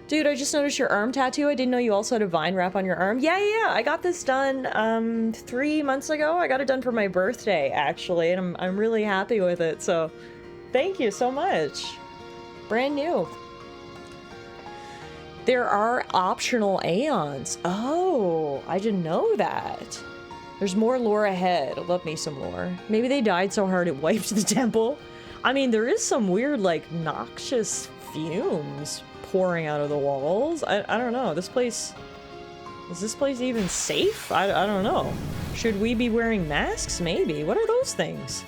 Dude, I just noticed your arm tattoo. I didn't know you also had a vine wrap on your arm. Yeah. I got this done 3 months ago. I got it done for my birthday, actually, and I'm really happy with it. So, thank you so much. Brand new. There are optional Aeons. Oh, I didn't know that. There's more lore ahead. Love me some lore. Maybe they died so hard it wiped the temple. I mean, there is some weird, like, noxious fumes pouring out of the walls. I don't know. This place... Is this place even safe? I don't know. Should we be wearing masks? Maybe. What are those things?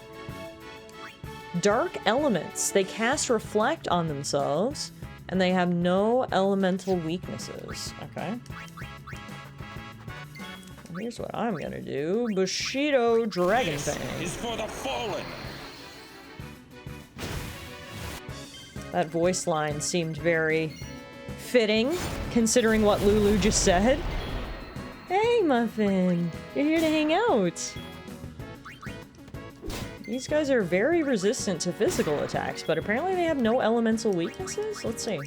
Dark elements. They cast reflect on themselves, and they have no elemental weaknesses. Okay. Here's what I'm gonna do. Bushido Dragon Fang. Is for the fallen. That voice line seemed very fitting, considering what Lulu just said. Hey, Muffin. You're here to hang out. These guys are very resistant to physical attacks, but apparently they have no elemental weaknesses? Let's see.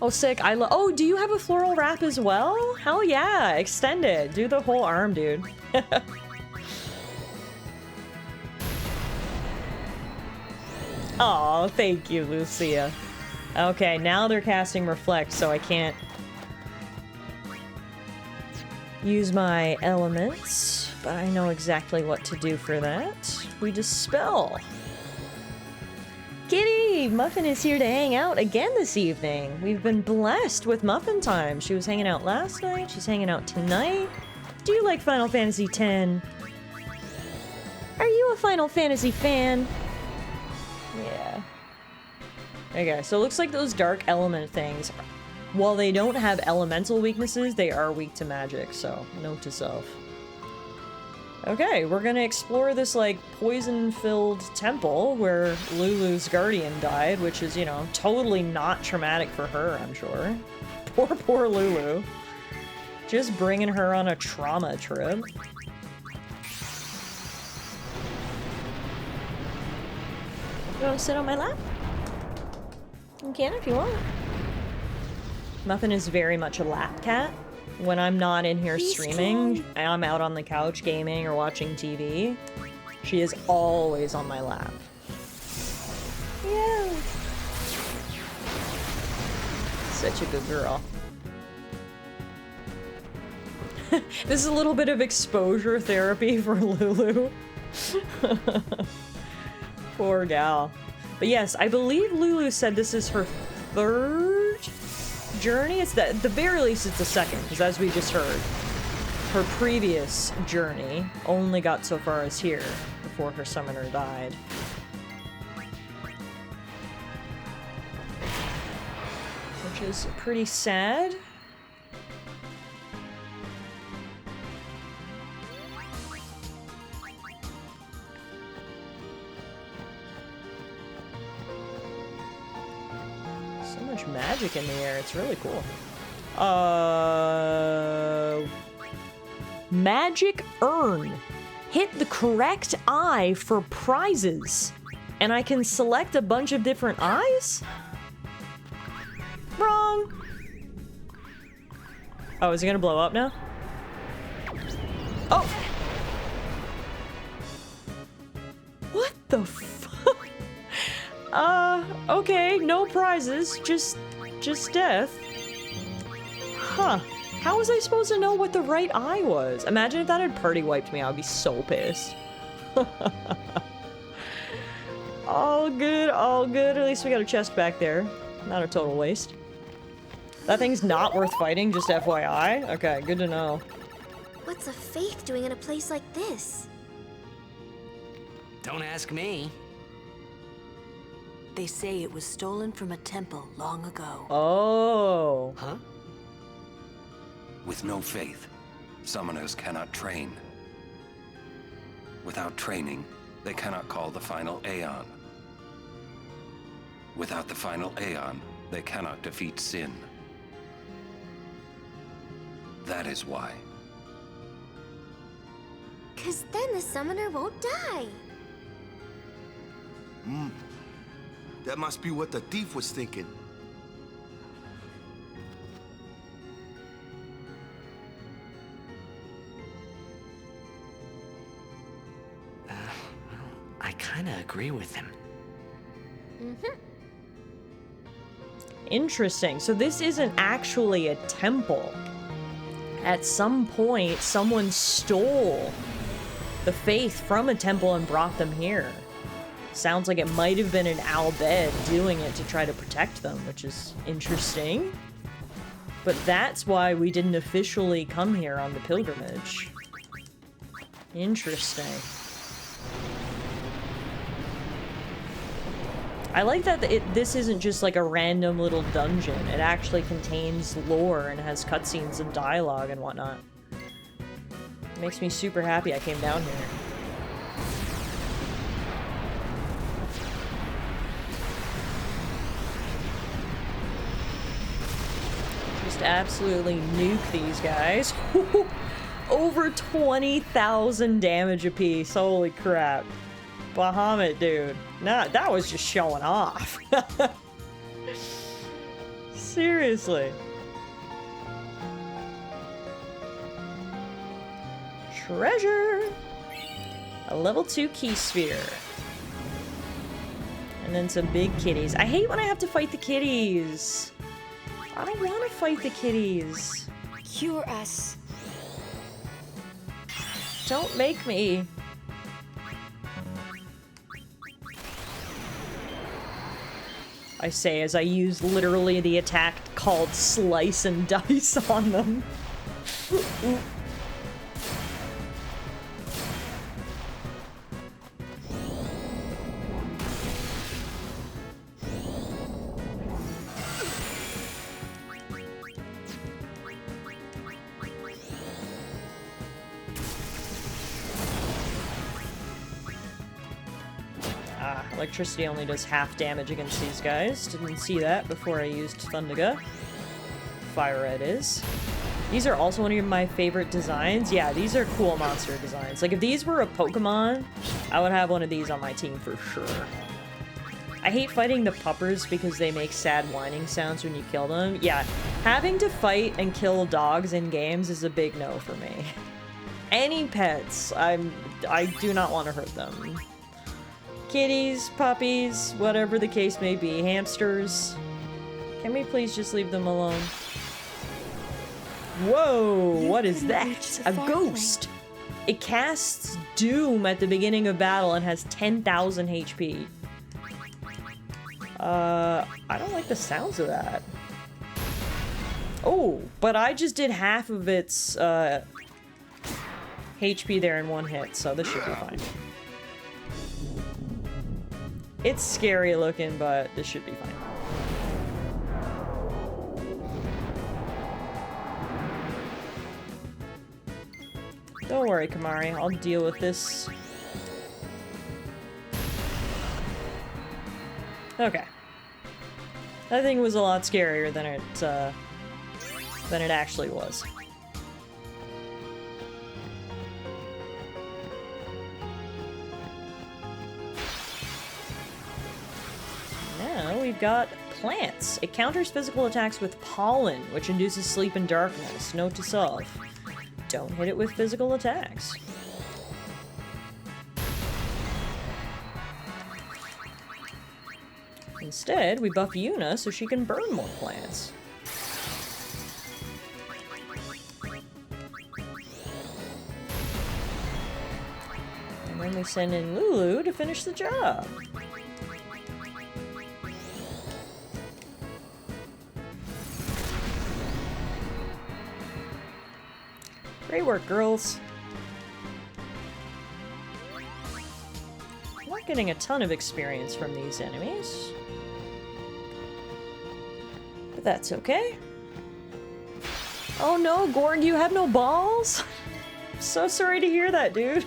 Oh, sick. Oh, do you have a floral wrap as well? Hell yeah. Extend it. Do the whole arm, dude. Oh, thank you, Lucia. Okay, now they're casting Reflect, so I can't use my elements, but I know exactly what to do for that. We Dispel. Kitty! Muffin is here to hang out again this evening. We've been blessed with Muffin time. She was hanging out last night. She's hanging out tonight. Do you like Final Fantasy X? Are you a Final Fantasy fan? Yeah. Okay, so it looks like those dark element things While they don't have elemental weaknesses, they are weak to magic, so note to self. Okay, we're gonna explore this, like, poison-filled temple where Lulu's guardian died, which is, you know, totally not traumatic for her, I'm sure. Poor Lulu. Just bringing her on a trauma trip. You wanna sit on my lap? You can if you want. Muffin is very much a lap cat. When I'm not in here streaming, I'm out on the couch gaming or watching TV. She is always on my lap. Yeah. Such a good girl. This is a little bit of exposure therapy for Lulu. Poor gal. But yes, I believe Lulu said this is her 3rd journey. It's that, at the very least, it's the 2nd, because as we just heard, her previous journey only got so far as here before her summoner died. Which is pretty sad. Magic in the air, it's really cool. Magic urn. Hit the correct eye for prizes. And I can select a bunch of different eyes? Wrong. Oh, is it gonna blow up now? Oh! What the fuck? Okay, no prizes, just death. Huh. How was I supposed to know what the right eye was? Imagine if that had party wiped me, I would be so pissed. All good, all good. At least we got a chest back there. Not a total waste. That thing's not worth fighting, just FYI? Okay, good to know. What's a faith doing in a place like this? Don't ask me. They say it was stolen from a temple long ago. Oh. Huh? With no faith, summoners cannot train. Without training, they cannot call the final Aeon. Without the final Aeon, they cannot defeat sin. That is why. 'Cause then the summoner won't die. That must be what the thief was thinking. I kinda agree with him. Interesting. So this isn't actually a temple. At some point, someone stole the faith from a temple and brought them here. Sounds like it might have been an Al Bhed doing it to try to protect them, which is interesting. But that's why we didn't officially come here on the pilgrimage. Interesting. I like that this isn't just like a random little dungeon. It actually contains lore and has cutscenes and dialogue and whatnot. It makes me super happy I came down here. Just absolutely nuke these guys. Over 20,000 damage apiece. Holy crap. Bahamut, dude. Nah, that was just showing off. Seriously. Treasure! A level 2 key sphere. And then some big kitties. I hate when I have to fight the kitties. I don't want to fight the kitties. Cure us. Don't make me. I say as I use literally the attack called Slice and Dice on them. Electricity only does half damage against these guys. Didn't see that before I used Thundaga. Fire Red is. These are also one of my favorite designs. Yeah, these are cool monster designs. Like, if these were a Pokemon, I would have one of these on my team for sure. I hate fighting the puppers because they make sad whining sounds when you kill them. Yeah, having to fight and kill dogs in games is a big no for me. Any pets, I do not want to hurt them. Kitties, puppies, whatever the case may be, hamsters. Can we please just leave them alone? Whoa, what is that? A ghost! It casts Doom at the beginning of battle and has 10,000 HP. I don't like the sounds of that. Oh, but I just did half of its, HP there in one hit, so this should be fine. It's scary looking, but this should be fine. Don't worry, Kamari. I'll deal with this. Okay. That thing was a lot scarier than it actually was. Now we've got plants. It counters physical attacks with pollen, which induces sleep and darkness. Note to self. Don't hit it with physical attacks. Instead, we buff Yuna so she can burn more plants. And then we send in Lulu to finish the job. Great work, girls. I'm not getting a ton of experience from these enemies. But that's okay. Oh no, Gorg, you have no balls? I'm so sorry to hear that, dude.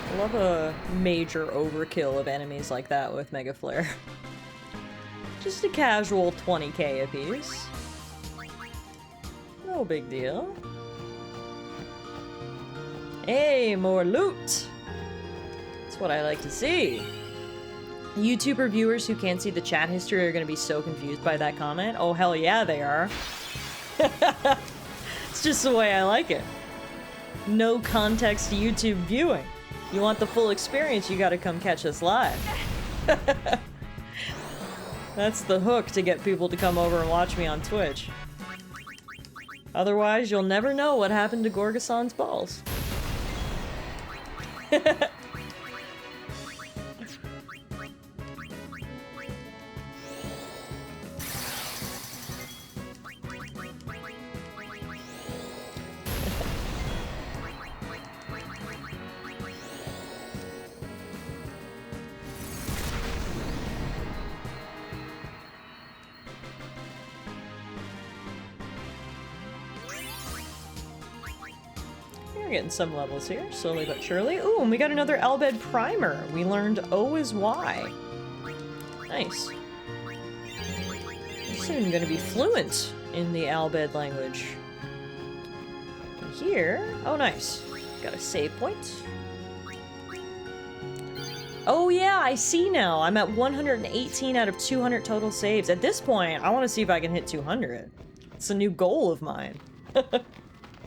I love a major overkill of enemies like that with Mega Flare. Just a casual 20k apiece. No big deal. Hey, more loot! That's what I like to see. YouTuber viewers who can't see the chat history are gonna be so confused by that comment. Oh, hell yeah, they are. It's just the way I like it. No context YouTube viewing. You want the full experience, you gotta come catch us live. That's the hook to get people to come over and watch me on Twitch. Otherwise, you'll never know what happened to Gorgasan's balls. We're getting some levels here, slowly but surely. Ooh, and we got another Albed primer. We learned O is Y. Nice. I'm soon gonna be fluent in the Albed language. And here, oh nice. Got a save point. Oh yeah, I see now. I'm at 118 out of 200 total saves. At this point, I want to see if I can hit 200. It's a new goal of mine.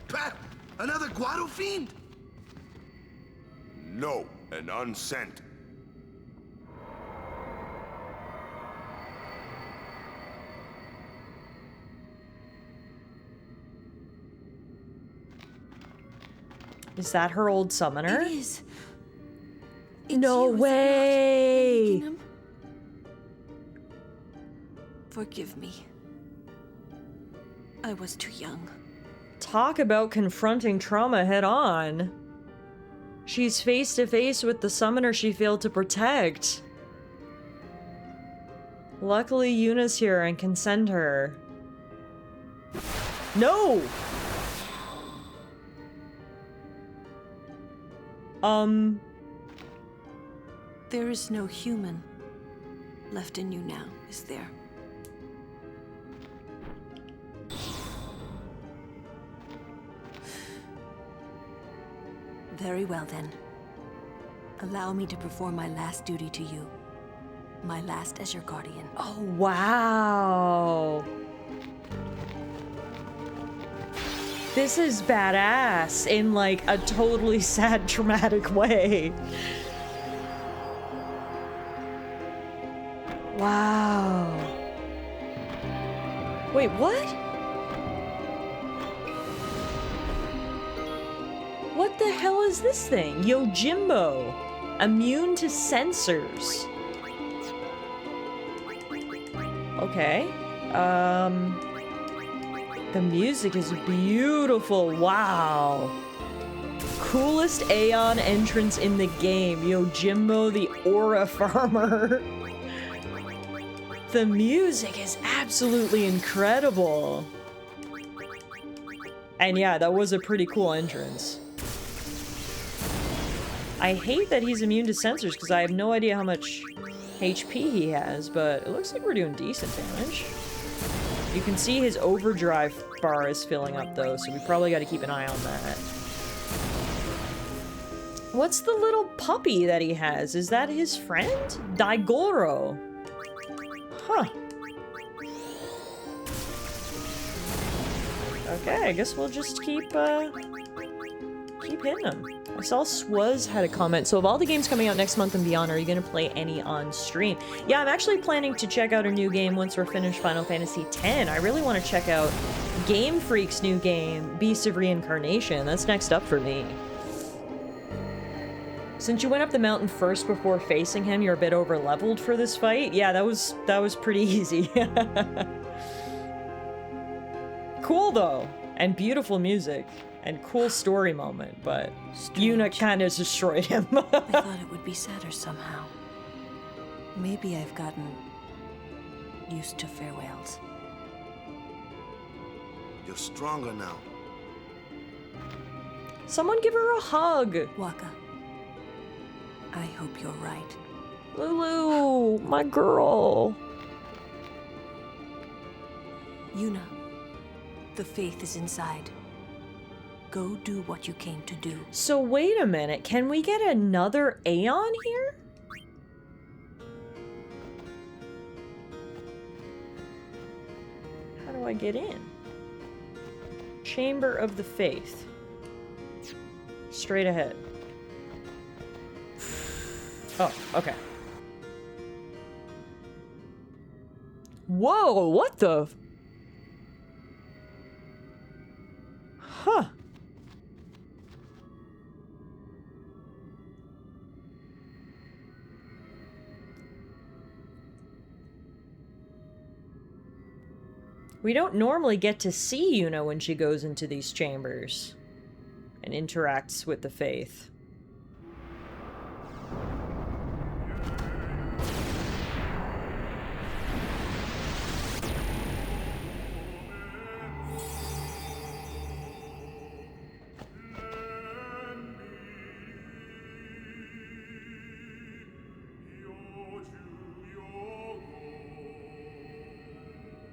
Pat, another Guado fiend? No, an unsent. Is that her old summoner? It is. No way! Forgive me. I was too young. Talk about confronting trauma head on. She's face to face with the summoner she failed to protect. Luckily, Yuna's here and can send her. No! There is no human left in you now, is there? Very well then. Allow me to perform my last duty to you. My last as your guardian. Oh, wow. This is badass in, like, a totally sad, traumatic way. Wow. Wait, what? What the hell is this thing? Yojimbo. Immune to sensors. Okay. The music is beautiful. Wow. Coolest Aeon entrance in the game. Yojimbo the Aura Farmer. The music is absolutely incredible. And yeah, that was a pretty cool entrance. I hate that he's immune to sensors because I have no idea how much HP he has, but it looks like we're doing decent damage. You can see his overdrive bar is filling up though, so we probably got to keep an eye on that. What's the little puppy that he has? Is that his friend? Daigoro. Huh. Okay, I guess we'll just keep hitting him. I saw Swaz had a comment. So of all the games coming out next month and beyond, are you going to play any on stream? Yeah, I'm actually planning to check out a new game once we're finished Final Fantasy X. I really want to check out Game Freak's new game, Beast of Reincarnation. That's next up for me. Since you went up the mountain first before facing him, you're a bit over-leveled for this fight. Yeah, that was pretty easy. Cool, though. And beautiful music. And cool story moment, but Yuna kind of destroyed him. I thought it would be sadder somehow. Maybe I've gotten used to farewells. You're stronger now. Someone give her a hug. Waka, I hope you're right. Lulu, my girl. Yuna, the faith is inside. Go do what you came to do. So wait a minute, can we get another Aeon here? How do I get in? Chamber of the Faith. Straight ahead. Oh, okay. Whoa, what the? Huh. We don't normally get to see Yuna when she goes into these chambers and interacts with the faith.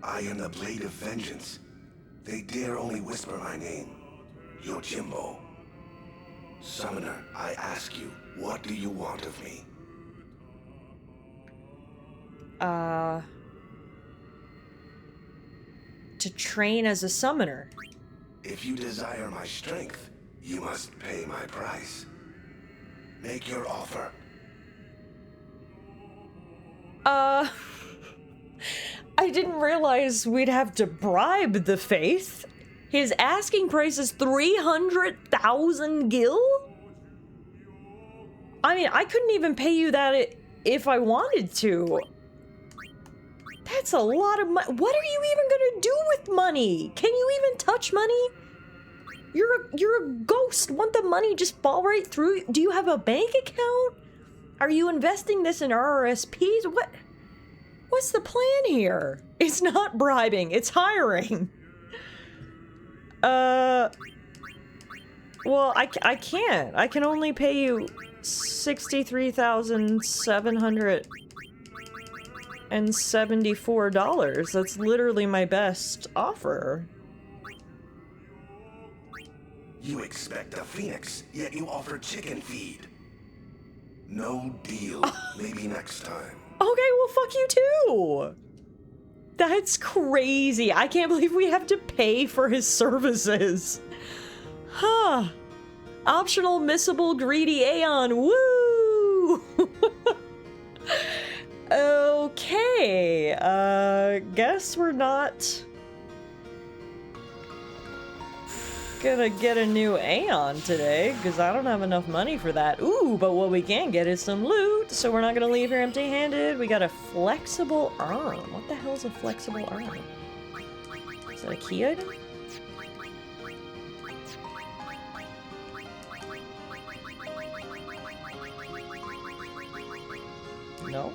I am the Blade of Vengeance. They dare only whisper my name. Yojimbo. Summoner, I ask you, what do you want of me? To train as a summoner. If you desire my strength, you must pay my price. Make your offer. I didn't realize we'd have to bribe the faith. His asking price is 300,000 gil? I mean, I couldn't even pay you that if I wanted to. That's a lot of money. What are you even gonna do with money? Can you even touch money? You're a ghost. Won't the money just fall right through? Do you have a bank account? Are you investing this in RRSPs? What's the plan here? It's not bribing, it's hiring. Well, I can't. I can only pay you $63,774. That's literally my best offer. You expect a phoenix, yet you offer chicken feed. No deal. Maybe next time. Okay, well, fuck you too. That's crazy. I can't believe we have to pay for his services. Huh. Optional missable greedy Aeon. Woo! Okay. Guess we're not gonna get a new Aeon today, because I don't have enough money for that. Ooh, but what we can get is some loot, so we're not gonna leave here empty-handed. We got a flexible arm. What the hell is a flexible arm? Is that a key item? No.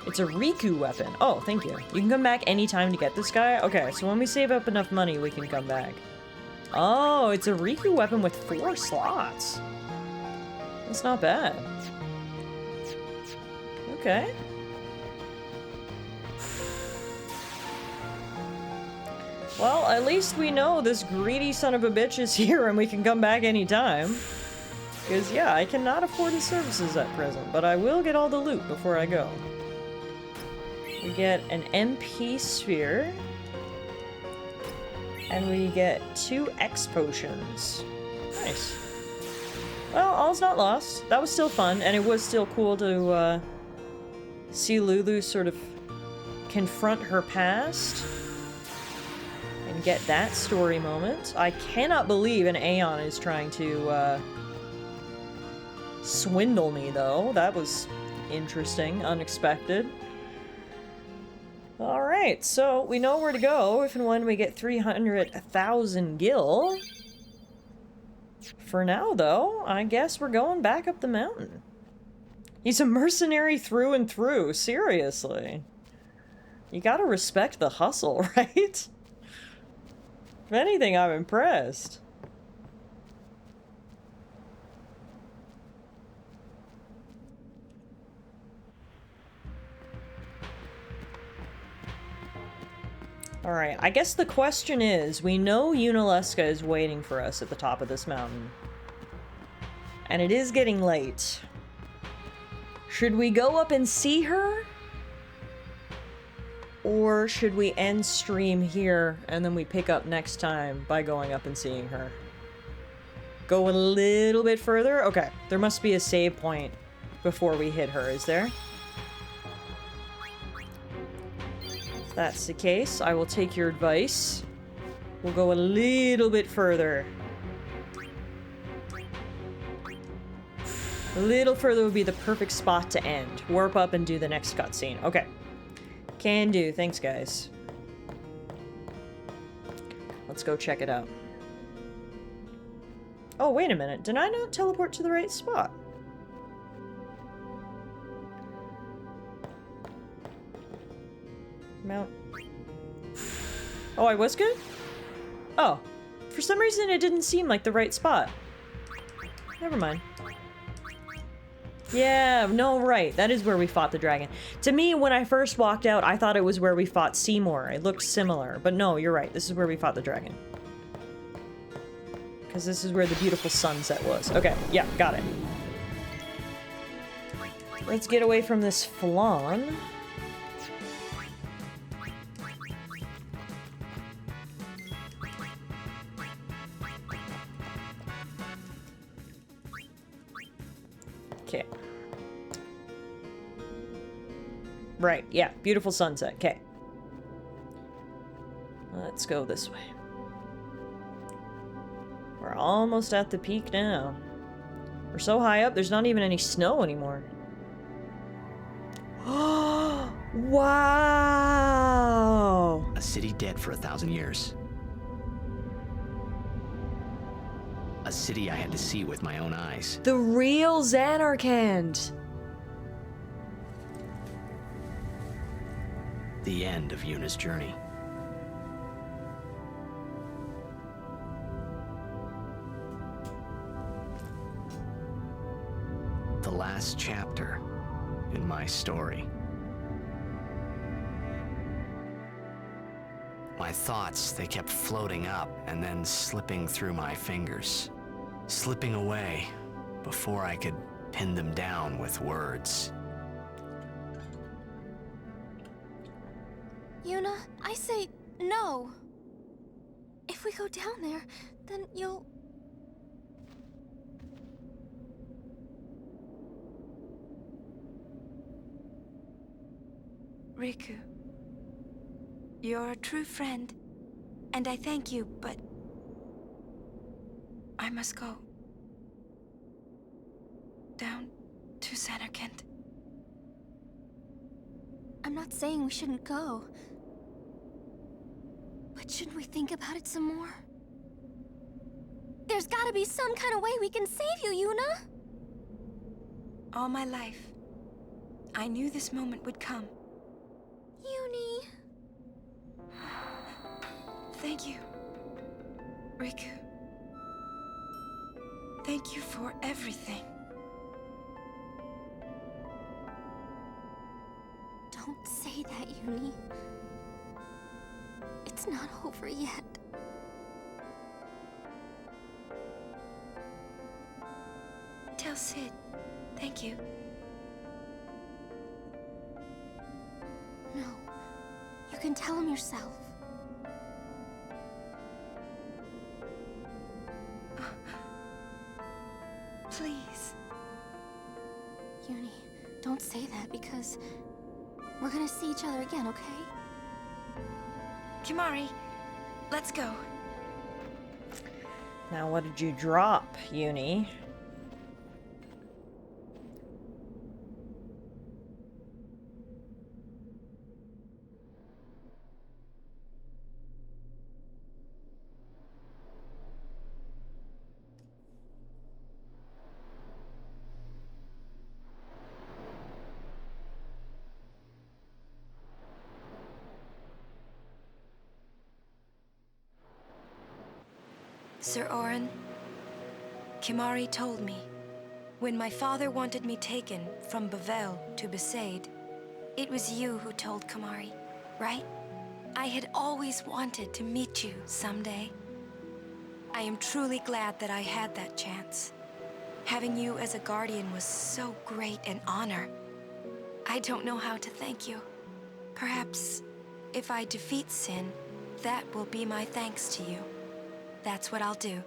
It's a Riku weapon. Oh, thank you. You can come back anytime to get this guy? Okay, so when we save up enough money, we can come back. Oh, it's a Riku weapon with 4 slots. That's not bad. Okay. Well, at least we know this greedy son of a bitch is here and we can come back anytime. Because, yeah, I cannot afford his services at present, but I will get all the loot before I go. We get an MP sphere. And we get 2 X potions. Nice. Well, all's not lost. That was still fun, and it was still cool to see Lulu sort of confront her past and get that story moment. I cannot believe an Aeon is trying to swindle me, though. That was interesting, unexpected. Alright, so we know where to go if and when we get 300,000 gil. For now, though, I guess we're going back up the mountain. He's a mercenary through and through, seriously. You gotta respect the hustle, right? If anything, I'm impressed. Alright, I guess the question is, we know Yunalesca is waiting for us at the top of this mountain. And it is getting late. Should we go up and see her? Or should we end stream here and then we pick up next time by going up and seeing her? Go a little bit further? Okay, there must be a save point before we hit her, is there? If that's the case, I will take your advice. We'll go a little bit further. A little further would be the perfect spot to end. Warp up and do the next cutscene. Okay. Can do. Thanks, guys. Let's go check it out. Oh, wait a minute. Did I not teleport to the right spot? Mount. Oh, I was good? Oh. For some reason, it didn't seem like the right spot. Never mind. Yeah, no, right. That is where we fought the dragon. To me, when I first walked out, I thought it was where we fought Seymour. It looked similar. But no, you're right. This is where we fought the dragon. Because this is where the beautiful sunset was. Okay, yeah, got it. Let's get away from this flan. Okay. Right, yeah, beautiful sunset. Okay. Let's go this way. We're almost at the peak now. We're so high up, there's not even any snow anymore. Wow! A city dead for 1,000 years. A city I had to see with my own eyes. The real Xanarkand! The end of Yuna's journey. The last chapter in my story. My thoughts, they kept floating up and then slipping through my fingers, slipping away before I could pin them down with words. Yuna, I say no. If we go down there, then you'll... Riku, you're a true friend, and I thank you, but I must go. Down to Sanderson. I'm not saying we shouldn't go. But shouldn't we think about it some more? There's gotta be some kind of way we can save you, Yuna! All my life, I knew this moment would come. Yuni... Thank you, Riku. Thank you for everything. Don't say that, Yuni. It's not over yet. Tell Sid, thank you. No. You can tell him yourself. Please. Yuni, don't say that because we're gonna see each other again, okay? Kimari, let's go. Now what did you drop, Yuni? Sir Orin, Kimari told me, when my father wanted me taken from Bavel to Besaid, it was you who told Kimari, right? I had always wanted to meet you someday. I am truly glad that I had that chance. Having you as a guardian was so great an honor. I don't know how to thank you. Perhaps, if I defeat Sin, that will be my thanks to you. That's what I'll do.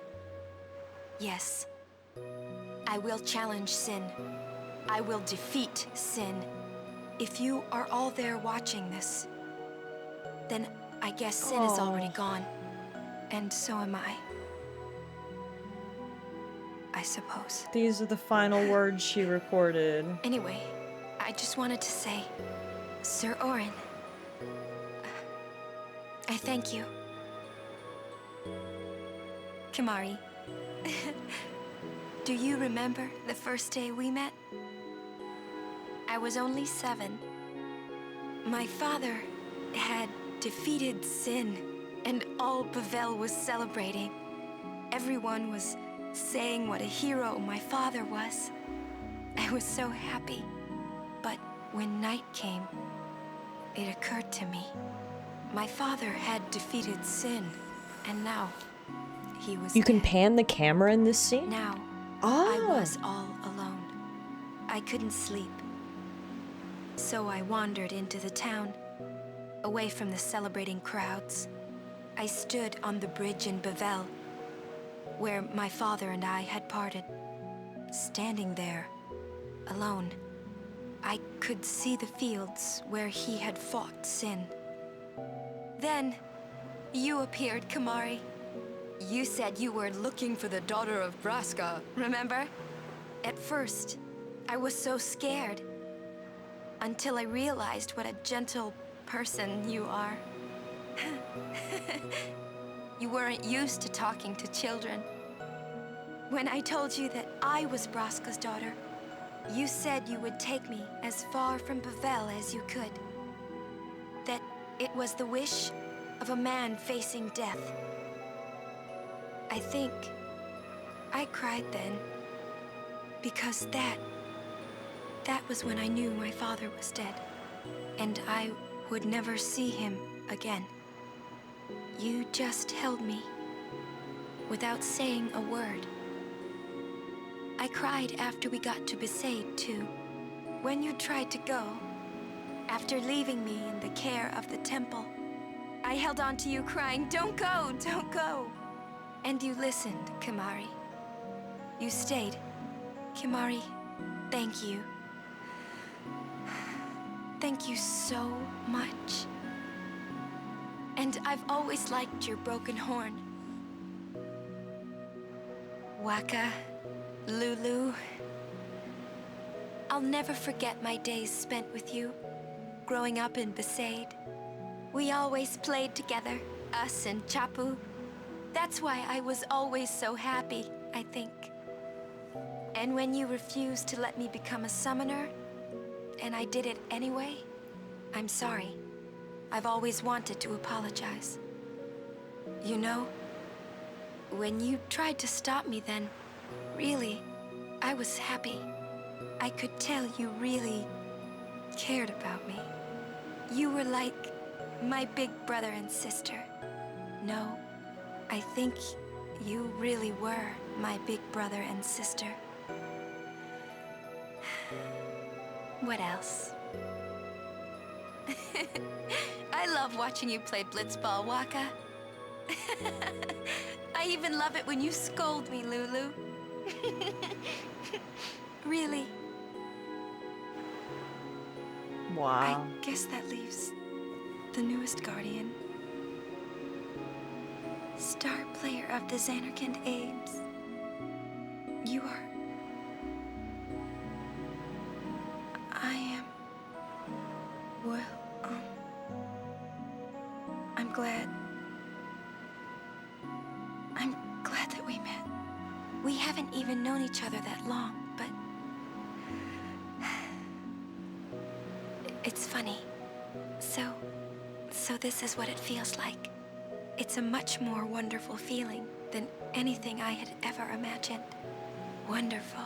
Yes. I will challenge Sin. I will defeat Sin. If you are all there watching this, then I guess Sin is already gone. And so am I. I suppose. These are the final words she recorded. Anyway, I just wanted to say, Sir Orin, I thank you. Kimari, do you remember the first day we met? I was only 7. My father had defeated Sin, and all Bavel was celebrating. Everyone was saying what a hero my father was. I was so happy. But when night came, it occurred to me. My father had defeated Sin, and now he was You can dead. pan the camera in this scene? Now, Oh. I was all alone. I couldn't sleep. So I wandered into the town, away from the celebrating crowds. I stood on the bridge in Bavel, where my father and I had parted. Standing there, alone, I could see the fields where he had fought Sin. Then, you appeared, Kimari. You said you were looking for the daughter of Braska, remember? At first, I was so scared. until I realized what a gentle person you are. You weren't used to talking to children. When I told you that I was Braska's daughter, you said you would take me as far from Bavel as you could. That it was the wish of a man facing death. I think I cried then, because that was when I knew my father was dead, and I would never see him again. You just held me, without saying a word. I cried after we got to Besaid, too. When you tried to go, after leaving me in the care of the temple, I held on to you crying, "Don't go, don't go." And you listened, Kimahri. You stayed. Kimahri, thank you. Thank you so much. And I've always liked your broken horn. Waka, Lulu. I'll never forget my days spent with you, growing up in Besaid. We always played together, us and Chapu. That's why I was always so happy, I think. And when you refused to let me become a summoner, and I did it anyway, I'm sorry. I've always wanted to apologize. You know, when you tried to stop me then, really, I was happy. I could tell you really cared about me. You were like my big brother and sister. No, I think you really were my big brother and sister. What else? I love watching you play blitzball, Waka. I even love it when you scold me, Lulu. Really. Wow. I guess that leaves the newest Guardian. Star player of the Zanarkand Ames. You are... I am... Well, I'm glad that we met. We haven't even known each other that long, but... It's funny. So this is what it feels like. It's a much more wonderful feeling than anything I had ever imagined. Wonderful.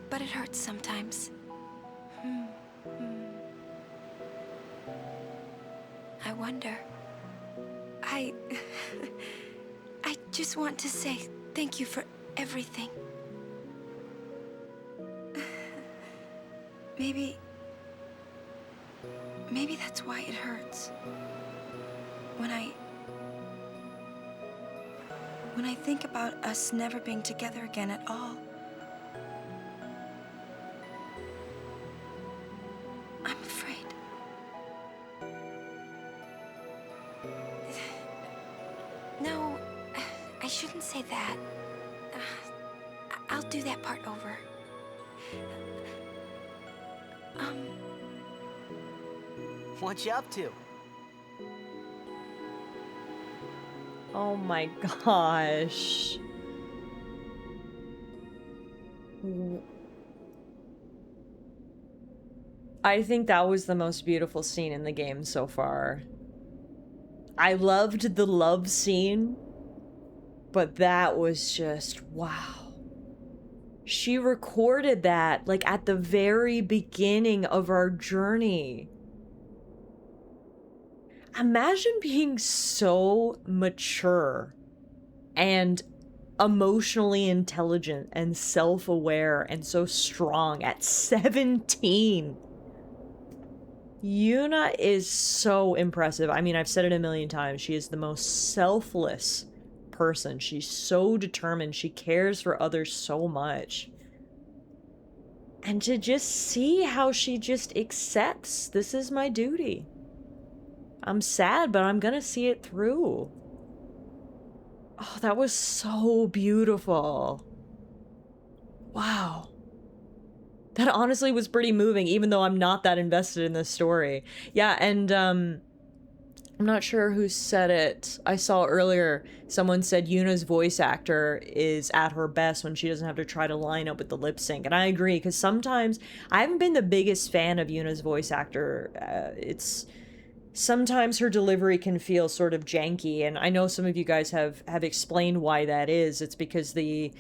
But it hurts sometimes. I wonder. I just want to say thank you for everything. Maybe that's why it hurts. When I think about us never being together again at all, I'm afraid. No, I shouldn't say that. I'll do that part over. What you up to? Oh my gosh. I think that was the most beautiful scene in the game so far. I loved the love scene, but that was just wow. She recorded that like at the very beginning of our journey. Imagine being so mature and emotionally intelligent and self-aware and so strong at 17. Yuna is so impressive. I mean, I've said it a million times. She is the most selfless person. She's so determined. She cares for others so much. And to just see how she just accepts, this is my duty. I'm sad, but I'm gonna see it through. Oh, that was so beautiful. Wow. That honestly was pretty moving, even though I'm not that invested in this story. Yeah, and I'm not sure who said it. I saw earlier someone said Yuna's voice actor is at her best when she doesn't have to try to line up with the lip sync. And I agree, because sometimes I haven't been the biggest fan of Yuna's voice actor. It's sometimes her delivery can feel sort of janky, and I know some of you guys have explained why that is. It's because the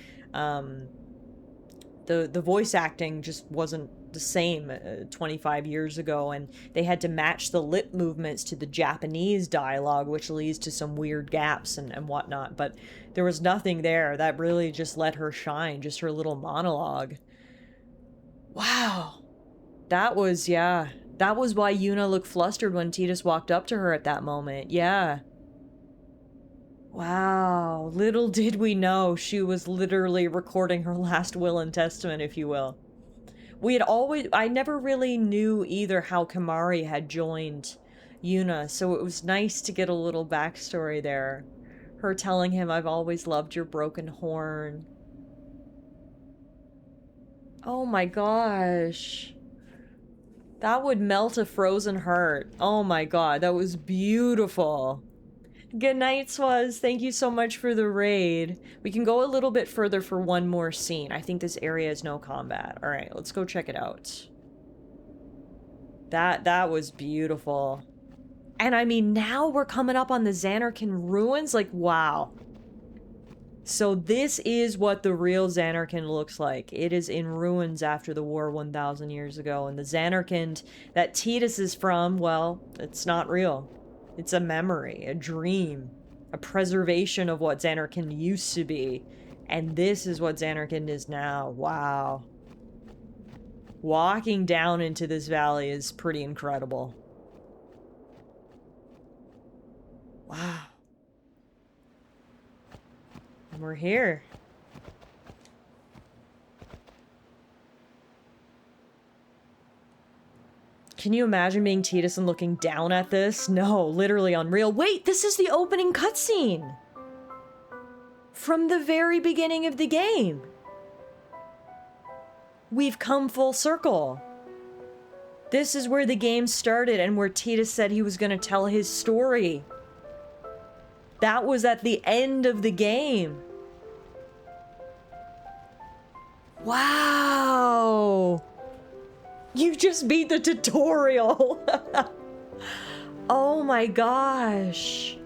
voice acting just wasn't the same 25 years ago, and they had to match the lip movements to the Japanese dialogue, which leads to some weird gaps and whatnot. But there was nothing there that really just let her shine, just her little monologue. Wow. That was, yeah. That was why Yuna looked flustered when Tidus walked up to her at that moment. Yeah. Wow, little did we know she was literally recording her last will and testament, if you will. I never really knew either how Kimahri had joined Yuna, so it was nice to get a little backstory there. Her telling him, "I've always loved your broken horn." Oh my gosh. That would melt a frozen heart. Oh my god, that was beautiful. Good night, Swaz. Thank you so much for the raid. We can go a little bit further for one more scene. I think this area has no combat. Alright, let's go check it out. That was beautiful. And I mean, now we're coming up on the Xanarkand ruins. Like, wow. So this is what the real Xanarkand looks like. It is in ruins after the war 1,000 years ago. And the Xanarkand that Tidus is from, well, it's not real. It's a memory, a dream, a preservation of what Xanarkand used to be. And this is what Xanarkand is now. Wow. Walking down into this valley is pretty incredible. Wow. And we're here. Can you imagine being Tidus and looking down at this? No, literally unreal. Wait, this is the opening cutscene! From the very beginning of the game. We've come full circle. This is where the game started and where Tidus said he was gonna tell his story. That was at the end of the game. Wow! You just beat the tutorial! Oh my gosh!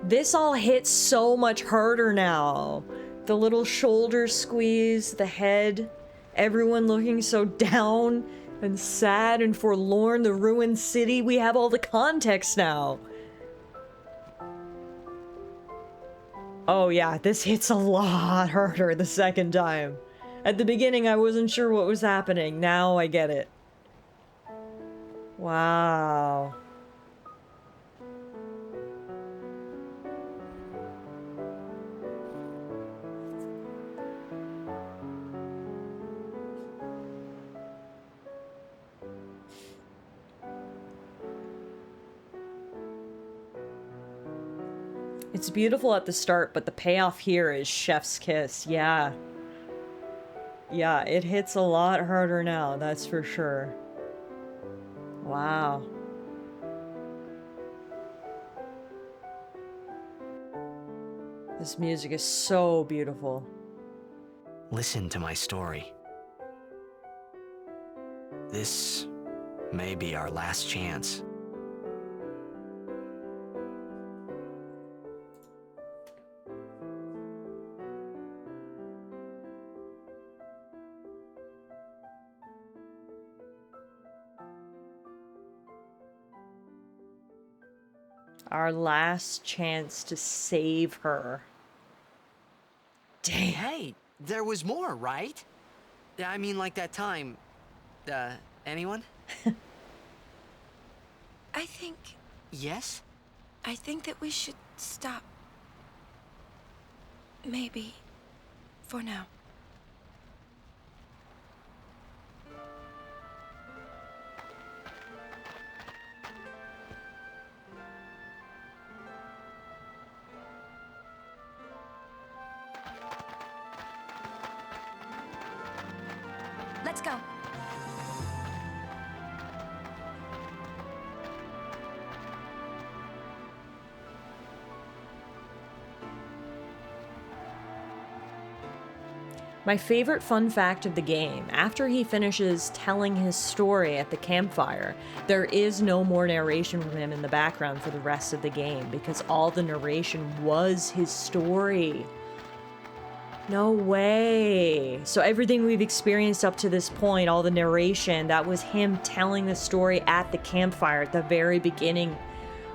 This all hits so much harder now. The little shoulder squeeze, the head, everyone looking so down and sad and forlorn, the ruined city. We have all the context now. Oh yeah, this hits a lot harder the second time. At the beginning, I wasn't sure what was happening. Now I get it. Wow. It's beautiful at the start, but the payoff here is chef's kiss. Yeah. Yeah, it hits a lot harder now, that's for sure. Wow. This music is so beautiful. Listen to my story. This may be our last chance. Our last chance to save her. Damn. Hey, there was more, right? I mean, like that time. Anyone? I think... Yes? I think that we should stop. Maybe. For now. go. My favorite fun fact of the game, after he finishes telling his story at the campfire, there is no more narration from him in the background for the rest of the game because all the narration was his story. No way. So everything we've experienced up to this point, all the narration, that was him telling the story at the campfire at the very beginning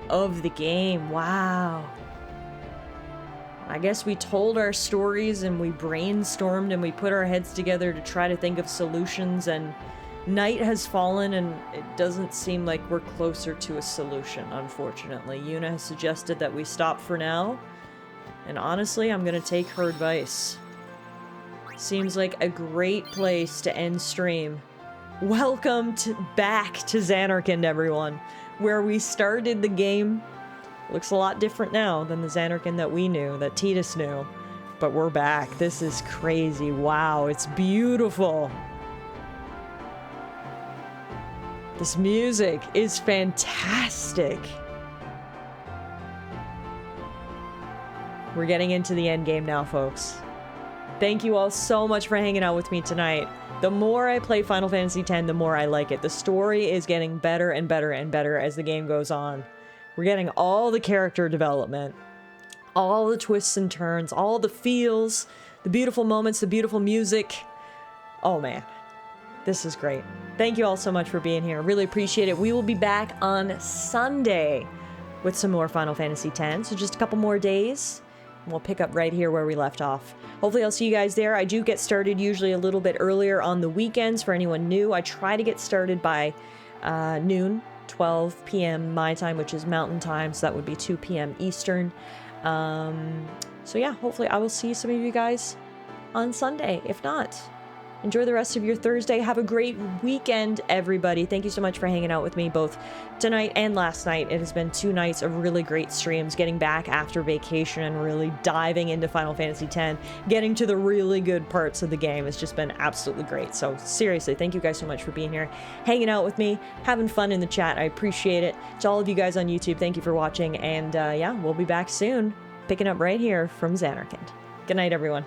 of the game. Wow. I guess we told our stories and we brainstormed and we put our heads together to try to think of solutions, and night has fallen and it doesn't seem like we're closer to a solution, unfortunately. Yuna has suggested that we stop for now, and honestly, I'm gonna take her advice. Seems like a great place to end stream. Welcome back to Zanarkand, everyone, where we started the game. Looks a lot different now than the Zanarkand that we knew, that Tidus knew. But we're back. This is crazy. Wow, it's beautiful. This music is fantastic. We're getting into the end game now, folks. Thank you all so much for hanging out with me tonight. The more I play Final Fantasy X, the more I like it. The story is getting better and better and better as the game goes on. We're getting all the character development, all the twists and turns, all the feels, the beautiful moments, the beautiful music. Oh man, this is great. Thank you all so much for being here. Really appreciate it. We will be back on Sunday with some more Final Fantasy X. So just a couple more days. We'll pick up right here where we left off. Hopefully I'll see you guys there. I do get started usually a little bit earlier on the weekends for anyone new. I try to get started by noon. 12 p.m. my time, which is mountain time, so that would be 2 p.m. Eastern. So yeah, hopefully I will see some of you guys on Sunday. If not, enjoy the rest of your Thursday. Have a great weekend, everybody. Thank you so much for hanging out with me both tonight and last night. It has been 2 nights of really great streams, getting back after vacation and really diving into Final Fantasy X, getting to the really good parts of the game. Has just been absolutely great. So seriously, thank you guys so much for being here, hanging out with me, having fun in the chat. I appreciate it. To all of you guys on YouTube, thank you for watching, and yeah, we'll be back soon, picking up right here from Zanarkand. Good night, everyone.